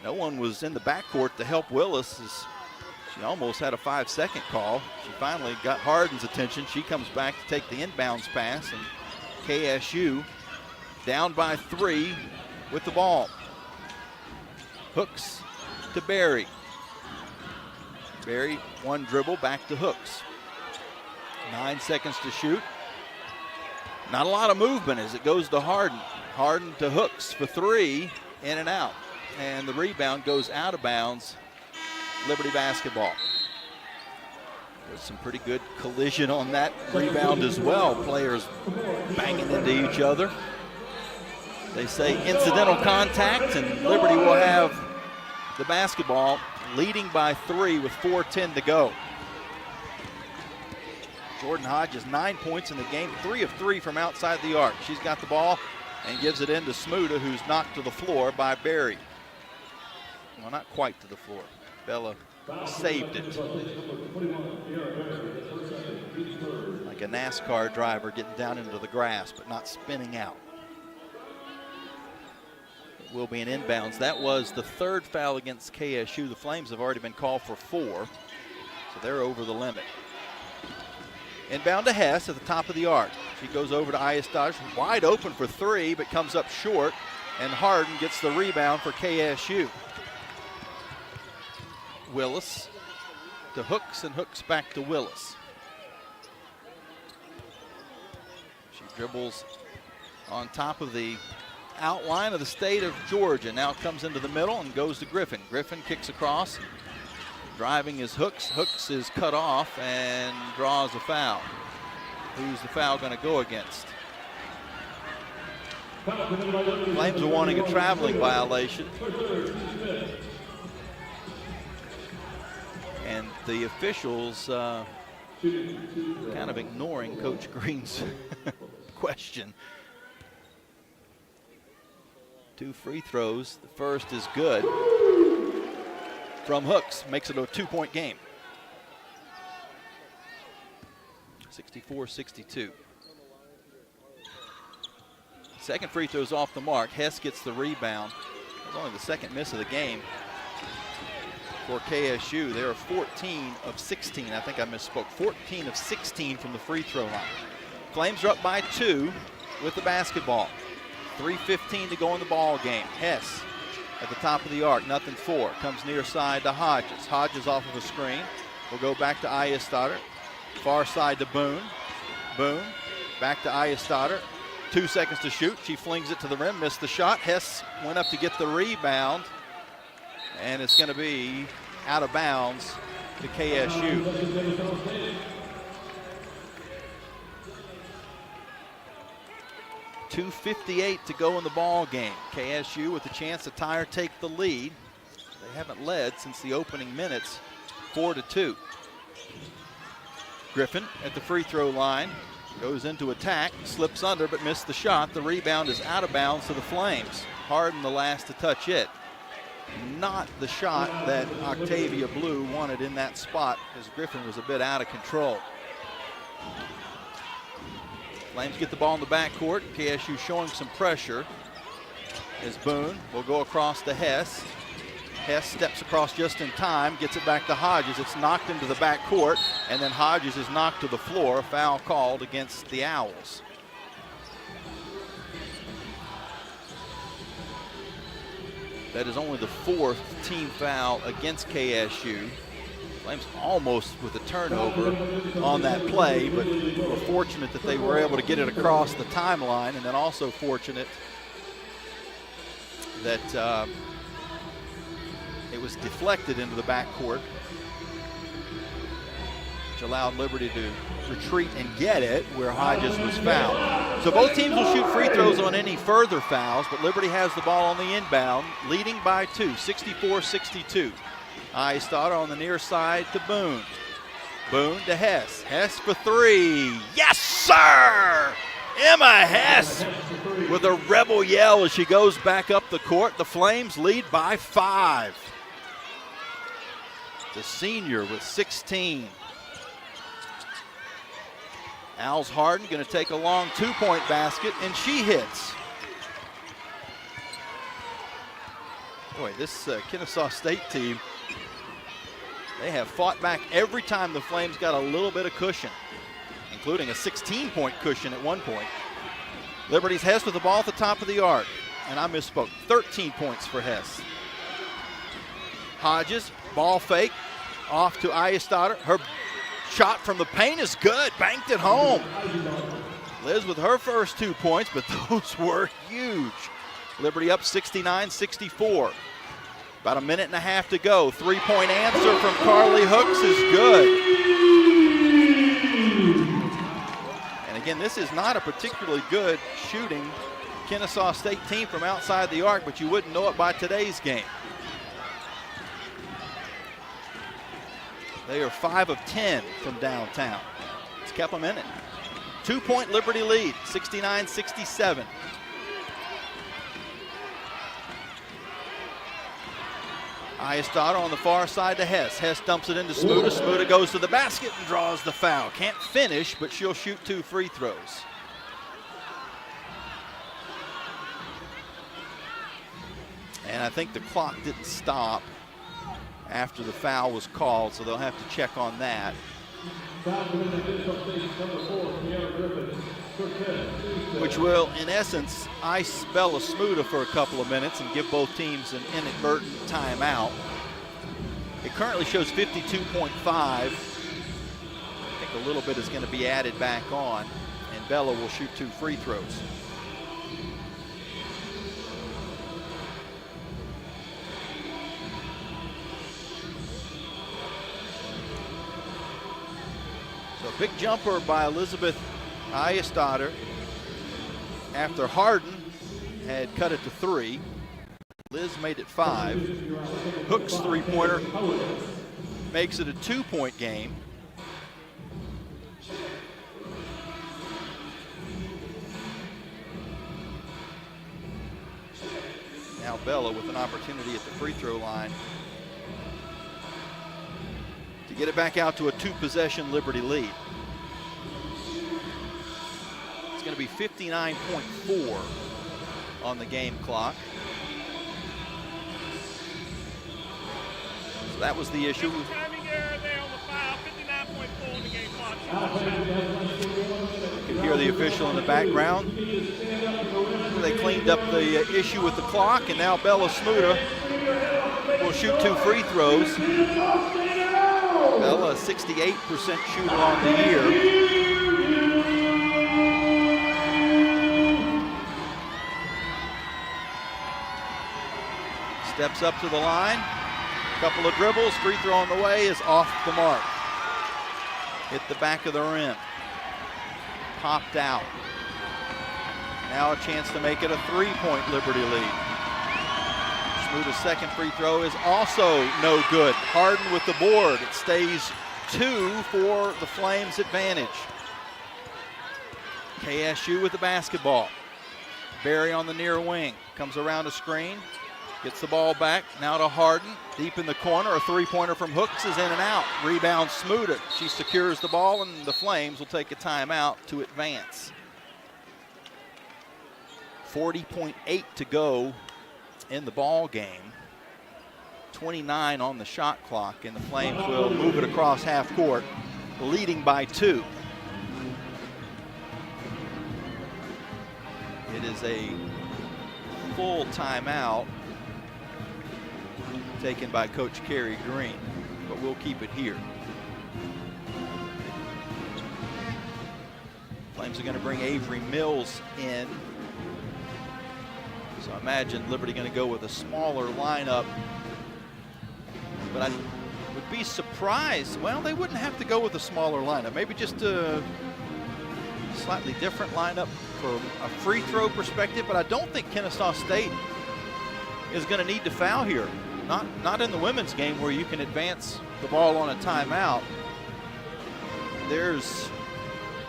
No one was in the backcourt to help Willis as she almost had a 5-second call. She finally got Harden's attention. She comes back to take the inbounds pass, and KSU down by 3 with the ball. Hooks to Barry. Barry, one dribble, back to Hooks. 9 seconds to shoot. Not a lot of movement as it goes to Harden. Harden to Hooks for 3, in and out. And the rebound goes out of bounds. Liberty basketball. There's some pretty good collision on that rebound as well. Players banging into each other. They say incidental contact, and Liberty will have the basketball, leading by 3 with 4:10 to go. Jordan Hodges, 9 points in the game, 3 of 3 from outside the arc. She's got the ball and gives it in to Smuda, who's knocked to the floor by Barry. Well, not quite to the floor. Bella saved it. Like a NASCAR driver getting down into the grass, but not spinning out. It will be an inbounds. That was the 3rd foul against KSU. The Flames have already been called for 4, so they're over the limit. Inbound to Hess at the top of the arc. She goes over to Ayestad, wide open for 3, but comes up short, and Harden gets the rebound for KSU. Willis to Hooks, and Hooks back to Willis. She dribbles on top of the outline of the state of Georgia. Now comes into the middle and goes to Griffin. Griffin kicks across. Driving is Hooks. Hooks is cut off and draws a foul. Who's the foul going to go against? Flames are wanting a traveling violation. And the officials kind of ignoring Coach Green's question. 2 free throws. The first is good from Hooks, makes it a 2-point game. 64-62. Second free throw's off the mark. Hess gets the rebound. It was only the second miss of the game for KSU. They are 14 of 16. I think I misspoke. 14 of 16 from the free throw line. Flames are up by 2 with the basketball. 3:15 to go in the ball game. Hess at the top of the arc, nothing for. Comes near side to Hodges. Hodges off of a screen. Will go back to Ayestadter. Far side to Boone. Boone back to Ayestadter. 2 seconds to shoot. She flings it to the rim, missed the shot. Hess went up to get the rebound, and it's going to be out of bounds to KSU. .258 to go in the ball game. KSU with a chance to tie or take the lead. They haven't led since the opening minutes, 4-2. Griffin at the free throw line. Goes into attack, slips under, but missed the shot. The rebound is out of bounds to the Flames. Harden the last to touch it. Not the shot that Octavia Blue wanted in that spot, as Griffin was a bit out of control. Flames get the ball in the backcourt. KSU showing some pressure as Boone will go across to Hess. Hess steps across just in time, gets it back to Hodges. It's knocked into the backcourt, and then Hodges is knocked to the floor. A foul called against the Owls. That is only the 4th team foul against KSU. Flames almost with a turnover on that play, but were fortunate that they were able to get it across the timeline, and then also fortunate that it was deflected into the backcourt, which allowed Liberty to retreat and get it where Hodges was fouled. So both teams will shoot free throws on any further fouls, but Liberty has the ball on the inbound, leading by 2, 64-62. Ayestadter on the near side to Boone. Boone to Hess. Hess for 3. Yes, sir! Emma Hess with a rebel yell as she goes back up the court. The Flames lead by 5. The senior with 16. Al's Harden going to take a long 2-point basket, and she hits. Boy, this Kennesaw State team, they have fought back every time the Flames got a little bit of cushion, including a 16-point cushion at one point. Liberty's Hess with the ball at the top of the arc, and I misspoke, 13 points for Hess. Hodges, ball fake, off to Ayestadter. Her shot from the paint is good, banked it home. Liz with her first 2 points, but those were huge. Liberty up 69-64. About a minute and a half to go. 3-point answer from Carly Hooks is good. And again, this is not a particularly good shooting Kennesaw State team from outside the arc, but you wouldn't know it by today's game. They are 5 of 10 from downtown. It's kept them in it. 2-point Liberty lead, 69-67. Ayestadter on the far side to Hess. Hess dumps it into Smuda. Smuda goes to the basket and draws the foul. Can't finish, but she'll shoot 2 free throws. And I think the clock didn't stop after the foul was called, so they'll have to check on that. Which will, in essence, ice Bella Smuda for a couple of minutes and give both teams an inadvertent timeout. It currently shows 52.5. I think a little bit is going to be added back on, and Bella will shoot 2 free throws. So big jumper by Elizabeth Ayestadter after Harden had cut it to 3. Liz made it 5. Hooks 3-pointer makes it a 2-point game. Now Bella with an opportunity at the free throw line to get it back out to a 2-possession Liberty lead. It's going to be 59.4 on the game clock. So that was the issue. You can hear the official in the background. They cleaned up the issue with the clock, and now Bella Smuda will shoot 2 free throws. Bella, a 68% shooter on the year. Steps up to the line. Couple of dribbles. Free throw on the way is off the mark. Hit the back of the rim. Popped out. Now a chance to make it a 3-point Liberty lead. Smuda's second free throw is also no good. Harden with the board. It stays 2 for the Flames' advantage. KSU with the basketball. Barry on the near wing. Comes around a screen. Gets the ball back. Now to Harden. Deep in the corner. A 3-pointer from Hooks is in and out. Rebound Smuda. She secures the ball, and the Flames will take a timeout to advance. 40.8 to go in the ball game. 29 on the shot clock, and the Flames will move it across half court, leading by 2. It is a full timeout taken by Coach Kerry Green, but we'll keep it here. Flames are going to bring Avery Mills in. So I imagine Liberty going to go with a smaller lineup. But I would be surprised. Well, they wouldn't have to go with a smaller lineup. Maybe just a slightly different lineup from a free throw perspective. But I don't think Kennesaw State is going to need to foul here. Not in the women's game where you can advance the ball on a timeout. There's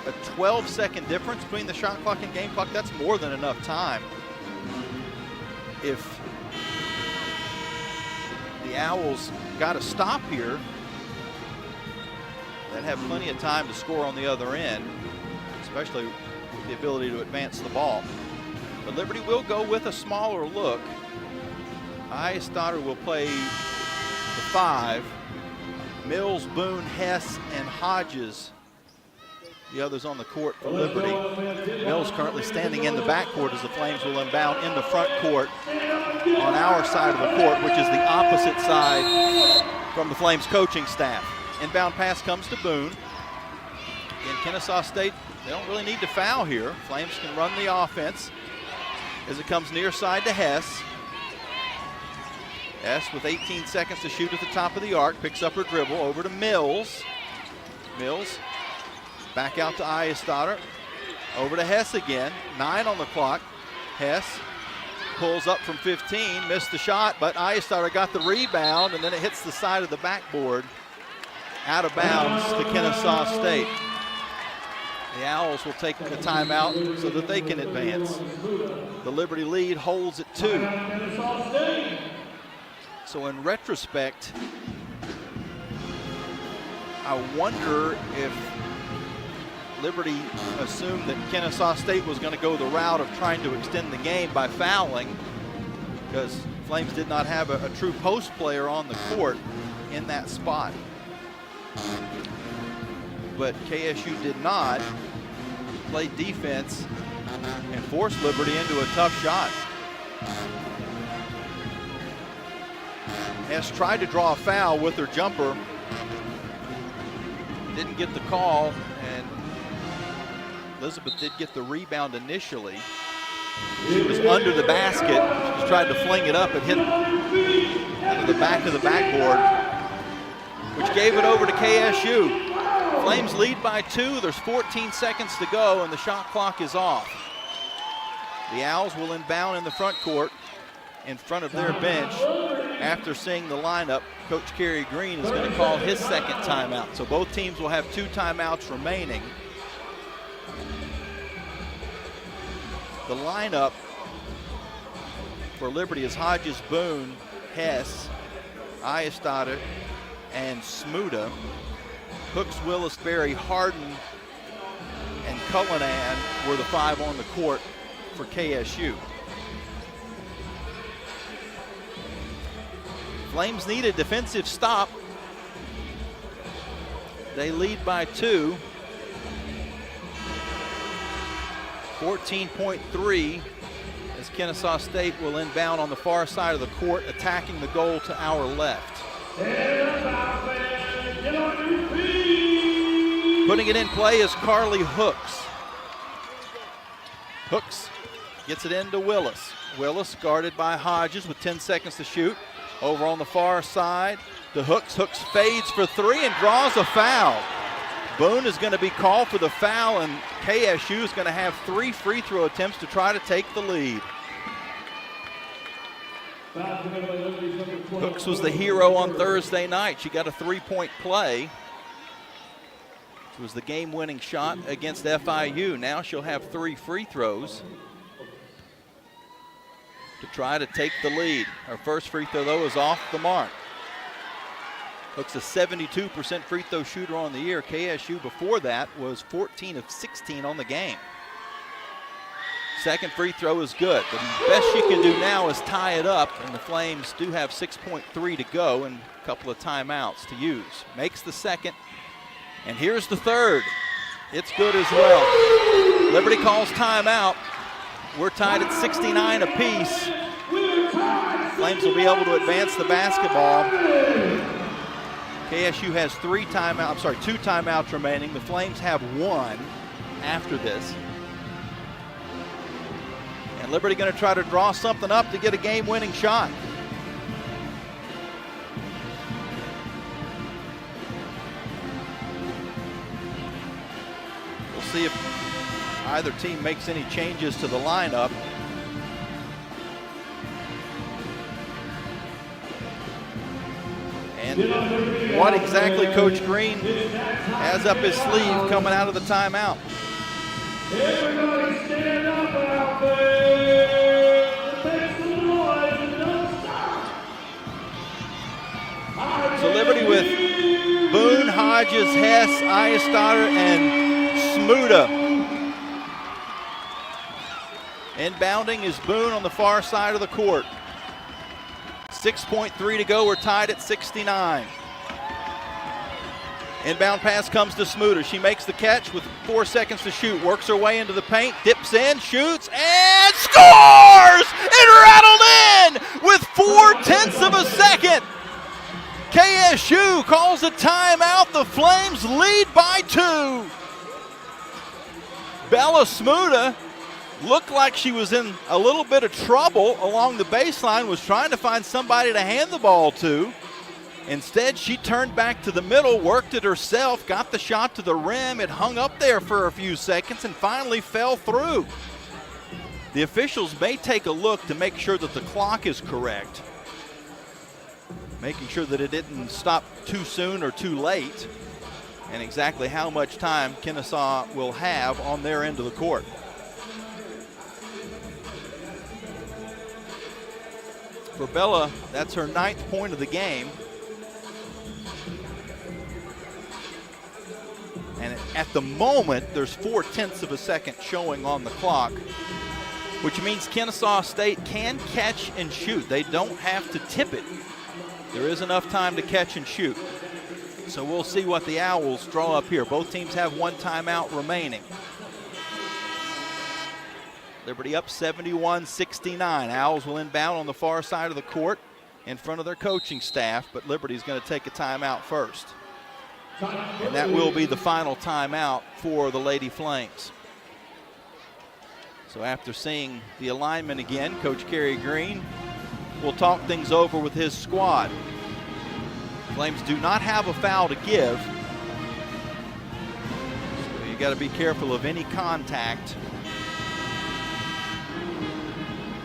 a 12-second difference between the shot clock and game clock. That's more than enough time. If the Owls got to stop here, they'd have plenty of time to score on the other end, especially with the ability to advance the ball. But Liberty will go with a smaller look. Eisstotter will play the 5. Mills, Boone, Hess, and Hodges, the others on the court for Liberty. Mills currently standing in the backcourt as the Flames will inbound in the front court on our side of the court, which is the opposite side from the Flames coaching staff. Inbound pass comes to Boone. In Kennesaw State, they don't really need to foul here. Flames can run the offense as it comes near side to Hess. Hess with 18 seconds to shoot at the top of the arc, picks up her dribble over to Mills. Mills back out to Eisstotter. Over to Hess again. 9 on the clock. Hess pulls up from 15, missed the shot, but Eisstotter got the rebound, and then it hits the side of the backboard. Out of bounds to Kennesaw State. The Owls will take the timeout so that they can advance. The Liberty lead holds at 2. So in retrospect, I wonder if Liberty assumed that Kennesaw State was going to go the route of trying to extend the game by fouling, because Flames did not have a true post player on the court in that spot. But KSU did not play defense and force Liberty into a tough shot. Hess tried to draw a foul with her jumper. Didn't get the call, and Elizabeth did get the rebound initially. She was under the basket. She just tried to fling it up and hit into the back of the backboard, which gave it over to KSU. Flames lead by 2. There's 14 seconds to go, and the shot clock is off. The Owls will inbound in the front court in front of their bench. After seeing the lineup, Coach Kerry Green is going to call his second timeout. So both teams will have 2 timeouts remaining. The lineup for Liberty is Hodges, Boone, Hess, Ayestade, and Smuda. Hooks, Willis, Berry, Harden, and Cullinan were the 5 on the court for KSU. Flames need a defensive stop. They lead by 2. 14.3 as Kennesaw State will inbound on the far side of the court, attacking the goal to our left. Putting it in play is Carly Hooks. Hooks gets it into Willis. Willis guarded by Hodges with 10 seconds to shoot. Over on the far side to Hooks. Hooks fades for 3 and draws a foul. Boone is going to be called for the foul, and KSU is going to have 3 free throw attempts to try to take the lead. Hooks was the hero on Thursday night. She got a 3-point play. It was the game-winning shot against FIU. Now she'll have 3 free throws to try to take the lead. Her first free throw, though, is off the mark. Hooks a 72% free throw shooter on the year. KSU before that was 14 of 16 on the game. Second free throw is good. The best she can do now is tie it up, and the Flames do have 6.3 to go and a couple of timeouts to use. Makes the second, and here's the third. It's good as well. Liberty calls timeout. We're tied at 69 apiece. Flames will be able to advance the basketball. KSU has 2 timeouts remaining. The Flames have 1 after this. And Liberty going to try to draw something up to get a game-winning shot. We'll see if either team makes any changes to the lineup. And what exactly Coach Green has up his sleeve coming out of the timeout. Everybody stand up out there. Thanks to the Lord and don't stop. So Liberty with Boone, Hodges, Hess, Ayestade, and Smuda. Inbounding is Boone on the far side of the court. 6.3 to go. We're tied at 69. Inbound pass comes to Smuda. She makes the catch with 4 seconds to shoot. Works her way into the paint, dips in, shoots, and scores! It rattled in with 4/10 of a second. KSU calls a timeout. The Flames lead by 2. Bella Smuda looked like she was in a little bit of trouble along the baseline, was trying to find somebody to hand the ball to. Instead, she turned back to the middle, worked it herself, got the shot to the rim. It hung up there for a few seconds and finally fell through. The officials may take a look to make sure that the clock is correct, making sure that it didn't stop too soon or too late, and exactly how much time Kennesaw will have on their end of the court. For Bella, that's her 9th point of the game. And at the moment, there's 4/10 of a second showing on the clock, which means Kennesaw State can catch and shoot. They don't have to tip it. There is enough time to catch and shoot. So we'll see what the Owls draw up here. Both teams have 1 timeout remaining. Liberty up 71-69. Owls will inbound on the far side of the court in front of their coaching staff, but Liberty's going to take a timeout first. And that will be the final timeout for the Lady Flames. So after seeing the alignment again, Coach Kerry Green will talk things over with his squad. Flames do not have a foul to give. So you got to be careful of any contact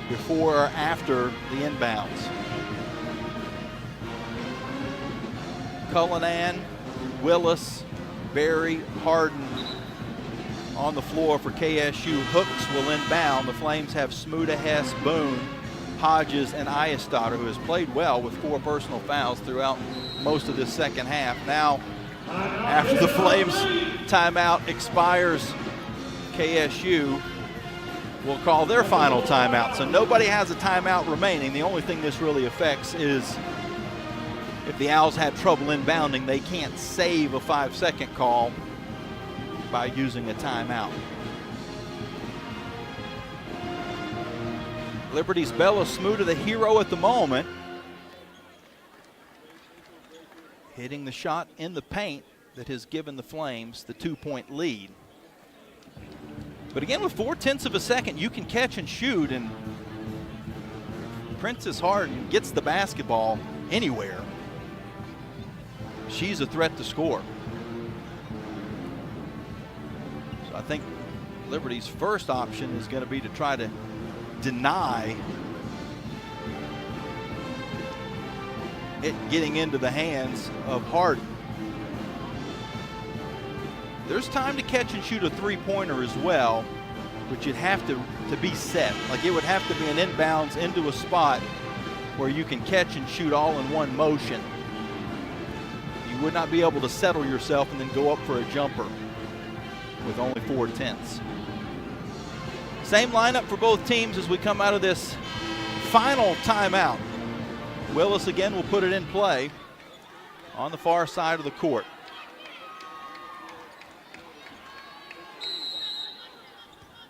before or after the inbounds. Cullinan, Willis, Berry, Harden on the floor for KSU. Hooks will inbound. The Flames have Smuda, Hess, Boone, Hodges, and Ayestad, who has played well with 4 personal fouls throughout most of this second half. Now, after the Flames timeout expires, KSU will call their final timeout. So nobody has a timeout remaining. The only thing this really affects is if the Owls had trouble inbounding, they can't save a 5-second call by using a timeout. Liberty's Bella Smuda, the hero at the moment, hitting the shot in the paint that has given the Flames the 2-point lead. But again, with 0.4 of a second, you can catch and shoot, and Princess Harden gets the basketball anywhere. She's a threat to score. So I think Liberty's first option is going to be to try to deny it getting into the hands of Harden. There's time to catch and shoot a 3-pointer as well, but you'd have to be set. Like, it would have to be an inbounds into a spot where you can catch and shoot all in one motion. You would not be able to settle yourself and then go up for a jumper with only 0.4. Same lineup for both teams as we come out of this final timeout. Willis again will put it in play on the far side of the court.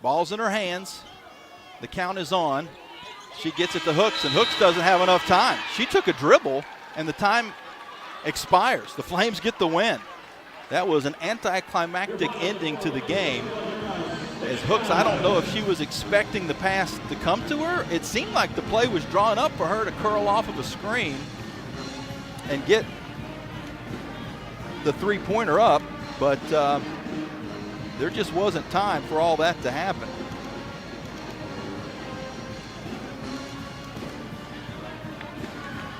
Ball's in her hands. The count is on. She gets it to Hooks, and Hooks doesn't have enough time. She took a dribble, and the time expires. The Flames get the win. That was an anticlimactic ending to the game. As Hooks, I don't know if she was expecting the pass to come to her. It seemed like the play was drawn up for her to curl off of a screen and get the 3-pointer up, but there just wasn't time for all that to happen.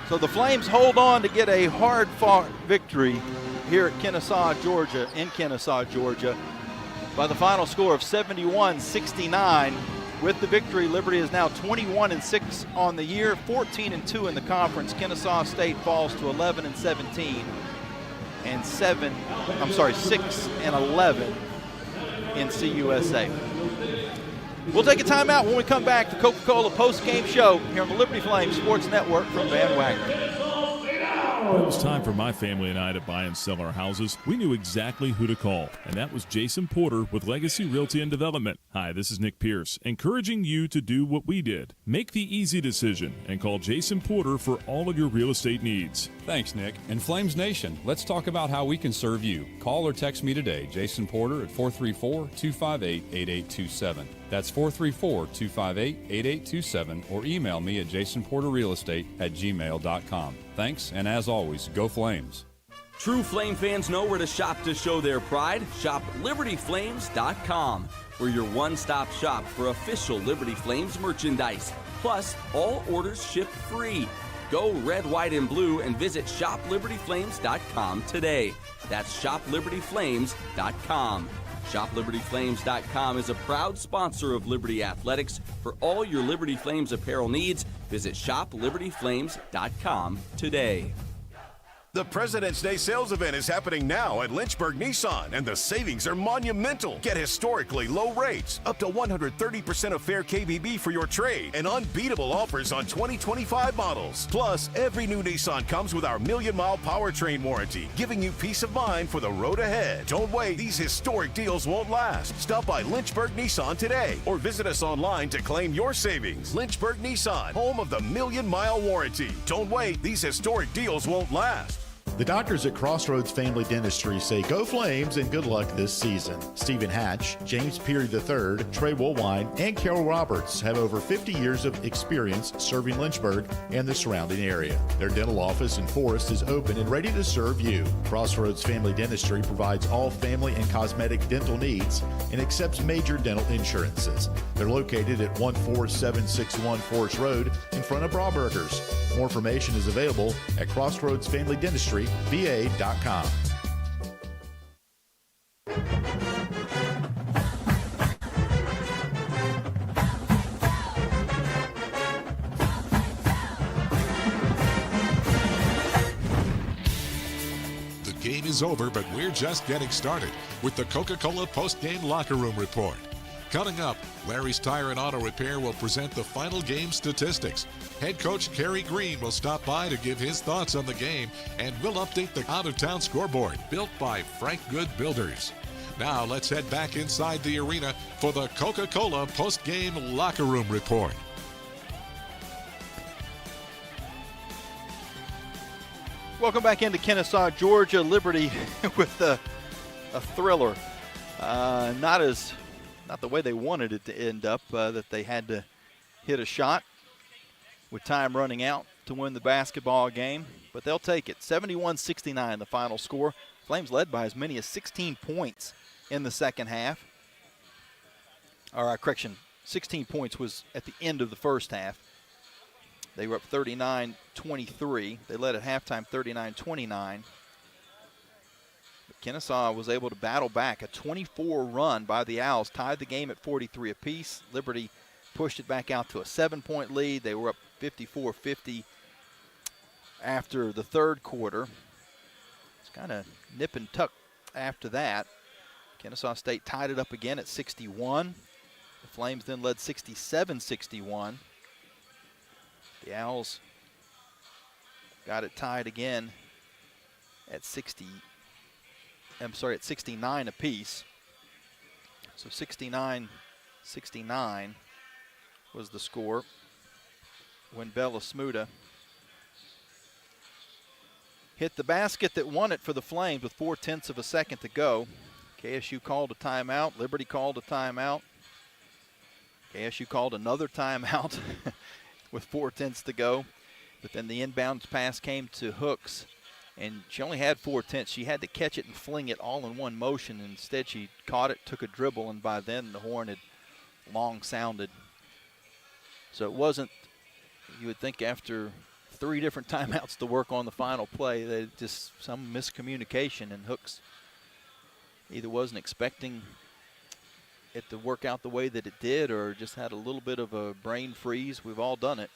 So the Flames hold on to get a hard-fought victory here at Kennesaw, Georgia, in Kennesaw, Georgia, by the final score of 71-69. With the victory, Liberty is now 21-6 on the year, 14-2 in the conference. Kennesaw State falls to 11-17 and 6-11 in CUSA. We'll take a timeout. When we come back, the Coca-Cola post-game show here on the Liberty Flames Sports Network from Van Wagner. When it was time for my family and I to buy and sell our houses, we knew exactly who to call, and that was Jason Porter with Legacy Realty and Development. Hi, this is Nick Pierce, encouraging you to do what we did. Make the easy decision and call Jason Porter for all of your real estate needs. Thanks, Nick. And Flames Nation, let's talk about how we can serve you. Call or text me today, Jason Porter, at 434-258-8827. That's 434-258-8827, or email me at jasonporterrealestate@gmail.com. Thanks, and as always, go Flames. True Flame fans know where to shop to show their pride. Shop LibertyFlames.com. We're your one-stop shop for official Liberty Flames merchandise. Plus, all orders ship free. Go red, white, and blue and visit ShopLibertyFlames.com today. That's ShopLibertyFlames.com. ShopLibertyFlames.com is a proud sponsor of Liberty Athletics. For all your Liberty Flames apparel needs, visit ShopLibertyFlames.com today. The President's Day sales event is happening now at Lynchburg Nissan, and the savings are monumental. Get historically low rates, up to 130% of fair KBB for your trade, and unbeatable offers on 2025 models. Plus, every new Nissan comes with our million-mile powertrain warranty, giving you peace of mind for the road ahead. Don't wait. These historic deals won't last. Stop by Lynchburg Nissan today, or visit us online to claim your savings. Lynchburg Nissan, home of the million-mile warranty. Don't wait. These historic deals won't last. The doctors at Crossroads Family Dentistry say go Flames and good luck this season. Stephen Hatch, James Peary III, Trey Woolwine, and Carol Roberts have over 50 years of experience serving Lynchburg and the surrounding area. Their dental office in Forest is open and ready to serve you. Crossroads Family Dentistry provides all family and cosmetic dental needs and accepts major dental insurances. They're located at 14761 Forest Road in front of Brauburgers. More information is available at Crossroads Family Dentistry, VA.com. over, but we're just getting started with the Coca-Cola post-game locker room report. Coming up, Larry's Tire and Auto Repair will present the final game statistics. Head coach Kerry Green will stop by to give his thoughts on the game, and we'll update the out-of-town scoreboard built by Frank Good Builders. Now let's head back inside the arena for the Coca-Cola post-game locker room report. Welcome back into Kennesaw, Georgia. Liberty with a thriller. Not the way they wanted it to end up, that they had to hit a shot with time running out to win the basketball game, but they'll take it. 71-69 the final score. Flames led by as many as 16 points in the second half. 16 points was at the end of the first half. They were up 39-23. They led at halftime 39-29. Kennesaw was able to battle back. A 24 run by the Owls tied the game at 43 apiece. Liberty pushed it back out to a 7-point lead. They were up 54-50 after the third quarter. It's kind of nip and tuck after that. Kennesaw State tied it up again at 61. The Flames then led 67-61. The Owls got it tied again at 69 apiece. So 69-69 was the score when Bella Smuda hit the basket that won it for the Flames with 0.4 of a second to go. KSU called a timeout. Liberty called a timeout. KSU called another timeout with 0.4 to go. But then the inbounds pass came to Hooks, and she only had 0.4. She had to catch it and fling it all in one motion. Instead, she caught it, took a dribble, and by then the horn had long sounded. So it wasn't, you would think after 3 different timeouts to work on the final play, that just some miscommunication, and Hooks either wasn't expecting it to work out the way that it did or just had a little bit of a brain freeze. We've all done it,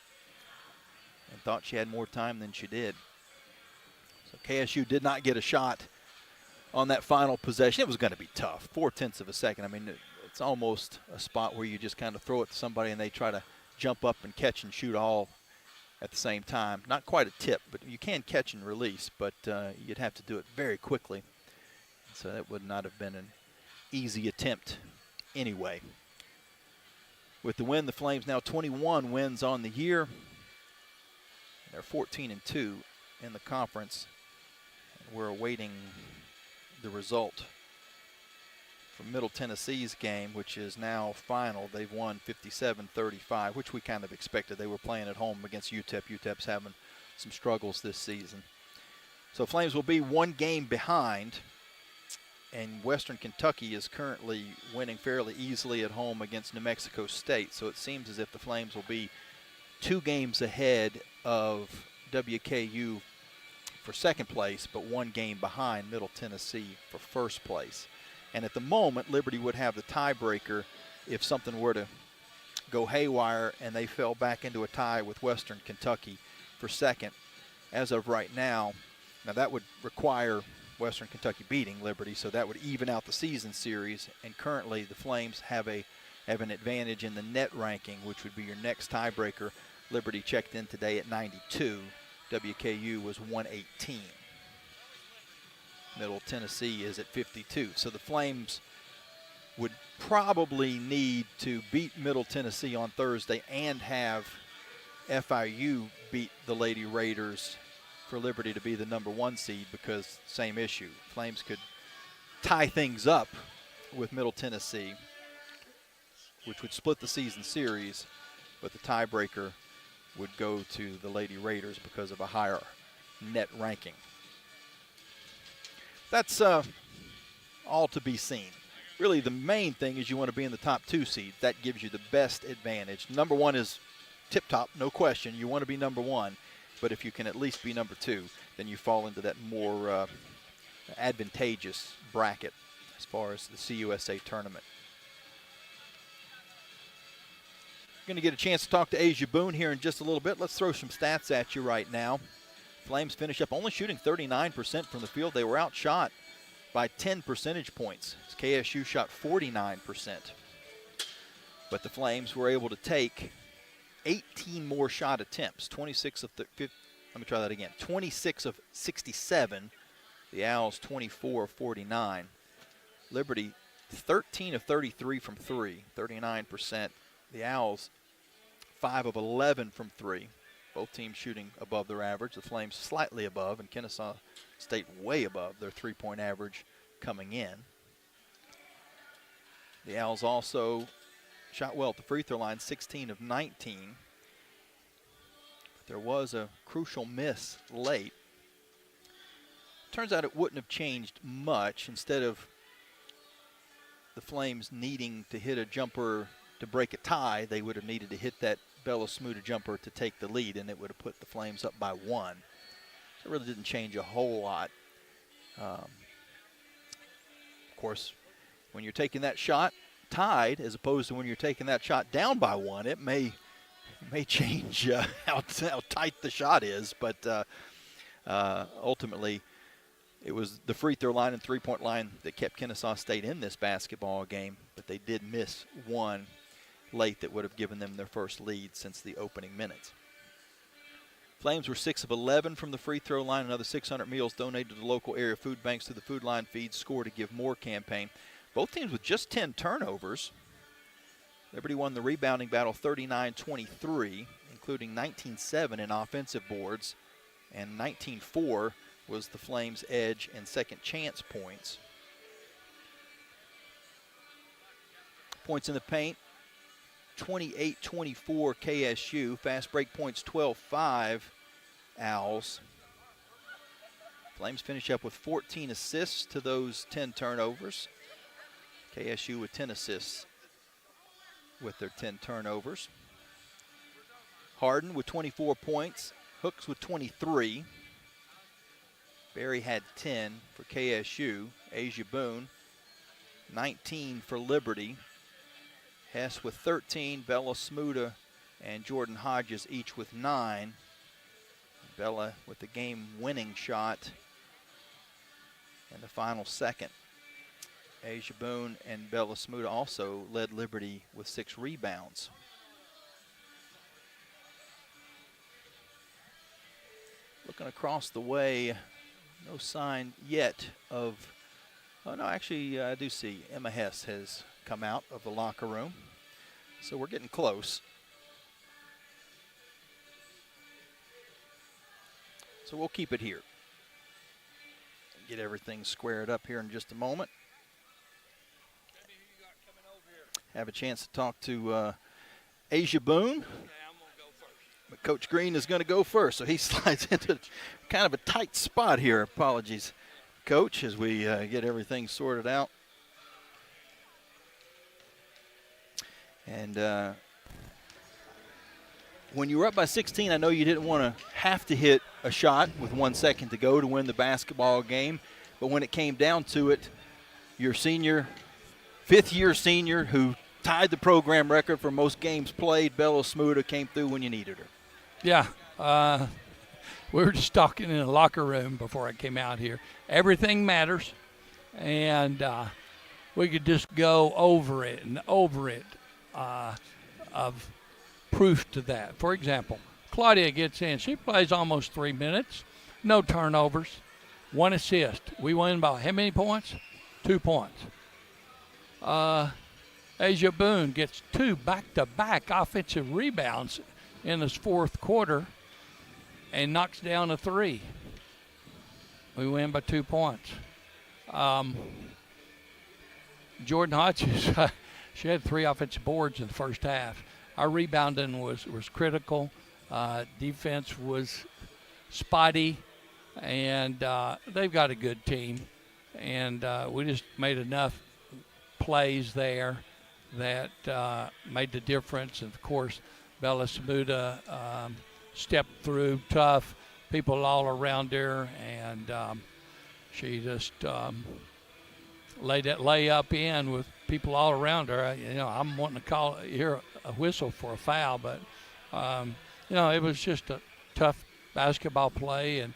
and thought she had more time than she did. So KSU did not get a shot on that final possession. It was going to be tough. 0.4 of a second. I mean, it's almost a spot where you just kind of throw it to somebody and they try to jump up and catch and shoot all at the same time. Not quite a tip, but you can catch and release, but you'd have to do it very quickly. So that would not have been an easy attempt anyway. With the win, the Flames now 21 wins on the year. They're 14-2 in the conference. We're awaiting the result from Middle Tennessee's game, which is now final. They've won 57-35, which we kind of expected. They were playing at home against UTEP. UTEP's having some struggles this season. So Flames will be 1 game behind, and Western Kentucky is currently winning fairly easily at home against New Mexico State. So it seems as if the Flames will be 2 games ahead of WKU for second place, but 1 game behind Middle Tennessee for first place. And at the moment, Liberty would have the tiebreaker if something were to go haywire and they fell back into a tie with Western Kentucky for second. As of right now, that would require Western Kentucky beating Liberty, so that would even out the season series. And currently, the Flames have an advantage in the net ranking, which would be your next tiebreaker. Liberty checked in today at 92. WKU was 118. Middle Tennessee is at 52. So the Flames would probably need to beat Middle Tennessee on Thursday and have FIU beat the Lady Raiders for Liberty to be the #1 seed, because same issue. Flames could tie things up with Middle Tennessee, which would split the season series, but the tiebreaker would go to the Lady Raiders because of a higher net ranking. That's all to be seen. Really, the main thing is you want to be in the top 2 seeds. That gives you the best advantage. #1 is tip-top, no question. You want to be #1, but if you can at least be #2, then you fall into that more advantageous bracket as far as the CUSA tournament. Going to get a chance to talk to Asia Boone here in just a little bit. Let's throw some stats at you right now. Flames finish up only shooting 39% from the field. They were outshot by 10 percentage points. KSU shot 49%. But the Flames were able to take 18 more shot attempts, 26 of 67. The Owls 24 of 49. Liberty 13 of 33 from 3, 39%. The Owls 5 of 11 from 3. Both teams shooting above their average. The Flames slightly above, and Kennesaw State way above their three-point average coming in. The Owls also shot well at the free throw line, 16 of 19. But there was a crucial miss late. Turns out it wouldn't have changed much. Instead of the Flames needing to hit a jumper to break a tie, they would have needed to hit that Bella Smuda jumper to take the lead, and it would have put the Flames up by 1. So it really didn't change a whole lot. Of course, when you're taking that shot tied, as opposed to when you're taking that shot down by 1, it may change how tight the shot is. But ultimately, it was the free throw line and three-point line that kept Kennesaw State in this basketball game, but they did miss one late that would have given them their first lead since the opening minutes. Flames were 6 of 11 from the free throw line. Another 600 meals donated to the local area food banks through the Food Line Feed Score to Give More campaign. Both teams with just 10 turnovers. Liberty won the rebounding battle 39-23, including 19-7 in offensive boards, and 19-4 was the Flames' edge in second chance points. Points in the paint, 28-24 KSU. Fast break points, 12-5 Owls. Flames finish up with 14 assists to those 10 turnovers. KSU with 10 assists with their 10 turnovers. Harden with 24 points. Hooks with 23. Barry had 10 for KSU. Asia Boone, 19 for Liberty. Hess with 13. Bella Smuda and Jordan Hodges each with 9. Bella with the game-winning shot in the final second. Asia Boone and Bella Smuda also led Liberty with 6 rebounds. Looking across the way, no sign yet of, oh no, actually I do see Emma Hess has come out of the locker room. So we're getting close. So we'll keep it here. Get everything squared up here in just a moment. Have a chance to talk to Asia Boone. But Coach Green is going to go first, so he slides into kind of a tight spot here. Apologies, Coach, as we get everything sorted out. And when you were up by 16, I know you didn't want to have to hit a shot with 1 second to go to win the basketball game. But when it came down to it, your senior, fifth-year senior who tied the program record for most games played, Bella Smuda, came through when you needed her. Yeah. We were just talking in the locker room before I came out here. Everything matters, and we could just go over it and over it of proof to that. For example, Claudia gets in. She plays almost 3 minutes, no turnovers, 1 assist. We win by how many points? 2 points. Asia Boone gets 2 back-to-back offensive rebounds in this fourth quarter and knocks down a 3. We win by 2 points. Jordan Hodges, she had 3 offensive boards in the first half. Our rebounding was critical. Defense was spotty, and they've got a good team. And we just made enough plays there that made the difference. And, of course, Bella Smuda stepped through tough, people all around her, and she just laid that layup in with people all around her. You know, I'm wanting to hear a whistle for a foul, but, you know, it was just a tough basketball play, and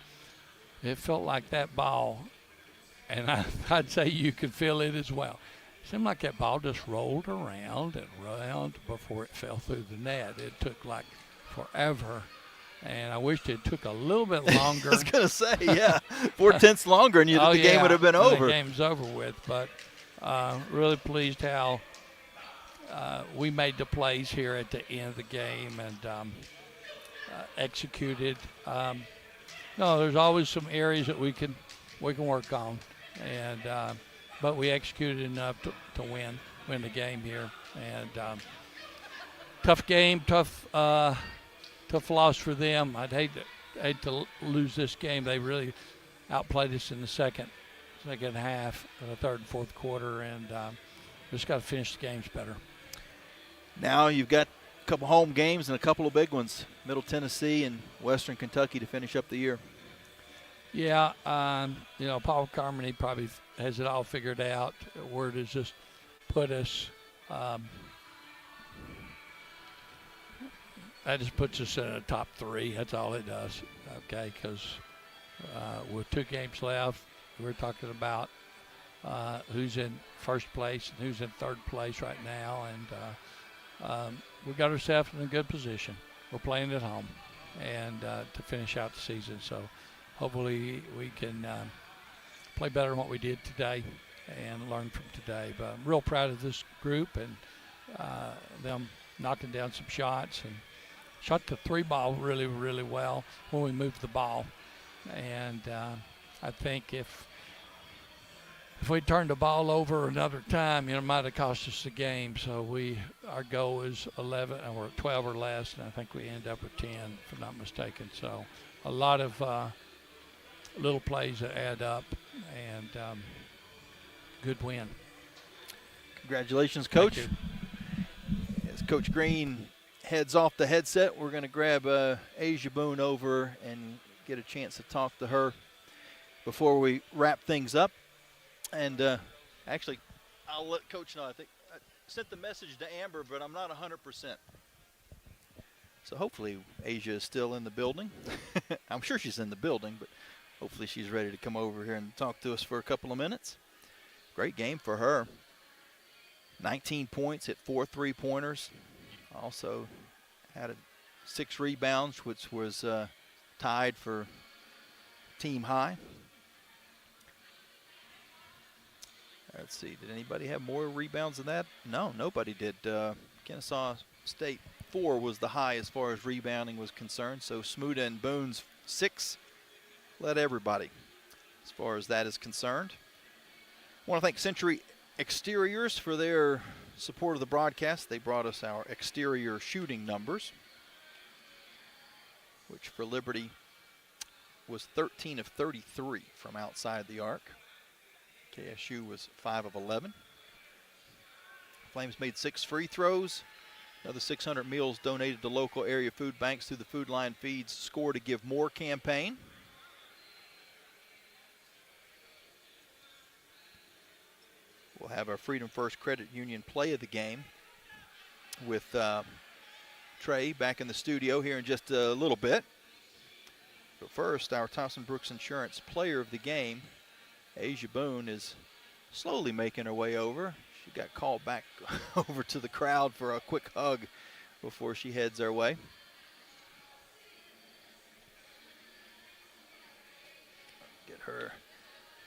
it felt like that ball, and I'd say you could feel it as well. It seemed like that ball just rolled around and around before it fell through the net. It took like forever, and I wished it took a little bit longer. I was going to say, yeah, 4/10 longer, and the game would have been over. The game's over with, but really pleased how we made the plays here at the end of the game and executed. No, there's always some areas that we can work on, and but we executed enough to win the game here. And tough game, tough loss for them. I'd hate to lose this game. They really outplayed us in the second half, the third and fourth quarter, and just got to finish the games better. Now you've got a couple home games and a couple of big ones, Middle Tennessee and Western Kentucky to finish up the year. Yeah, Paul Carmody probably has it all figured out. Where does this put us? That just puts us in the top three. That's all it does, okay? Because with 2 games left, we're talking about who's in first place and who's in third place right now, and we got ourselves in a good position. We're playing at home, and to finish out the season. So hopefully we can play better than what we did today and learn from today. But I'm real proud of this group and them knocking down some shots and shot the 3 ball really, really well when we moved the ball. And I think if we turned the ball over another time, it might have cost us the game. So our goal is 11 or 12 or less, and I think we end up with 10, if I'm not mistaken. So a lot of little plays that add up, and good win. Congratulations, Coach. As Coach Green heads off the headset, we're going to grab Asia Boone over and get a chance to talk to her before we wrap things up. And actually, I'll let Coach know. I think I sent the message to Amber, but I'm not 100%. So hopefully Asia is still in the building. I'm sure she's in the building, but hopefully she's ready to come over here and talk to us for a couple of minutes. Great game for her. 19 points, hit 4 3-pointers. Also had 6 rebounds, which was tied for team high. Let's see, did anybody have more rebounds than that? No, nobody did. Kennesaw State 4 was the high as far as rebounding was concerned. So Smuda and Boone's 6 led everybody as far as that is concerned. I want to thank Century Exteriors for their support of the broadcast. They brought us our exterior shooting numbers, which for Liberty was 13 of 33 from outside the arc. KSU was 5 of 11. Flames made 6 free throws. Another 600 meals donated to local area food banks through the Food Line Feeds Score to Give More campaign. We'll have our Freedom First Credit Union play of the game with Trey back in the studio here in just a little bit. But first, our Thompson Brooks Insurance player of the game, Asia Boone, is slowly making her way over. She got called back over to the crowd for a quick hug before she heads our way. Get her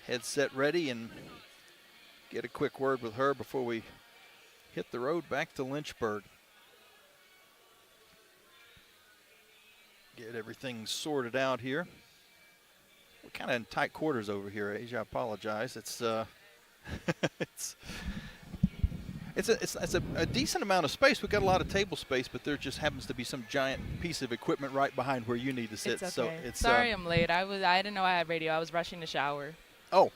headset ready and get a quick word with her before we hit the road back to Lynchburg. Get everything sorted out here. We're kind of in tight quarters over here, Asia. I apologize. It's a decent amount of space. We've got a lot of table space, but there just happens to be some giant piece of equipment right behind where you need to sit. It's okay. So it's sorry I'm late. I didn't know I had radio. I was rushing to shower. Oh,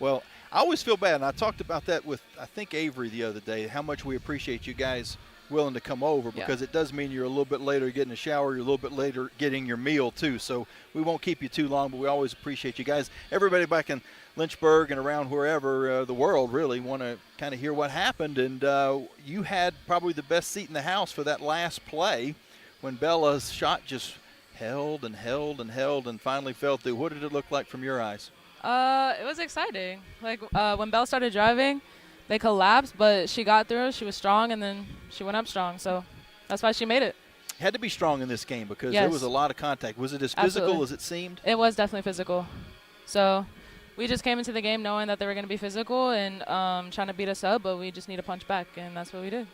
well, I always feel bad, and I talked about that with, I think, Avery the other day, how much we appreciate you guys willing to come over, because it does mean you're a little bit later getting a shower, you're a little bit later getting your meal too. So we won't keep you too long, but we always appreciate you guys. Everybody back in Lynchburg and around wherever the world really want to kind of hear what happened. And you had probably the best seat in the house for that last play when Bella's shot just Held and held and held and finally fell through. What did it look like from your eyes? It was exciting. Like when Belle started driving, they collapsed, but she got through. She was strong, and then she went up strong. So that's why she made it. Had to be strong in this game because Yes. there was a lot of contact. Was it as physical Absolutely. as it seemed? It was definitely physical. So we just came into the game knowing that they were going to be physical and trying to beat us up, but we just need to punch back, and that's what we did.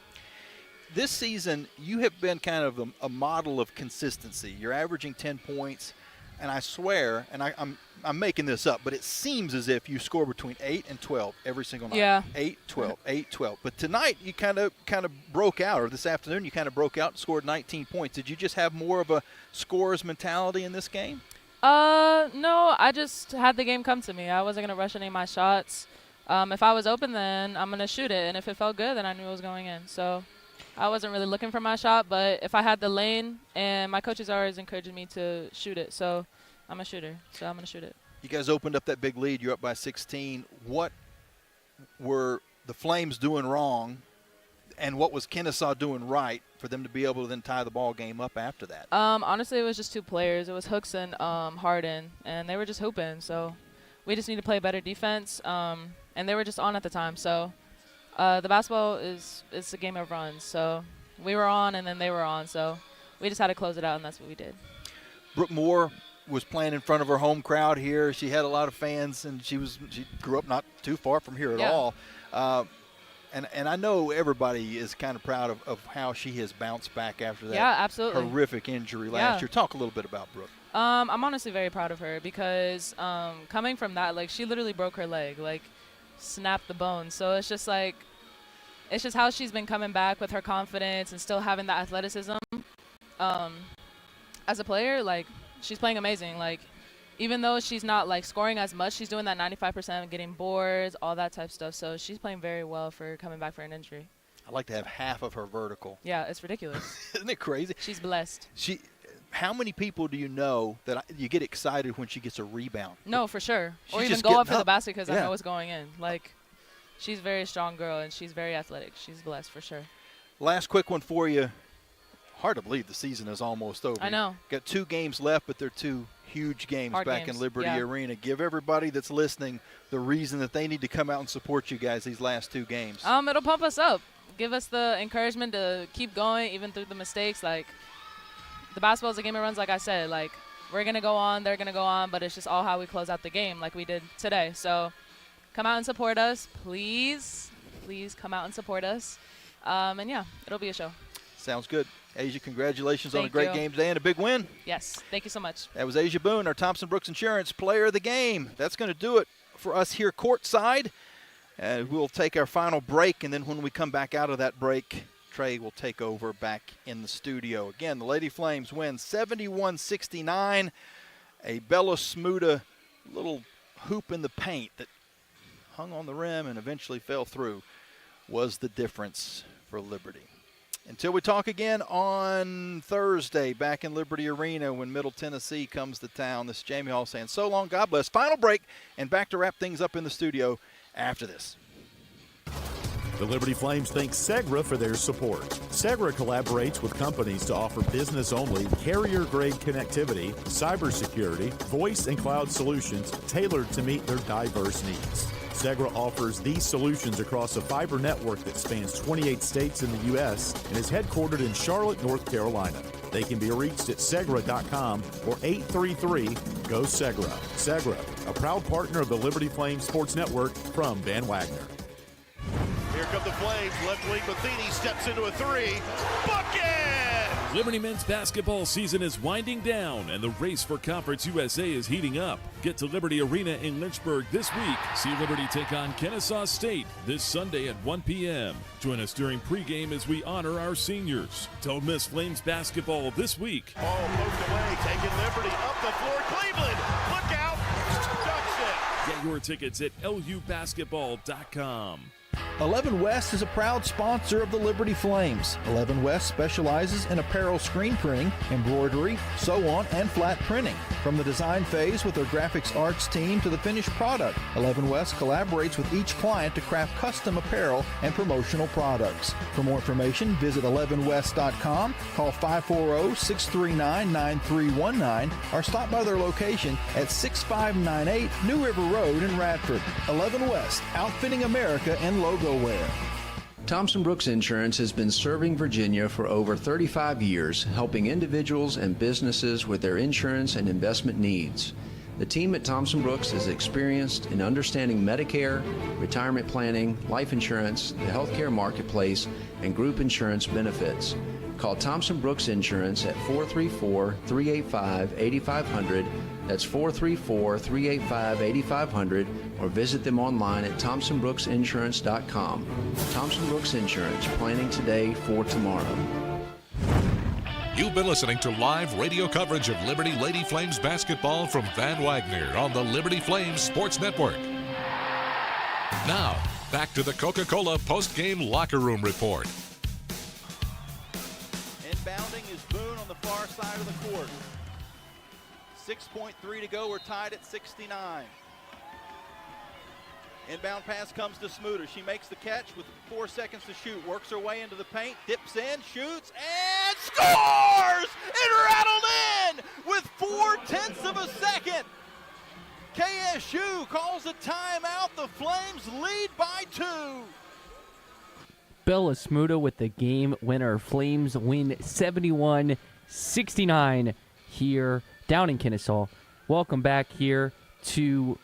This season, you have been kind of a model of consistency. You're averaging 10 points, and I swear, and I'm making this up, but it seems as if you score between 8 and 12 every single night. Yeah. 8, 12, 8, 12. But tonight you kind of broke out, or this afternoon you kind of broke out and scored 19 points. Did you just have more of a scorer's mentality in this game? No, I just had the game come to me. I wasn't going to rush any of my shots. If I was open, then I'm going to shoot it, and if it felt good, then I knew it was going in. So I wasn't really looking for my shot, but if I had the lane, and my coaches always encouraged me to shoot it, so I'm a shooter, so I'm going to shoot it. You guys opened up that big lead. You're up by 16. What were the Flames doing wrong, and what was Kennesaw doing right for them to be able to then tie the ball game up after that? Honestly, it was just two players. It was Hooks and Harden, and they were just hooping. So we just need to play better defense, and they were just on at the time. So the basketball is a game of runs. So we were on, and then they were on. So we just had to close it out, and that's what we did. Brooke Moore was playing in front of her home crowd here. She had a lot of fans, and she grew up not too far from here at all. And I know everybody is kind of proud of how she has bounced back after that absolutely. horrific injury last year. Talk a little bit about Brooke. I'm honestly very proud of her because coming from that, like, she literally broke her leg, like, snapped the bone. So it's just like, it's just how she's been coming back with her confidence and still having that athleticism. As a player, like, she's playing amazing. Like, even though she's not, like, scoring as much, she's doing that 95%, getting boards, all that type of stuff. So she's playing very well for coming back for an injury. I'd like to have half of her vertical. Yeah, it's ridiculous. Isn't it crazy? She's blessed. How many people do you know that you get excited when she gets a rebound? No, for sure. Or She's even just go up getting for the up. basket because I Yeah. know it's going in. Like, she's a very strong girl, and she's very athletic. She's blessed for sure. Last quick one for you. Hard to believe the season is almost over. I know. Got 2 games left, but they're 2 huge games Hard back games, in Liberty yeah. Arena. Give everybody that's listening the reason that they need to come out and support you guys these last 2 games. It'll pump us up. Give us the encouragement to keep going even through the mistakes. Like, the basketball is a game of runs, like I said. Like, we're going to go on, they're going to go on, but it's just all how we close out the game like we did today. So come out and support us. Please, please come out and support us. And, yeah, it'll be a show. Sounds good. Asia, congratulations on a Thank great you. game today and a big win. Yes, thank you so much. That was Asia Boone, our Thompson Brooks Insurance Player of the Game. That's going to do it for us here courtside. We'll take our final break, and then when we come back out of that break, Trey will take over back in the studio. Again, the Lady Flames win 71-69. A Bella Smuda little hoop in the paint that hung on the rim and eventually fell through was the difference for Liberty. Until we talk again on Thursday back in Liberty Arena when Middle Tennessee comes to town, this is Jamie Hall saying so long, God bless. Final break, and back to wrap things up in the studio after this. The Liberty Flames thank Segra for their support. Segra collaborates with companies to offer business-only, carrier-grade connectivity, cybersecurity, voice and cloud solutions tailored to meet their diverse needs. Segra offers these solutions across a fiber network that spans 28 states in the U.S. and is headquartered in Charlotte, North Carolina. They can be reached at Segra.com or 833-GO-SEGRA. Segra, a proud partner of the Liberty Flames Sports Network from Van Wagner. Here come the Flames. Left wing Matheny steps into a 3. Bucket! Liberty men's basketball season is winding down, and the race for Conference USA is heating up. Get to Liberty Arena in Lynchburg this week. See Liberty take on Kennesaw State this Sunday at 1 p.m. Join us during pregame as we honor our seniors. Don't miss Flames basketball this week. Ball poked away, taking Liberty up the floor. Cleveland, look out, ducks it. Get your tickets at lubasketball.com. 11 West is a proud sponsor of the Liberty Flames. 11 West specializes in apparel screen printing, embroidery, sew-on, and flat printing. From the design phase with their graphics arts team to the finished product, 11 West collaborates with each client to craft custom apparel and promotional products. For more information, visit 11west.com, call 540-639-9319, or stop by their location at 6598 New River Road in Radford. 11 West, outfitting America and logo wear. Thompson Brooks Insurance has been serving Virginia for over 35 years, helping individuals and businesses with their insurance and investment needs. The team at Thompson Brooks is experienced in understanding Medicare, retirement planning, life insurance, the healthcare marketplace, and group insurance benefits. Call Thompson Brooks Insurance at 434-385-8500. That's 434-385-8500, or visit them online at thompsonbrooksinsurance.com. Thompson Brooks Insurance, planning today for tomorrow. You've been listening to live radio coverage of Liberty Lady Flames basketball from Van Wagner on the Liberty Flames Sports Network. Now, back to the Coca-Cola post-game locker room report. Inbounding is Boone on the far side of the court. 6.3 to go. We're tied at 69. Inbound pass comes to Smuter. She makes the catch with 4 seconds to shoot. Works her way into the paint. Dips in, shoots, and scores! It rattled in with 4/10 of a second. KSU calls a timeout. The Flames lead by 2. Bella Smuda with the game winner. Flames win 71-69 here down in Kennesaw. Welcome back here to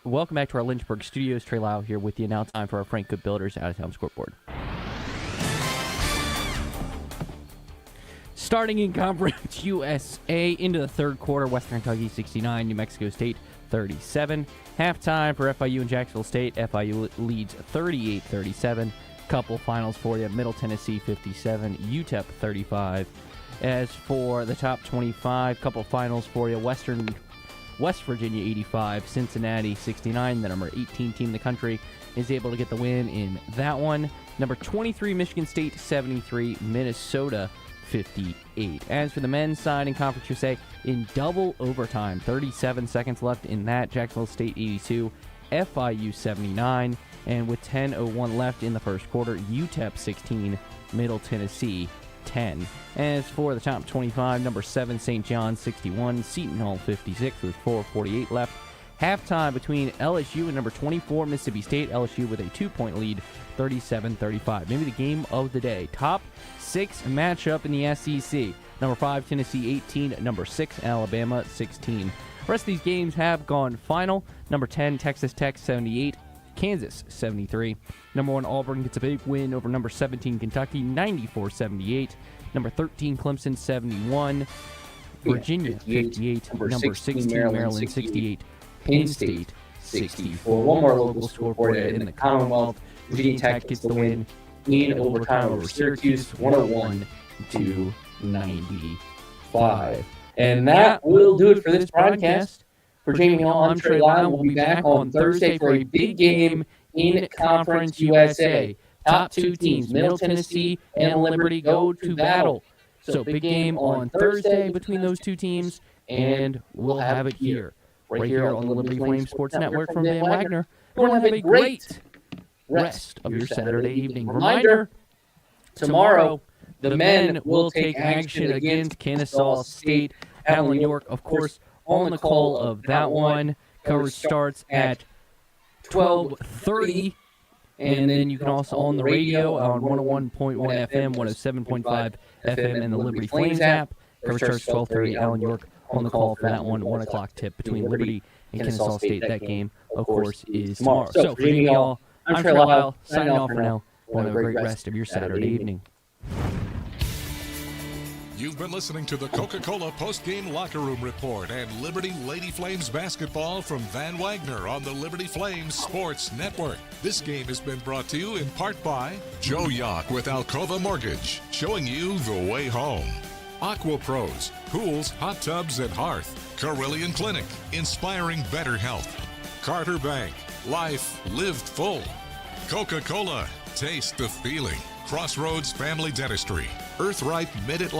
welcome back to our Lynchburg studios. Trey Lau here with you. Now time for our Frank Good Builders Out of Town Scoreboard. Starting in Conference USA into the third quarter, Western Kentucky 69, New Mexico State 37. Halftime for FIU and Jacksonville State. FIU leads 38-37. Couple finals for you. Middle Tennessee 57, UTEP 35. As for the top 25, couple finals for you. West Virginia 85, Cincinnati 69. The number 18 team in the country is able to get the win in that one. Number 23, Michigan State 73, Minnesota 58. As for the men's side in Conference USA, in double overtime, 37 seconds left in that, Jacksonville State 82, FIU 79. And with 10:01 left in the first quarter, UTEP 16, Middle Tennessee 10. As for the top 25, number 7, St. John's 61, Seton Hall 56 with 4:48 left. Halftime between LSU and number 24, Mississippi State. LSU with a 2-point lead, 37-35. Maybe the game of the day. Top 6 matchup in the SEC. Number 5, Tennessee 18, number 6, Alabama 16. The rest of these games have gone final. Number 10, Texas Tech 78. Kansas 73. Number 1 Auburn gets a big win over number 17 Kentucky 94-78. Number 13 Clemson 71. Virginia 58. Number 16 Maryland 68. Penn State 64. One more local score for you in the Commonwealth. Virginia Tech gets the win in overtime over Syracuse 101-95. And that will do it for this broadcast. For Jamie Hall, I'm Trey Lyle. We'll be back on Thursday for a big game in Conference USA. Top 2 teams, Middle Tennessee and Liberty, go to battle. So big game on Thursday between those two teams, and we'll have it here, right here on the Liberty Flames Sports Network from Van Wagner. We're going to have a great rest of your Saturday evening. Reminder, tomorrow, the men will take action against Kennesaw State. Alan York, of course, on the call of that one. Coverage starts at 12:30, and then you can also on the radio on 101.1 FM, 107.5 FM, and the Liberty Flames app. Coverage starts 12:30. Alan York on the call for that one. 1 o'clock tip between Liberty and Kennesaw State. That game, of course, is tomorrow. So for Jamie Hall, I'm Trey Lyle, signing off for now. Have a great rest of your Saturday evening. You've been listening to the Coca-Cola post-game locker room report and Liberty Lady Flames basketball from Van Wagner on the Liberty Flames Sports Network. This game has been brought to you in part by Joe Yock with Alcova Mortgage, showing you the way home. Aqua Pros, pools, hot tubs, and hearth. Carillion Clinic, inspiring better health. Carter Bank, life lived full. Coca-Cola, taste the feeling. Crossroads Family Dentistry, Earthright Mid-Atlantic.